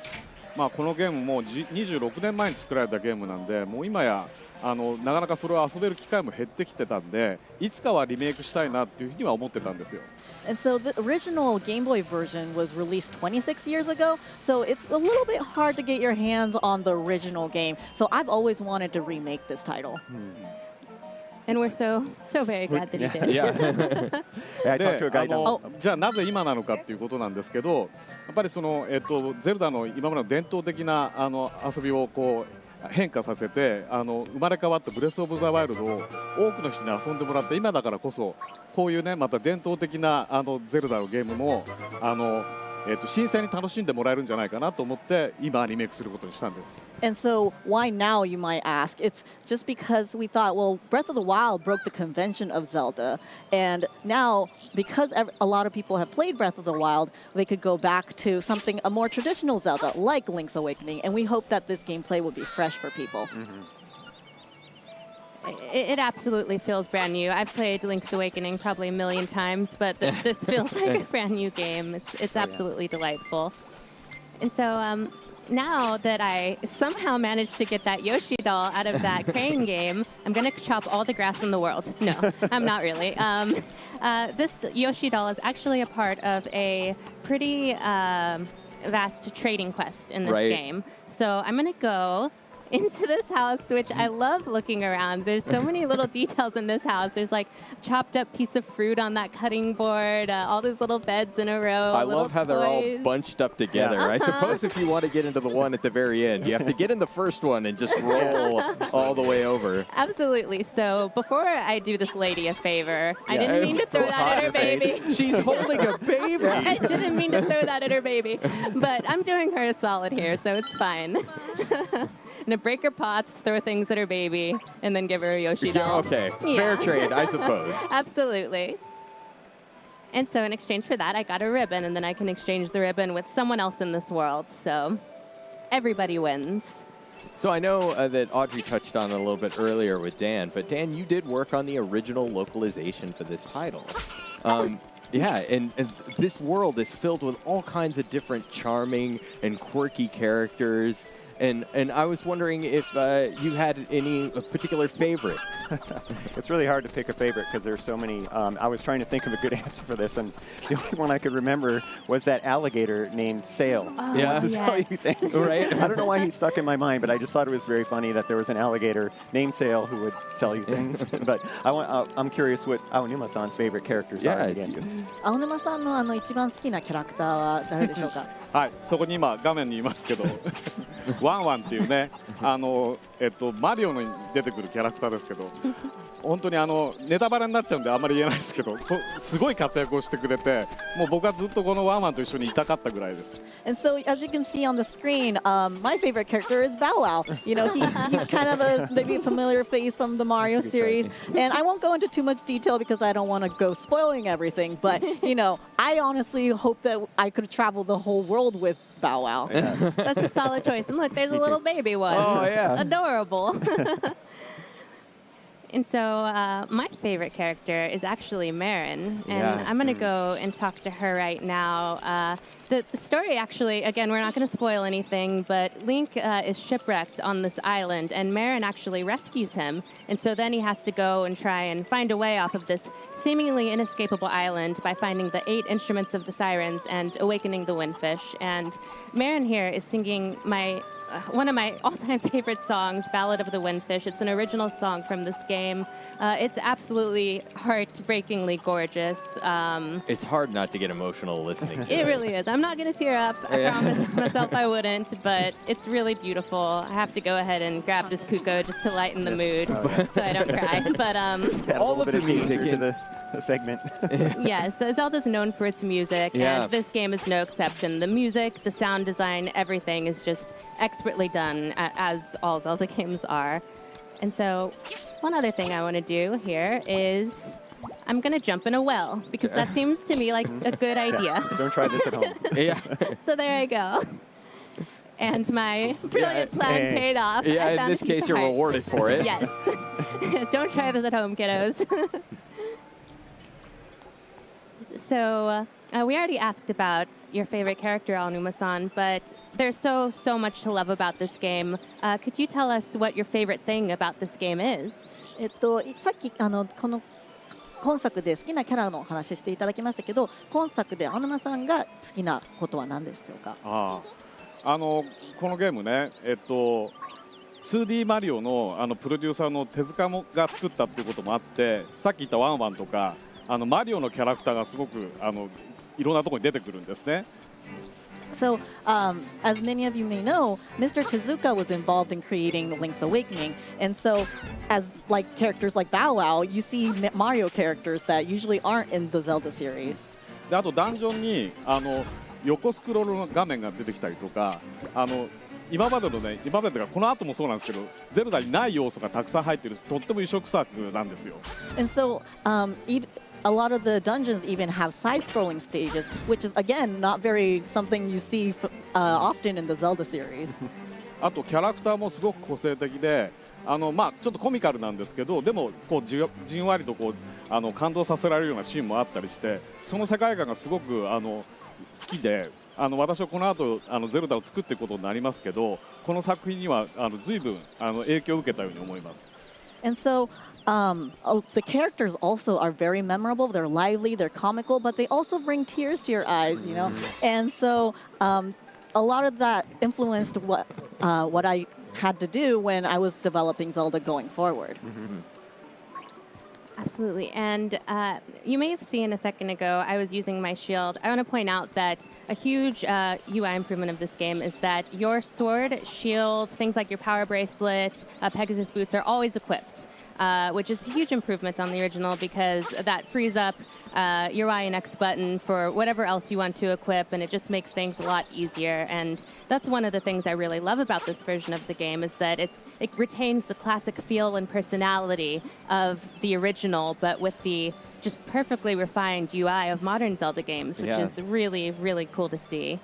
このゲームも26年前に作られたゲームなんで、もう今やなかなかそれを遊べる機会も減ってきてたんで、いつかはリメイクしたいなっていうふうには思ってたんですよ。And so the original Game Boy version was released 26 years ago, so it's a little bit hard to get your hands on the original game. So I've always wanted to remake this title. And we're so very glad that he did. じゃあなぜ今なのかっていうことなんですけど、やっぱりそのゼルダの今までの伝統的な遊びをこう変化させて生まれ変わったブレス・オブ・ザ・ワイルドを多くの人に遊んでもらって、今だからこそこういうねまた伝統的なゼルダのゲームも新鮮に楽しんでもらえるんじゃないかなと思って今リメイクすることにしたんです。And so why now, you might ask? It's just because we thought, well, Breath of the Wild broke the convention of Zelda, and now because a lot of people have played Breath of the Wild, they could go back to something a more traditional Zelda like Link's Awakening, and we hope that this gameplay will be fresh for people. It absolutely feels brand new. I've played Link's Awakening probably a million times, but this feels like a brand new game. It's absolutely delightful. And so now that I somehow managed to get that Yoshi doll out of that crane game, I'm going to chop all the grass in the world. No, I'm not really. This Yoshi doll is actually a part of a pretty vast trading quest in this game. So I'm going to go into this house, which I love looking around. There's so many little details in this house. There's like a chopped up piece of fruit on that cutting board, all those little beds in a row. I love how they're all bunched up together. I suppose if you want to get into the one at the very end, you have to get in the first one and just roll all the way over. Absolutely. So before I do this lady a favor, I didn't mean to throw that at her baby. She's holding a baby. I didn't mean to throw that at her baby, but I'm doing her a solid here, so it's fine. And to break her pots, throw things at her baby, and then give her a Yoshi doll. Okay, fair trade, I suppose. Absolutely. And so in exchange for that, I got a ribbon, and then I can exchange the ribbon with someone else in this world. So everybody wins. So I know that Audrey touched on it a little bit earlier with Dan, but Dan, you did work on the original localization for this title. Yeah, and this world is filled with all kinds of different charming and quirky characters. And I was wondering if you had any particular favorite. It's really hard to pick a favorite because there's so many. I was trying to think of a good answer for this, and the only one I could remember was that alligator named Sail. Oh, yeah. Yes. Right? I don't know why he stuck in my mind, but I just thought it was very funny that there was an alligator named Sail who would sell you things. But I'm curious what Aonuma-san's favorite characters are again. 青沼さんの一番好きなキャラクターは誰でしょうか？はい、そこに今画面にいますけど、ワンワンっていうね、マリオに出てくるキャラクターですけど、本当にネタバレになっちゃうんであんまり言えないですけど、すごい活躍をしてくれて、もう僕はずっとこのワンワンと一緒にいたかったぐらいです。And so, as you can see on the screen, my favorite character is Bow Wow. You know, he's kind of maybe a familiar face from the Mario series. And I won't go into too much detail because I don't want to go spoiling everything. But, you know, I honestly hope that I could travel the whole world with Bow Wow. That's a solid choice. And look, there's a little baby one. Oh, yeah. Adorable. And so my favorite character is actually Marin, and I'm going to go and talk to her right now. The story actually, again, we're not going to spoil anything, but Link is shipwrecked on this island, and Marin actually rescues him. And so then he has to go and try and find a way off of this seemingly inescapable island by finding the 8 instruments of the sirens and awakening the windfish. And Marin here is singing one of my all-time favorite songs, Ballad of the Windfish. It's an original song from this game. It's absolutely heartbreakingly gorgeous. It's hard not to get emotional listening to it. It really is. I'm not going to tear up. I promised myself I wouldn't, but it's really beautiful. I have to go ahead and grab this Kuko just to lighten the mood so I don't cry. But all of the music to the segment. Yes, Zelda's known for its music, and this game is no exception. The music, the sound design, everything is just expertly done, as all Zelda games are. And so one other thing I want to do here is I'm going to jump in a well, because that seems to me like a good idea. Don't try this at home. So there I go. And my brilliant plan paid off. Yeah, in this case, you're rewarded for it. Yes. Don't try this at home, kiddos. So we already asked about your favorite character, Aonuma-san, but there's so much to love about this game. Could you tell us what your favorite thing about this game is? さっきこの今作で好きなキャラの話していただきましたけど、今作で青沼さんが好きなことは何でしょうか？このゲームね、2D マリオのプロデューサーの手塚が作ったっていうこともあって、さっき言ったワンワンとかマリオのキャラクターがすごくいろんなところに出てくるんですね。So, as many of you may know, Mr. Tezuka was involved in creating Link's Awakening, and so, as characters like Bow Wow, you see Mario characters that usually aren't in the Zelda series. であとダンジョンに横スクロールの画面が出てきたりとか、今までがこの後もそうなんですけど、ゼルダにない要素がたくさん入っているとっても異色作なんですよ。And so, a lot of the dungeons even have side-scrolling stages, which is again not very something you see often in the Zelda series. あとキャラクターもすごく個性的で、ちょっとコミカルなんですけど、でもこうじんわりとこう感動させられるようなシーンもあったりして、その世界観がすごく好きで、私はこの後ゼルダを作っていくことになりますけど、この作品には随分影響を受けたように思います。And so, the characters also are very memorable. They're lively, they're comical, but they also bring tears to your eyes, you know. And so, a lot of that influenced what I had to do when I was developing Zelda going forward. Absolutely. And you may have seen a second ago, I was using my shield. I want to point out that a huge UI improvement of this game is that your sword, shield, things like your power bracelet, Pegasus boots are always equipped, which is a huge improvement on the original because that frees up your Y and X button for whatever else you want to equip, and it just makes things a lot easier. And that's one of the things I really love about this version of the game is that it retains the classic feel and personality of the original, but with the just perfectly refined UI of modern Zelda games, which is really, really cool to see.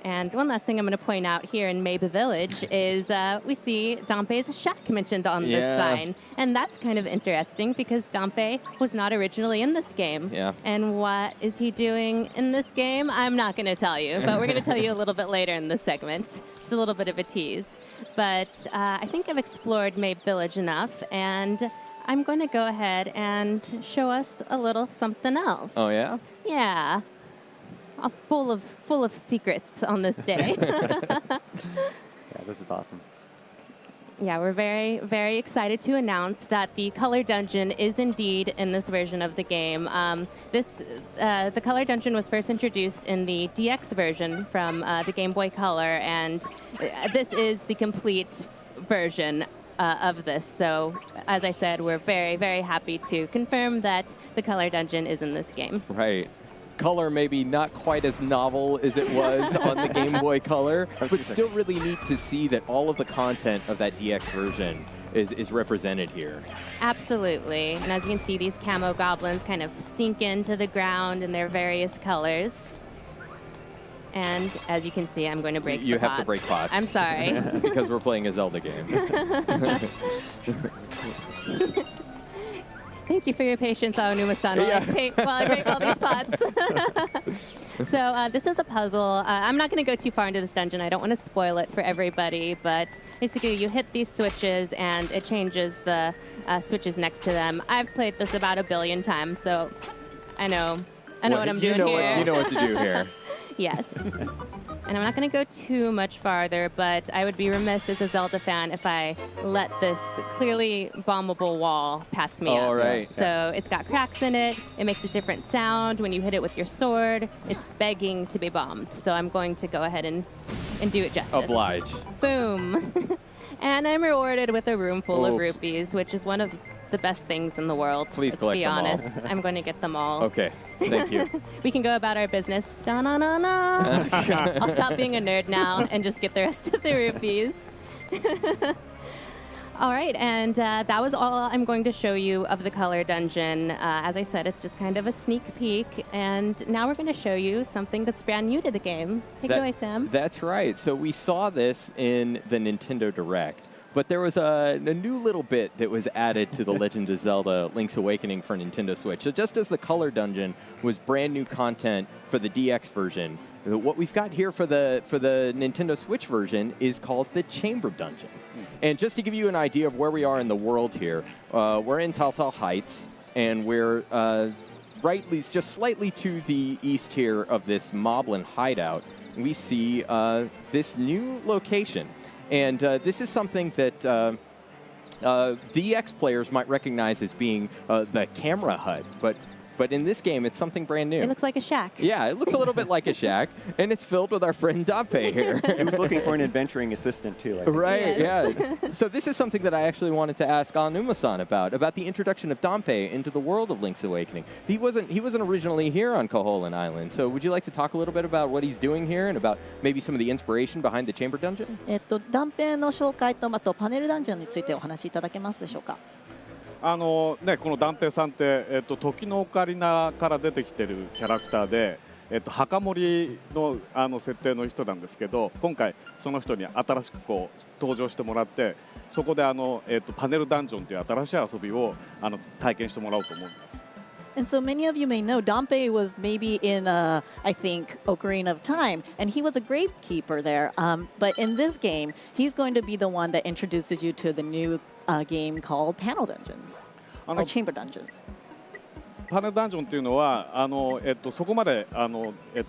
And one last thing I'm going to point out here in Maybe Village is we see Dampe's shack mentioned on this sign. And that's kind of interesting because Dampe was not originally in this game. Yeah. And what is he doing in this game? I'm not going to tell you, but we're going to tell you a little bit later in this segment. Just a little bit of a tease. But I think I've explored Maybe Village enough, and I'm going to go ahead and show us a little something else. Oh, yeah? Yeah. Full of secrets on this day. Yeah, this is awesome. Yeah, we're very, very excited to announce that the Color Dungeon is indeed in this version of the game. The Color Dungeon was first introduced in the DX version from the Game Boy Color, and this is the complete version of this. So, as I said, we're very, very happy to confirm that the Color Dungeon is in this game. Right. Color maybe not quite as novel as it was on the Game Boy Color, but still really neat to see that all of the content of that DX version is represented here. Absolutely. And as you can see, these camo goblins kind of sink into the ground in their various colors. And as you can see, I'm going to break You the have pots. to break pots. I'm sorry. Because we're playing a Zelda game. Thank you for your patience, Aonuma-san, while I break all these pots. So this is a puzzle. I'm not going to go too far into this dungeon. I don't want to spoil it for everybody, but basically you hit these switches and it changes the switches next to them. I've played this about 1 billion times, so I know what I'm doing here. You know what to do here. Yes. And I'm not going to go too much farther, but I would be remiss as a Zelda fan if I let this clearly bombable wall pass me up. Right. So it's got cracks in it. It makes a different sound when you hit it with your sword. It's begging to be bombed. So I'm going to go ahead and do it justice. Oblige. Boom. And I'm rewarded with a room full of rupees, which is one of the best things in the world. Please collect them all. Let's be honest. I'm going to get them all. Okay. Thank you. We can go about our business. Da-na-na-na. I'll stop being a nerd now and just get the rest of the rupees. All right, and that was all I'm going to show you of the Color Dungeon. As I said, it's just kind of a sneak peek, and now we're going to show you something that's brand new to the game. Take it away, Sam. That's right. So we saw this in the Nintendo Direct, but there was a new little bit that was added to The Legend of Zelda Link's Awakening for Nintendo Switch. So just as the Color Dungeon was brand new content for the DX version, what we've got here for the Nintendo Switch version is called the Chamber Dungeon. And just to give you an idea of where we are in the world here, we're in Taltal Heights, and we're just slightly to the east here of this Moblin hideout. We see this new location. And this is something that DX players might recognize as being the camera hut, but but in this game, it's something brand new. It looks like a shack. Yeah, it looks a little bit like a shack, and it's filled with our friend Dampe here. He was looking for an adventuring assistant, too. Right, yeah. So this is something that I actually wanted to ask Anuma-san about the introduction of Dampe into the world of Link's Awakening. He wasn't originally here on Koholint Island, so would you like to talk a little bit about what he's doing here and about maybe some of the inspiration behind the Chamber Dungeon? 断片の紹介とあとパネルダンジョンについてお話しいただけますでしょうか。このダンペイさんって、時のオカリナから出てきてるキャラクターで、墓守の設定の人なんですけど、今回その人に新しく登場してもらって、そこでパネルダンジョンという新しい遊びを体験してもらおうと思います。And so many of you may know Dampe was maybe in, I think, Ocarina of Time, and he was a gravekeeper there. But in this game, he's going to be the one that introduces you to the new game called Panel Dungeons, or Chamber Dungeons. パネルダンジョンというのはそこまで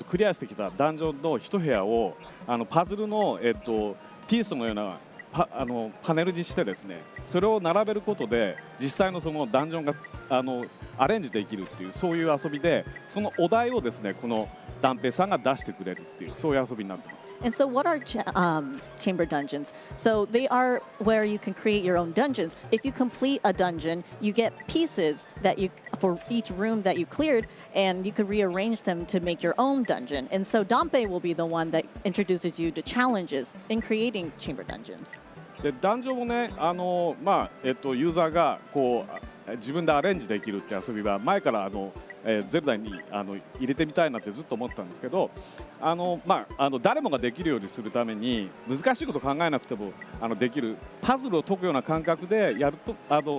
クリアしてきたダンジョンの一部屋をパズルの、ピースのようなパネルにしてですね、それを並べることで実際のそのダンジョンがアレンジできるっていうそういう遊びで、そのお題をですねこのダンペイさんが出してくれるっていうそういう遊びになってます。And so what are chamber dungeons? So they are where you can create your own dungeons. If you complete a dungeon, you get pieces that for each room that you cleared, and you could rearrange them to make your own dungeon. And so Dampe will be the one that introduces you to challenges in creating chamber dungeons. でダンジョンもね、ユーザーが自分でアレンジできるって遊びは前からゼルダに入れてみたいなってずっと思ってたんですけど、誰もができるようにするために難しいこと考えなくてもできるパズルを解くような感覚でやると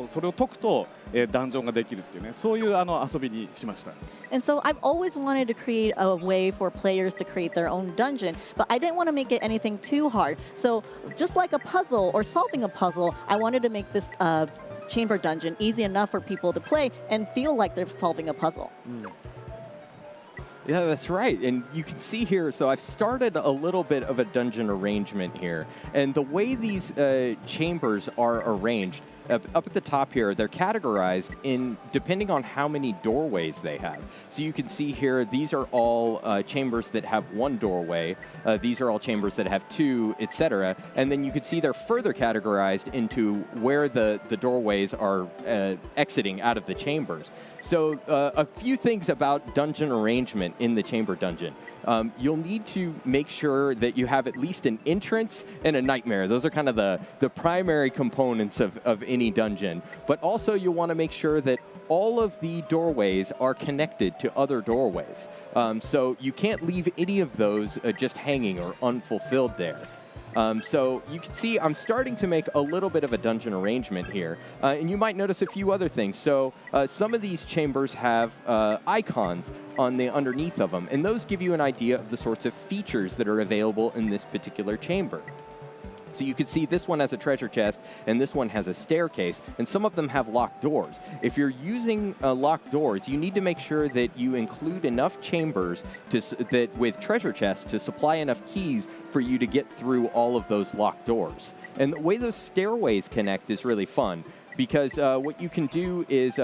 それを解くとダンジョンができるっていうね、そういう遊びにしました。And so I've always wanted to create a way for players to create their own dungeon, but I didn't want to make it anything too hard. So just like a puzzle or solving a puzzle, I wanted to make this chamber dungeon easy enough for people to play and feel like they're solving a puzzle. Yeah, that's right. And you can see here, so I've started a little bit of a dungeon arrangement here. And the way these chambers are arranged, up at the top here, they're categorized in depending on how many doorways they have. So you can see here, these are all chambers that have one doorway. These are all chambers that have two, etc. And then you can see they're further categorized into where the doorways are exiting out of the chambers. So a few things about dungeon arrangement in the chamber dungeon. You'll need to make sure that you have at least an entrance and a nightmare. Those are kind of the primary components of any dungeon. But also you'll want to make sure that all of the doorways are connected to other doorways. So you can't leave any of those just hanging or unfulfilled there. So you can see I'm starting to make a little bit of a dungeon arrangement here. And you might notice a few other things. So some of these chambers have icons on the underneath of them. And those give you an idea of the sorts of features that are available in this particular chamber. So you can see this one has a treasure chest, and this one has a staircase, and some of them have locked doors. If you're using locked doors, you need to make sure that you include enough chambers with treasure chests to supply enough keys for you to get through all of those locked doors. And the way those stairways connect is really fun. Because what you can do is,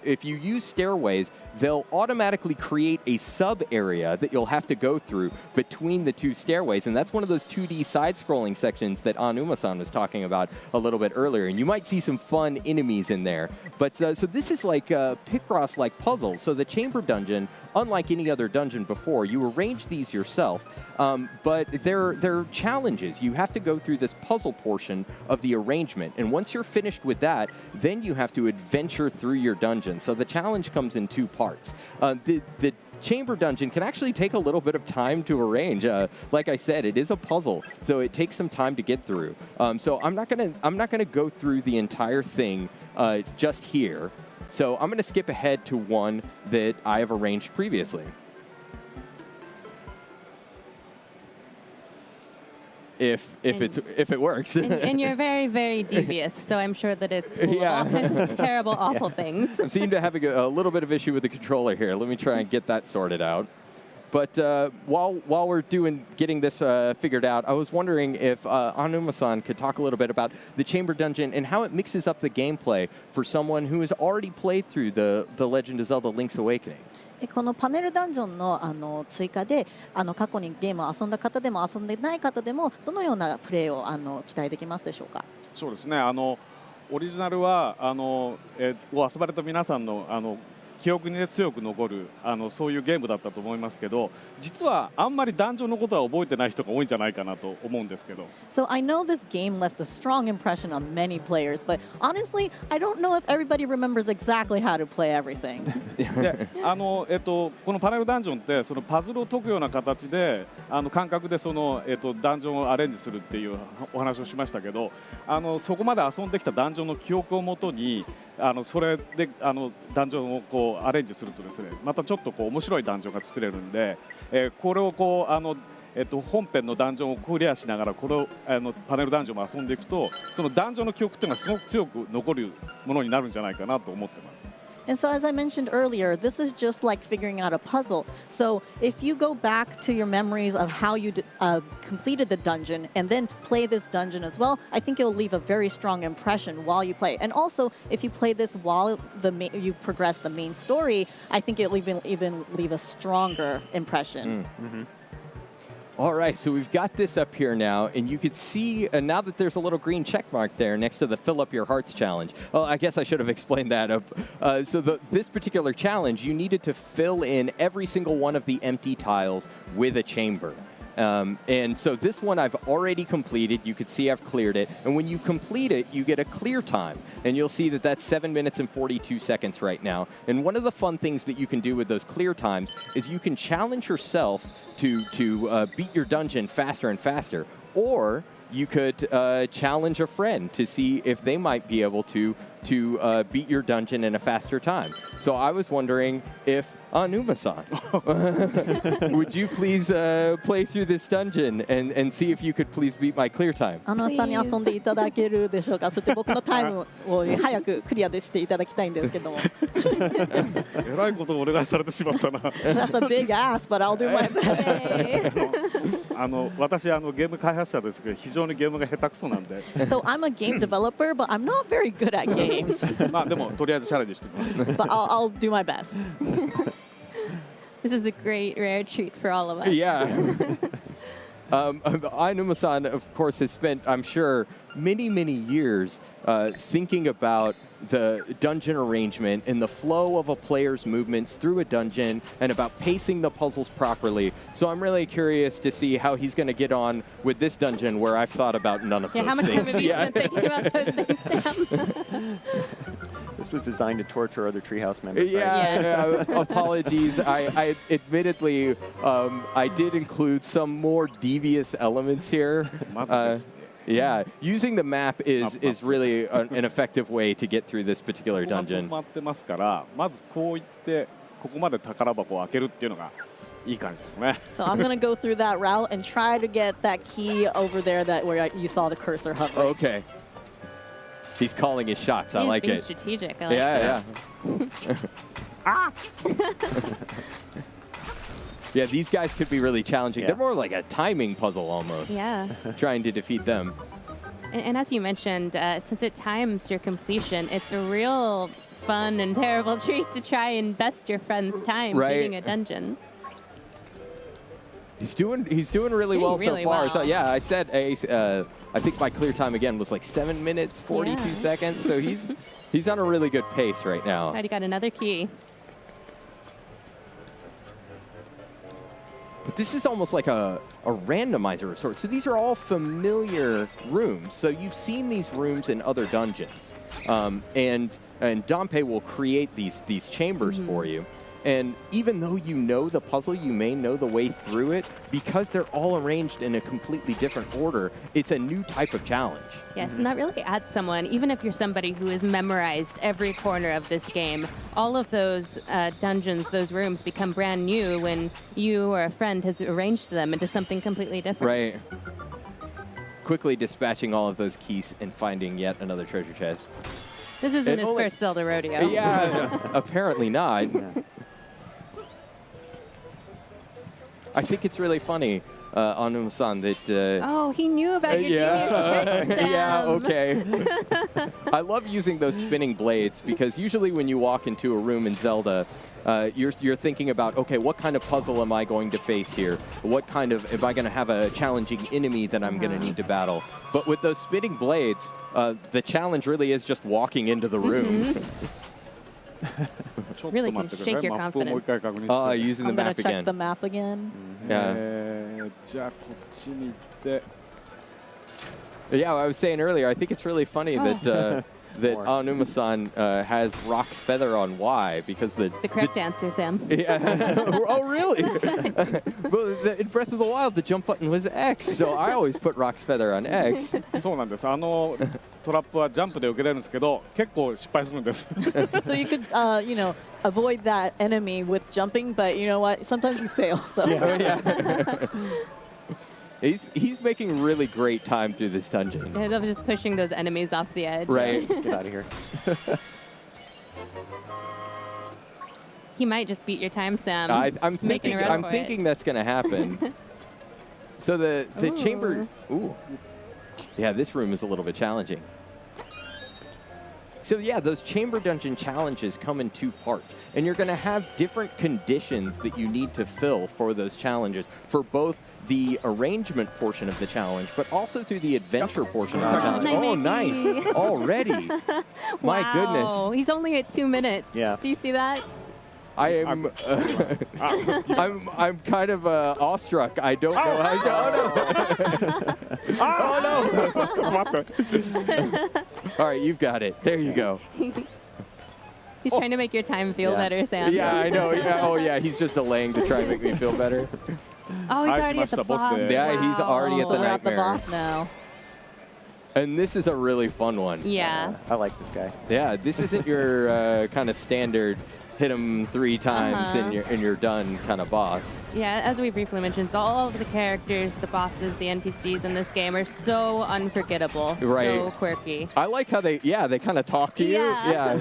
if you use stairways, they'll automatically create a sub-area that you'll have to go through between the two stairways. And that's one of those 2D side-scrolling sections that Anuma-san was talking about a little bit earlier. And you might see some fun enemies in there. But so this is like a Picross-like puzzle. So the chamber dungeon, unlike any other dungeon before, you arrange these yourself. But they're challenges. You have to go through this puzzle portion of the arrangement. And once you're finished with that, then you have to adventure through your dungeon. So the challenge comes in two parts. The chamber dungeon can actually take a little bit of time to arrange. Like I said, it is a puzzle, so it takes some time to get through. So I'm not gonna go through the entire thing just here. So I'm gonna skip ahead to one that I have arranged previously. If it works. And you're very, very devious, so I'm sure that it's full of all kinds of terrible, awful things. I seem to have a little bit of issue with the controller here. Let me try and get that sorted out. But while we're getting this figured out, I was wondering if Anuma-san could talk a little bit about the Chamber Dungeon and how it mixes up the gameplay for someone who has already played through the Legend of Zelda: Link's Awakening. このパネルダンジョンの追加で過去にゲームを遊んだ方でも遊んでない方でもどのようなプレーを期待できますでしょうか。そうですね。オリジナルはを遊ばれた皆さんの記憶に強く残るそういうゲームだったと思いますけど、実はあんまりダンジョンのことは覚えてない人が多いんじゃないかなと思うんですけど。So I know this game left a strong impression on many players, but honestly, I don't know if everybody remembers exactly how to play everything. でこのパネルダンジョンってそのパズルを解くような形で感覚でそのダンジョンをアレンジするっていうお話をしましたけど、そこまで遊んできたダンジョンの記憶をもとにそれでダンジョンをこうアレンジするとですね、またちょっとこう面白いダンジョンが作れるんで、これをこう本編のダンジョンをクリアしながらこれをパネルダンジョンも遊んでいくと、そのダンジョンの記憶っていうのはすごく強く残るものになるんじゃないかなと思ってます。And so, as I mentioned earlier, this is just like figuring out a puzzle. So, if you go back to your memories of how you completed the dungeon and then play this dungeon as well, I think it will leave a very strong impression while you play. And also, if you play this while you progress the main story, I think it will even leave a stronger impression. Mm-hmm. All right, so we've got this up here now, and you could see now that there's a little green check mark there next to the Fill Up Your Hearts challenge. Well, I guess I should have explained that. This particular challenge, you needed to fill in every single one of the empty tiles with a chamber. And so this one I've already completed. You could see I've cleared it. And when you complete it, you get a clear time. And you'll see that that's 7 minutes and 42 seconds right now. And one of the fun things that you can do with those clear times is you can challenge yourself to beat your dungeon faster and faster. Or you could challenge a friend to see if they might be able to beat your dungeon in a faster time. So I was wondering if Anuma-san, would you please play through this dungeon and see if you could please beat my clear time? さんに遊んでいただけるでしょうか。そして僕のタイムを早くクリアでしていただきたいんですけども。えらいことをお願いされてしまったな。That's a big ask, but I'll do my best. 私ゲーム開発者ですけど非常にゲームが下手くそなんで。So I'm a game developer, but I'm not very good at games. まあでもとりあえずチャレンジしてみます。But I'll do my best. This is a great, rare treat for all of us. Yeah. Ainuma-san, of course, has spent, I'm sure, many, many years thinking about the dungeon arrangement and the flow of a player's movements through a dungeon and about pacing the puzzles properly. So I'm really curious to see how he's going to get on with this dungeon where I've thought about none of those how much things. time have you spent thinking about those things, Sam? This was designed to torture other ThreeHouse members. Yeah, apologies. I admittedly, I did include some more devious elements here. Yeah, using the map is really an effective way to get through this particular dungeon. 止まってますから、まずこう言ってここまで宝箱を開けるっていうのがいい感じですね。So I'm gonna go through that route and try to get that key over there where you saw the cursor hovering. Okay. He's calling his shots. I like being it. Strategic. I like Yeah. Ah! Yeah, these guys could be really challenging. They're more like a timing puzzle almost. Yeah. Trying to defeat them. And as you mentioned, since it times your completion, it's a real fun and terrible treat to try and best your friend's time beating a dungeon. He's doing really well so far. So yeah, I said I think my clear time again was like 7 minutes 42 seconds. So he's on a really good pace right now. Already got another key. But this is almost like a randomizer of sorts. So these are all familiar rooms. So you've seen these rooms in other dungeons. And Dompe will create these chambers for you. And even though you know the puzzle, you may know the way through it, because they're all arranged in a completely different order, it's a new type of challenge. Yes, and that really adds someone, even if you're somebody who has memorized every corner of this game, all of those dungeons, those rooms become brand new when you or a friend has arranged them into something completely different. Right. Quickly dispatching all of those keys and finding yet another treasure chest. This isn't his first Zelda rodeo. Yeah, apparently not. I think it's really funny, Anuma-san, that... Oh, he knew about your devious tricks, Sam. Yeah, okay. I love using those spinning blades because usually when you walk into a room in Zelda, you're thinking about, okay, what kind of puzzle am I going to face here? What kind of, am I going to have a challenging enemy that I'm going to need to battle? But with those spinning blades, the challenge really is just walking into the room. Really can shake your confidence. Using the map I'm going to check the map again. Yeah, I was saying earlier, I think it's really funny that that Anuma-san has Rock's feather on Y because the correct answer, Sam. Yeah. Oh, really? Well, in Breath of the Wild, the jump button was X, so I always put Rock's feather on X. そうなんです。トラップはジャンプで受けれるんですけど、結構失敗するんです。So you could, you know, avoid that enemy with jumping, but you know what? Sometimes you fail. So. Yeah. He's making really great time through this dungeon. I love just pushing those enemies off the edge. Right. Let's get out of here. He might just beat your time, Sam. I'm thinking that's going to happen. So the chamber... Ooh. Yeah, this room is a little bit challenging. So yeah, those chamber dungeon challenges come in two parts, and you're going to have different conditions that you need to fill for those challenges, for both the arrangement portion of the challenge, but also through the adventure portion of the challenge. Oh, nice. Already. My goodness. He's only at 2 minutes. Yeah. Do you see that? I am. I'm kind of awestruck. I don't know how. Oh no! All right, you've got it. There you go. He's trying to make your time feel better, Sam. Yeah, I know. Yeah. Oh yeah, he's just delaying to try and make me feel better. Oh, he's already at the boss. Yeah, he's already at the We're nightmare. at the boss now. And this is a really fun one. Yeah. I like this guy. Yeah, this isn't your kind of standard hit him 3 times and you're done kind of boss. Yeah, as we briefly mentioned, so all of the characters, the bosses, the NPCs in this game are so unforgettable, Right. so quirky. I like how they kind of talk to you. Yeah.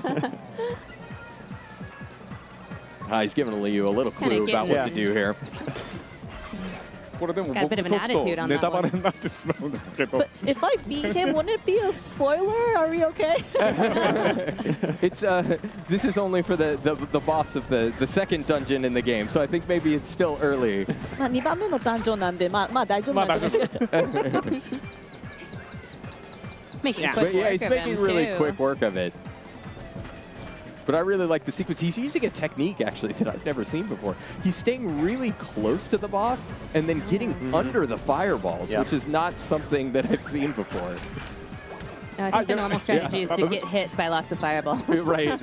He's giving you a little clue about what to do here. これでも Got a 僕 bit と of an ちょっ attitude と on ネ that タバレ one. になってしまうんですけど。 But if I beat him, wouldn't it be a spoiler? Are we okay? It's this is only for the boss of the second dungeon in the game, so I think maybe it's still early. まあ2番目のダンジョンなんで、まあ大丈夫なんですけど。 Making But quick yeah, work he's of making him, really too. quick work of it. But I really like the sequence. He's using a technique, actually, that I've never seen before. He's staying really close to the boss and then getting under the fireballs, which is not something that I've seen before. I think the normal strategy is to get hit by lots of fireballs. Right.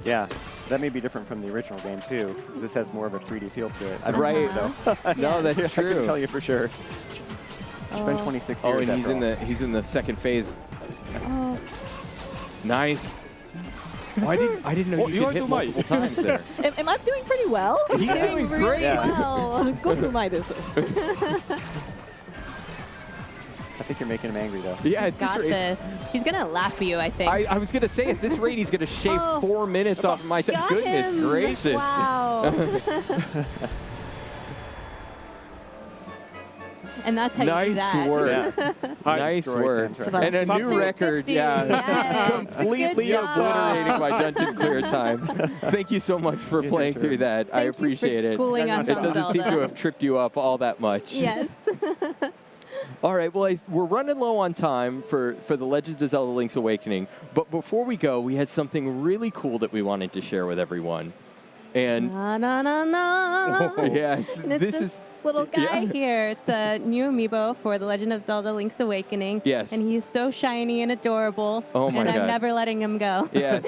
Yeah, that may be different from the original game, too. 'Cause this has more of a 3D feel to it. I don't Right. know. No, that's I true. can tell you for sure. It's been 26 years. Oh, and after he's in the second phase. Oh. Nice. I didn't know you could hit multiple times there. Am I doing pretty well? He's doing great. Well. すっごくうまいです。 I think you're making him angry, though. Yeah, He's got this. He's going to laugh at you, I think. I was going to say, at this rate, he's going to shave 4 minutes off of my time. Got Goodness him. gracious. Wow. And that's how you do that. Nice work. Nice work. And a new record, Yes. completely Good job. obliterating my dungeon clear time. Thank you so much for playing through that. I appreciate it. schooling us It on doesn't seem to Zelda. have tripped you up all that much. Yes. All right, well, we're running low on time for The Legend of Zelda Link's Awakening. But before we go, we had something really cool that we wanted to share with everyone. And Na, na, na, na. yes, And it's this little guy here. It's a new amiibo for The Legend of Zelda Link's Awakening. Yes. And he's so shiny and adorable. Oh my and God. I'm never letting him go. Yes.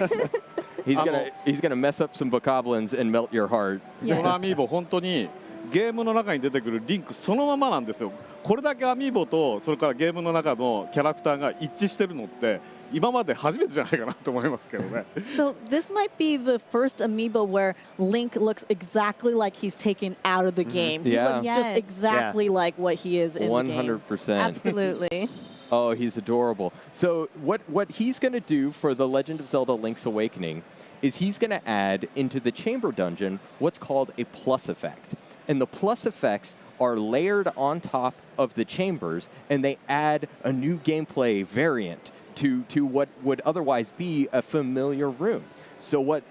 He's gonna mess up some bokoblins and melt your heart. このアミーボ本当にゲームの中に出てくるリンクそのままなんですよ。これだけアミーボとそれからゲームの中のキャラクターが一致してるのって今まで初めてじゃないかなと思いますけどね。So this might be the first amiibo where Link looks exactly like he's taken out of the game. He Yeah. looks just exactly like what he is in the game. 100%. Absolutely. Oh, he's adorable. So what he's going to do for The Legend of Zelda Link's Awakening is he's going to add into the chamber dungeon what's called a plus effect. and the plus effects are layered on top of the chambers, and they add a new gameplay variant to what would otherwise be a familiar room. So what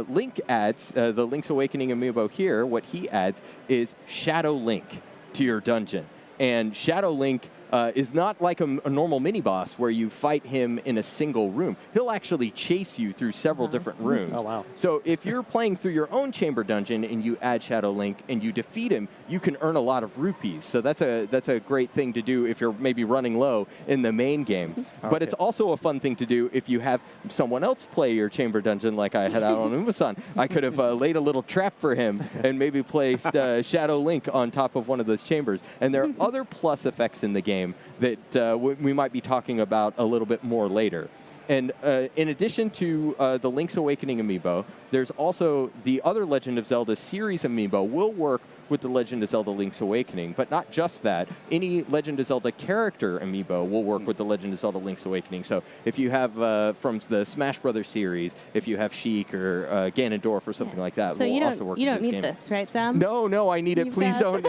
Link adds, the Link's Awakening amiibo here, what he adds is Shadow Link to your dungeon. And Shadow Link is not like a normal mini-boss where you fight him in a single room. He'll actually chase you through several different rooms. Oh, wow. So if you're playing through your own chamber dungeon and you add Shadow Link and you defeat him, you can earn a lot of rupees. So that's a great thing to do if you're maybe running low in the main game. But it's also a fun thing to do if you have someone else play your chamber dungeon like I had out on Umasan. I could have laid a little trap for him and maybe placed Shadow Link on top of one of those chambers. And there are other plus effects in the game that we might be talking about a little bit more later. And in addition to the Link's Awakening amiibo, there's also the other Legend of Zelda series amiibo will work with the Legend of Zelda Link's Awakening, but not just that. Any Legend of Zelda character amiibo will work with the Legend of Zelda Link's Awakening. So if you have from the Smash Brothers series, if you have Sheik or Ganondorf or something like that, So will you also work don't with this need game. this, right, Sam? No, I need it. Please don't.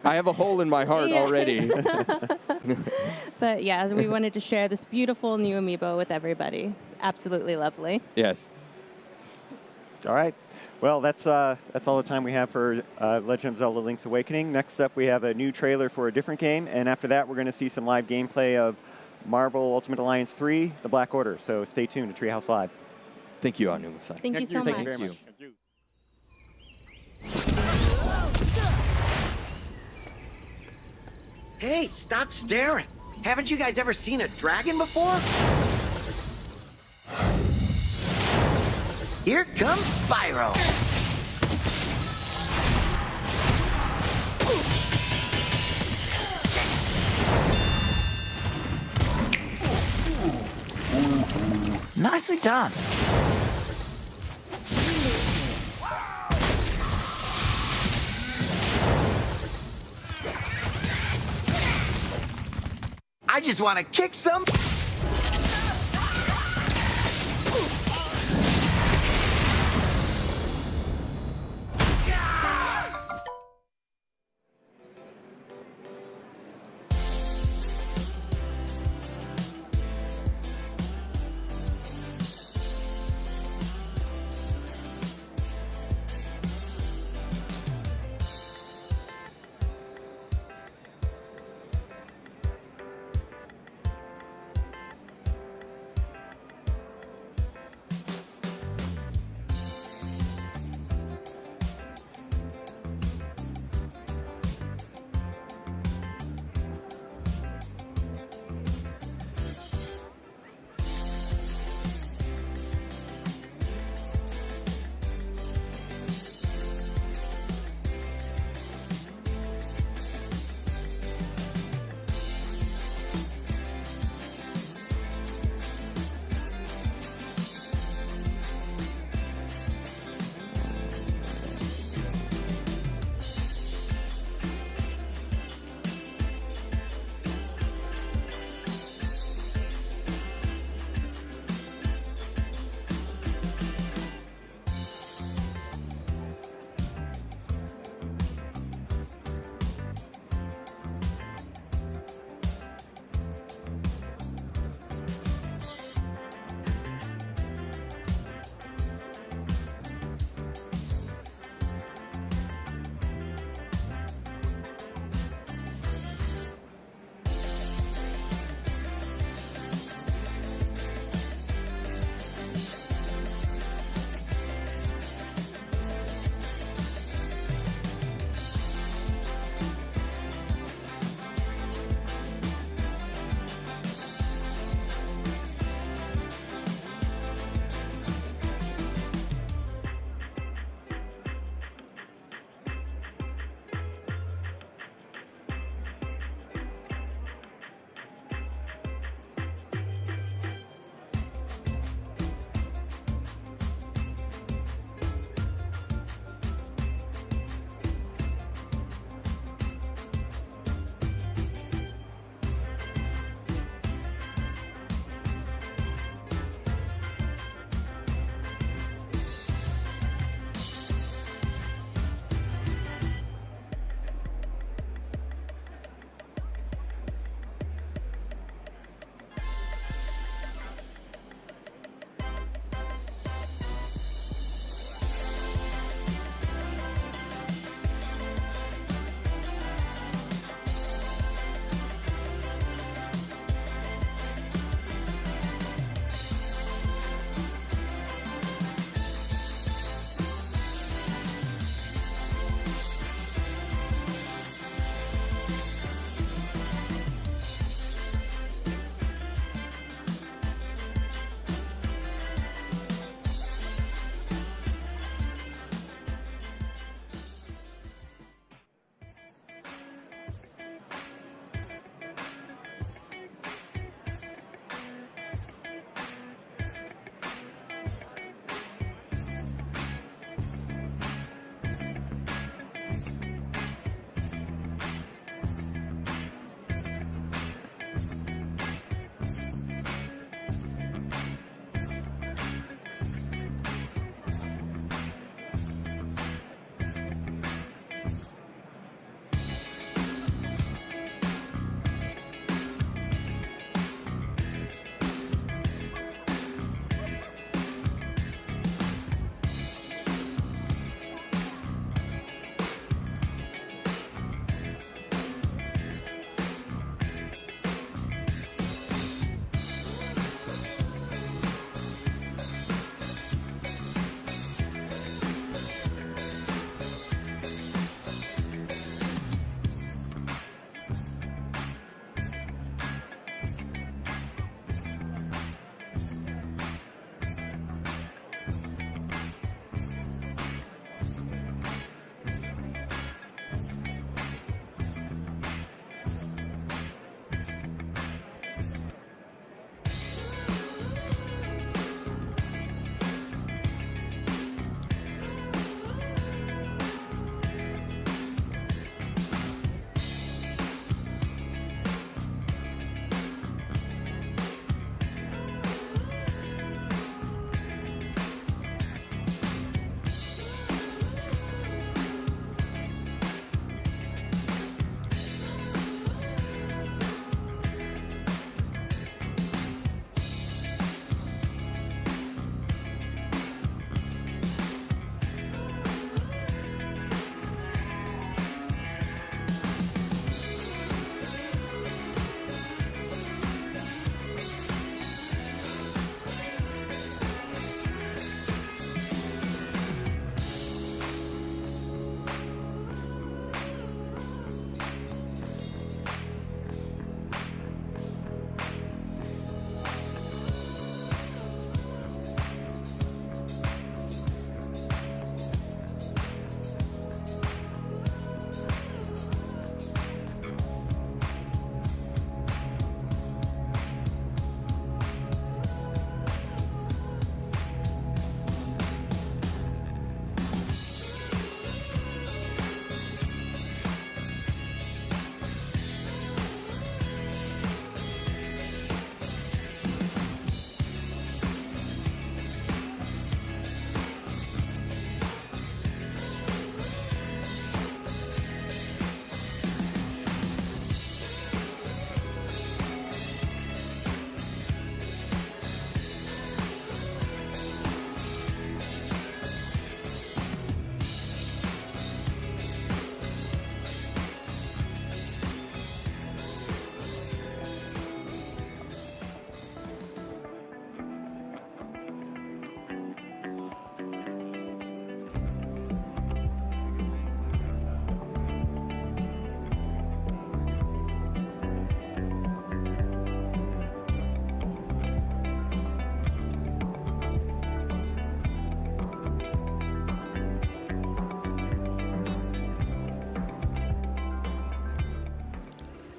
I have a hole in my heart already. But yeah, we wanted to share this beautiful new amiibo with everybody. It's absolutely lovely. Yes. All right. Well, that's all the time we have for Legend of Zelda Link's Awakening. Next up, we have a new trailer for a different game, and after that, we're going to see some live gameplay of Marvel Ultimate Alliance 3, The Black Order. So stay tuned to ThreeHouse Live. Thank you, Anu-san. Thank you so much. Thank you very much. Hey, stop staring. Haven't you guys ever seen a dragon before? Here comes Spyro. Nicely done. I just want to kick some.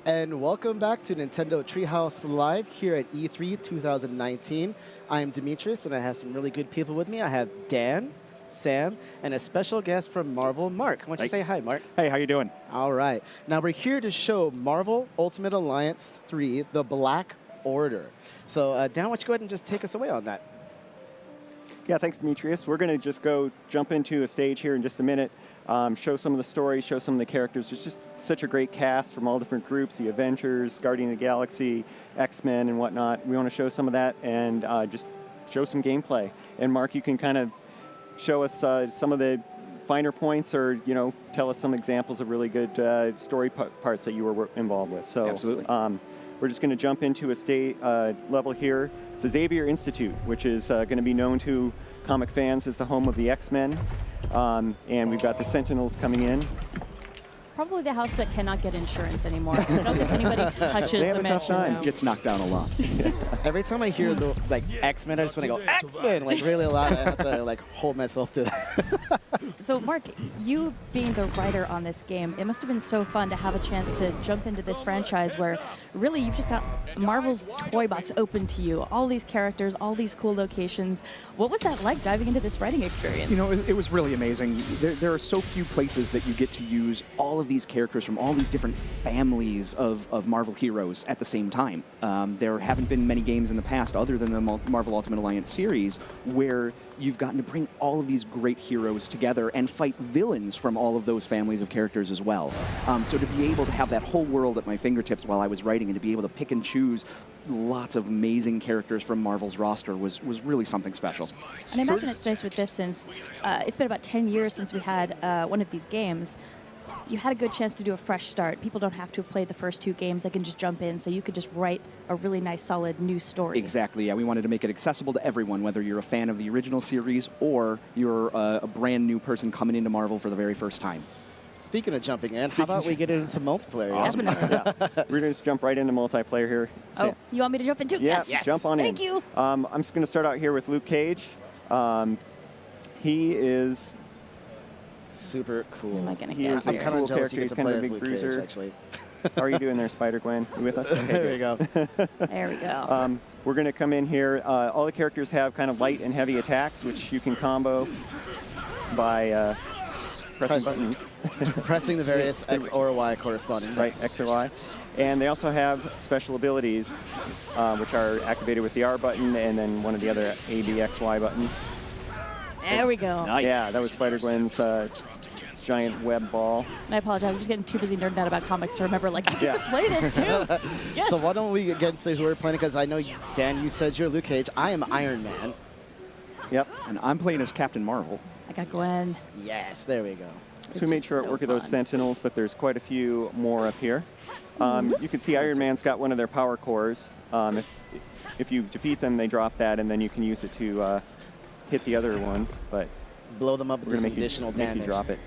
And welcome back to Nintendo Treehouse Live here at E3 2019. I'm Demetrius, and I have some really good people with me. I have Dan, Sam, and a special guest from Marvel, Mark. Why don't you say hi, Mark? Hey, how you doing? All right. Now we're here to show Marvel Ultimate Alliance 3, The Black Order. So Dan, why don't you go ahead and just take us away on that? Yeah, thanks, Demetrius. We're going to just jump into a stage here in just a minute, show some of the stories, show some of the characters. There's just such a great cast from all different groups, the Avengers, Guardian of the Galaxy, X-Men, and whatnot. We want to show some of that and just show some gameplay. And Mark, you can kind of show us some of the finer points, or tell us some examples of really good story parts that you were involved with. So absolutely. We're just going to jump into a level here. It's the Xavier Institute, which is going to be known to comic fans as the home of the X-Men. And we've got the Sentinels coming in. It's probably the house that cannot get insurance anymore. I don't think anybody touches They have the a tough mansion time. room. Gets knocked down a lot. Every time I hear the X-Men, I just want to go X-Men really loud. I have to hold myself to that. So, Mark, you being the writer on this game, it must have been so fun to have a chance to jump into this franchise where really you've just got Marvel's toy box open to you, all these characters, all these cool locations. What was that like diving into this writing experience? It was really amazing. There are so few places that you get to use all of these characters from all these different families of Marvel heroes at the same time. There haven't been many games in the past other than the Marvel Ultimate Alliance series where you've gotten to bring all of these great heroes together and fight villains from all of those families of characters as well. So to be able to have that whole world at my fingertips while I was writing and to be able to pick and choose lots of amazing characters from Marvel's roster was really something special. And I imagine it's nice with this since it's been about 10 years since we had one of these games. You had a good chance to do a fresh start. People don't have to have played the first two games. They can just jump in, so you could just write a really nice, solid new story. Exactly, yeah. We wanted to make it accessible to everyone, whether you're a fan of the original series or you're a brand new person coming into Marvel for the very first time. Speaking of jumping in, how about we get into some multiplayer? Awesome. Yeah. We're going to jump right into multiplayer here. Oh, you want me to jump in too? Yeah, Yes. jump on in. Thank you. I'm just going to start out here with Luke Cage. He is super cool. Am I going to He get is a here? kind of cool jealous character. you get He's to kind of a play big as Luke Cage, bruiser. actually. How are you doing there, Spider-Gwen? You with us? Okay, there we go. There we go. We're going to come in here. All the characters have kind of light and heavy attacks, which you can combo by pressing buttons. Pressing the various X or Y corresponding. Right, X or Y. And they also have special abilities, which are activated with the R button and then one of the other A, B, X, Y buttons. There we go. Nice. Yeah, that was Spider-Gwen's giant web ball. And I apologize. I'm just getting too busy nerding out about comics to remember, I get to play this too. Yes. So why don't we get into who we're playing? Because I know, Dan, you said you're Luke Cage. I am Iron Man. Yep. And I'm playing as Captain Marvel. I got Gwen. Yes, there we go. So we made sure it worked with those Sentinels, but there's quite a few more up here. You can see Iron Man's got one of their power cores. If you defeat them, they drop that, and then you can use it to hit the other ones. But blow them up and do some additional make damage. you drop it.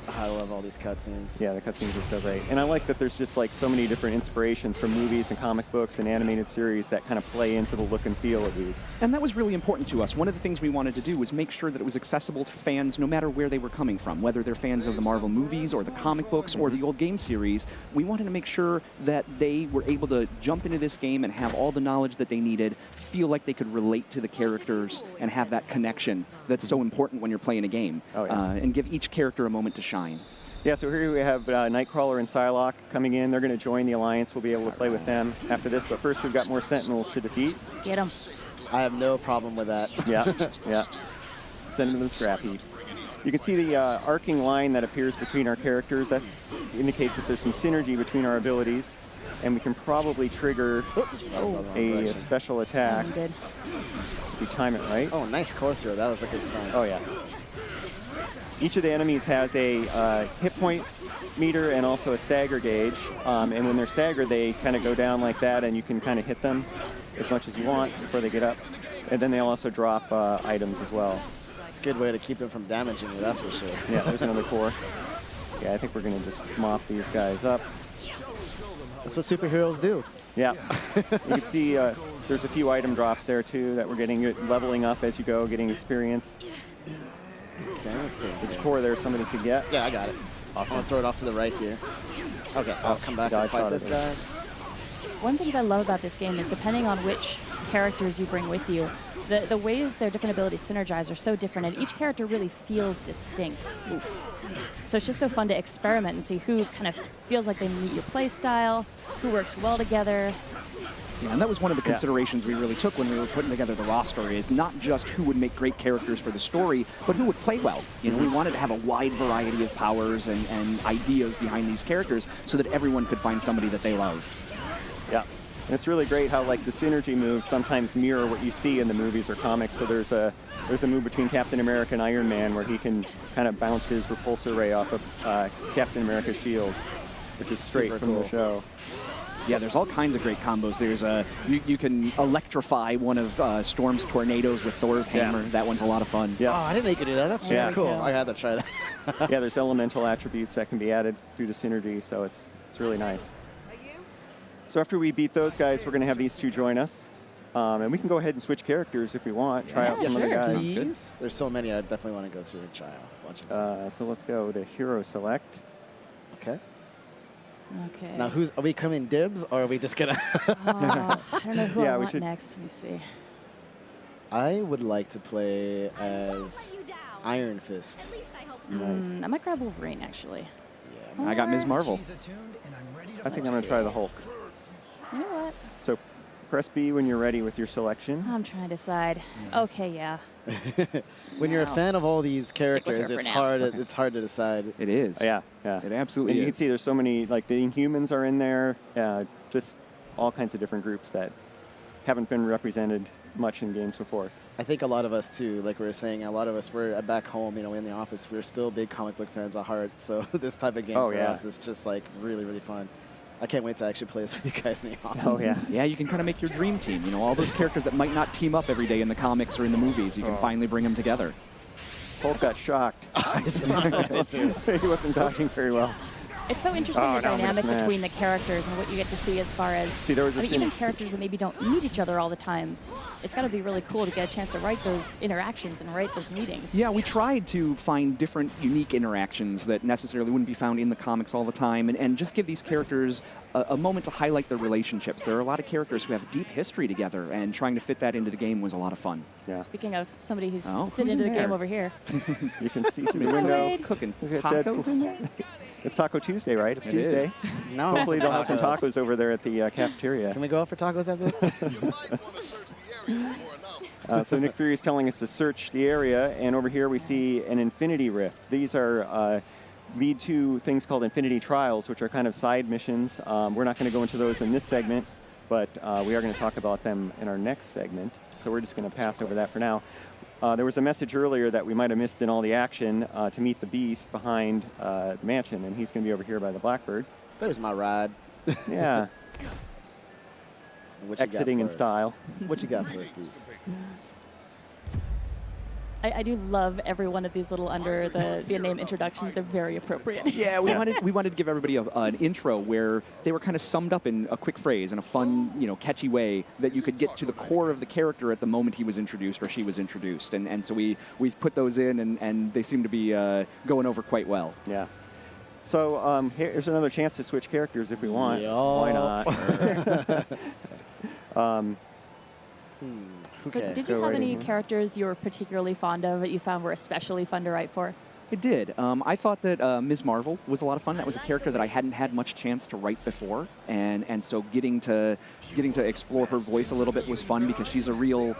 I love all these cutscenes. Yeah, the cutscenes are so great. And I like that there's just so many different inspirations from movies and comic books and animated series that kind of play into the look and feel of these. And that was really important to us. One of the things we wanted to do was make sure that it was accessible to fans no matter where they were coming from, whether they're fans of the Marvel movies or the comic books or the old game series. We wanted to make sure that they were able to jump into this game and have all the knowledge that they needed, feel like they could relate to the characters and have that connection that's so important when you're playing a game, and give each character a moment to shine. Yeah, so here we have Nightcrawler and Psylocke coming in. They're going to join the Alliance. We'll be able to play with them after this. But first, we've got more Sentinels to defeat. Let's get them. I have no problem with that. Yeah, yeah. Send them to the scrap heap. You can see the arcing line that appears between our characters. That indicates that there's some synergy between our abilities. And we can probably trigger a special attack. If we time it right. Oh, nice core throw. That was a good start. Oh, yeah. Each of the enemies has a hit point meter and also a stagger gauge. And when they're staggered, they kind of go down like that, and you can kind of hit them as much as you want before they get up. And then they'll also drop items as well. It's a good way to keep them from damaging you, that's for sure. Yeah, there's another core. Yeah, I think we're going to just mop these guys up. That's what superheroes do. Yeah. You can see there's a few item drops there, too, that we're getting leveling up as you go, getting experience. Okay, let's see. Which core there somebody could get? Yeah, I got it. Awesome. I'll throw it off to the right here. Okay, I'll come back and fight this guy. One thing I love about this game is depending on which characters you bring with you, the ways their different abilities synergize are so different, and each character really feels distinct. So it's just so fun to experiment and see who kind of feels like they meet your play style, who works well together. Yeah, and that was one of the considerations we really took when we were putting together the roster, is not just who would make great characters for the story, but who would play well. You know, we wanted to have a wide variety of powers and ideas behind these characters so that everyone could find somebody that they love. Yeah. And it's really great how like the synergy moves sometimes mirror what you see in the movies or comics. So there's a move between Captain America and Iron Man where he can kind of bounce his repulsor ray off of Captain America's shield, which is straight from the show. Yeah, there's all kinds of great combos. There's you can electrify one of Storm's tornadoes with Thor's hammer. That one's a lot of fun. Yeah. Oh, I didn't know you could do that. That's really cool. I had to try that. Yeah, there's elemental attributes that can be added through the synergy, so it's really nice. So after we beat those guys, we're going to have these two join us. And we can go ahead and switch characters if we want. Try out some of the guys. Please. There's so many I definitely want to go through and try out a bunch of them. So let's go to Hero Select. Okay. Okay. Now, are we coming dibs, or are we just going to... I don't know who I want next. Let me see. I would like to play as Iron Fist. I might grab Wolverine, actually. Yeah. I got Ms. Marvel. I think I'm going to try the Hulk. You know what? So press B when you're ready with your selection. I'm trying to decide. Okay, yeah. When you're a fan of all these characters, it's hard. It's hard to decide. It is. Yeah. It absolutely and is. you can see there's so many, like the Inhumans are in there, just all kinds of different groups that haven't been represented much in games before. I think a lot of us too, like we were saying, a lot of us we're back home, in the office, we're still big comic book fans at heart. So this type of game for us is just like really, really fun. I can't wait to actually play this with you guys in the office. Oh, yeah. Yeah, you can kind of make your dream team. All those characters that might not team up every day in the comics or in the movies, you can finally bring them together. Hulk got shocked. He wasn't dodging very well. It's so interesting the dynamic between the characters and what you get to see as far as even characters that maybe don't meet each other all the time. It's got to be really cool to get a chance to write those interactions and write those meetings. Yeah, we tried to find different unique interactions that necessarily wouldn't be found in the comics all the time, and just give these characters a moment to highlight their relationships. There are a lot of characters who have deep history together, and trying to fit that into the game was a lot of fun. Yeah. Speaking of somebody who's fit into the game over here. You can see through the window. Cooking tacos in there. It's Taco Tuesday, right? It's Tuesday. No, hopefully they'll have some tacos over there at the cafeteria. Can we go out for tacos after this? So Nick Fury is telling us to search the area, and over here we see an Infinity Rift. These are lead to things called Infinity Trials, which are kind of side missions. We're not going to go into those in this segment, but we are going to talk about them in our next segment. So we're just going to pass over that for now. There was a message earlier that we might have missed in all the action to meet the Beast behind the mansion, and he's going to be over here by the Blackbird. There's my ride. Yeah. Exiting in style. What you got for us, Beast? I do love every one of these little under the name introductions. They're very appropriate. Yeah, we wanted to give everybody an intro where they were kind of summed up in a quick phrase, in a fun, catchy way that you could get to the core of the character at the moment he was introduced or she was introduced. And so we put those in, and they seem to be going over quite well. Yeah. So here's another chance to switch characters if we want. Why not? So did you have any characters you were particularly fond of that you found were especially fun to write for? It did. I thought that Ms. Marvel was a lot of fun. That was a character that I hadn't had much chance to write before, and so getting to explore her voice a little bit was fun because she's a real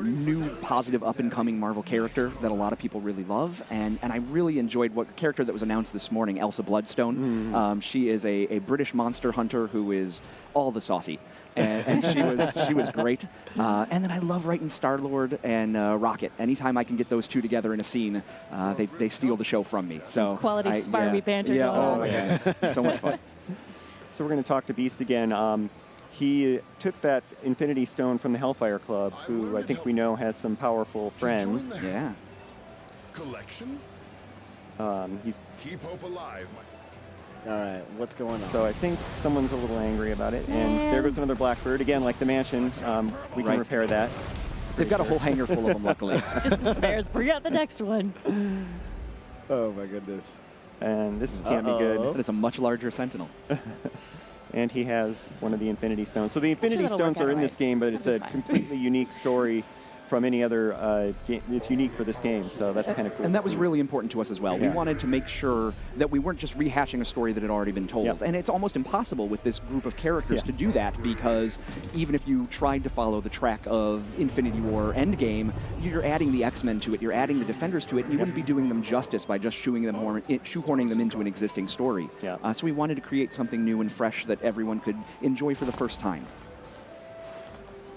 new, positive, up-and-coming Marvel character that a lot of people really love, and I really enjoyed what character that was announced this morning, Elsa Bloodstone. She is a British monster hunter who is all the saucy. And she was great. And then I love writing Star-Lord and Rocket. Anytime I can get those two together in a scene, they steal the show from me. So quality Spirey banter going on. Yeah, it's so much fun. So we're going to talk to Beast again. He took that Infinity Stone from the Hellfire Club, who I think we know has some powerful friends. Yeah. Collection? He's Keep hope alive. All right, what's going on? So I think someone's a little angry about it. And there goes another Blackbird. Again, like the mansion, we can repair that. They've got a whole hangar full of them, luckily. Just the spares. Bring out the next one. Oh, my goodness. And this can't be good. That is a much larger Sentinel. And he has one of the Infinity Stones. So the Infinity that'll Stones work out are in all this game, but it's a completely unique story from any other game. It's unique for this game, so that's kind of cool. And that was really important to us as well. We Yeah. wanted to make sure that we weren't just rehashing a story that had already been told. Yep. And it's almost impossible with this group of characters to do that, because even if you tried to follow the track of Infinity War Endgame, you're adding the X-Men to it, you're adding the Defenders to it, and you wouldn't be doing them justice by just shoehorning them into an existing story. So we wanted to create something new and fresh that everyone could enjoy for the first time.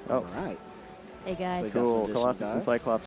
Oh, right. Hey guys. Cool. Colossus and Cyclops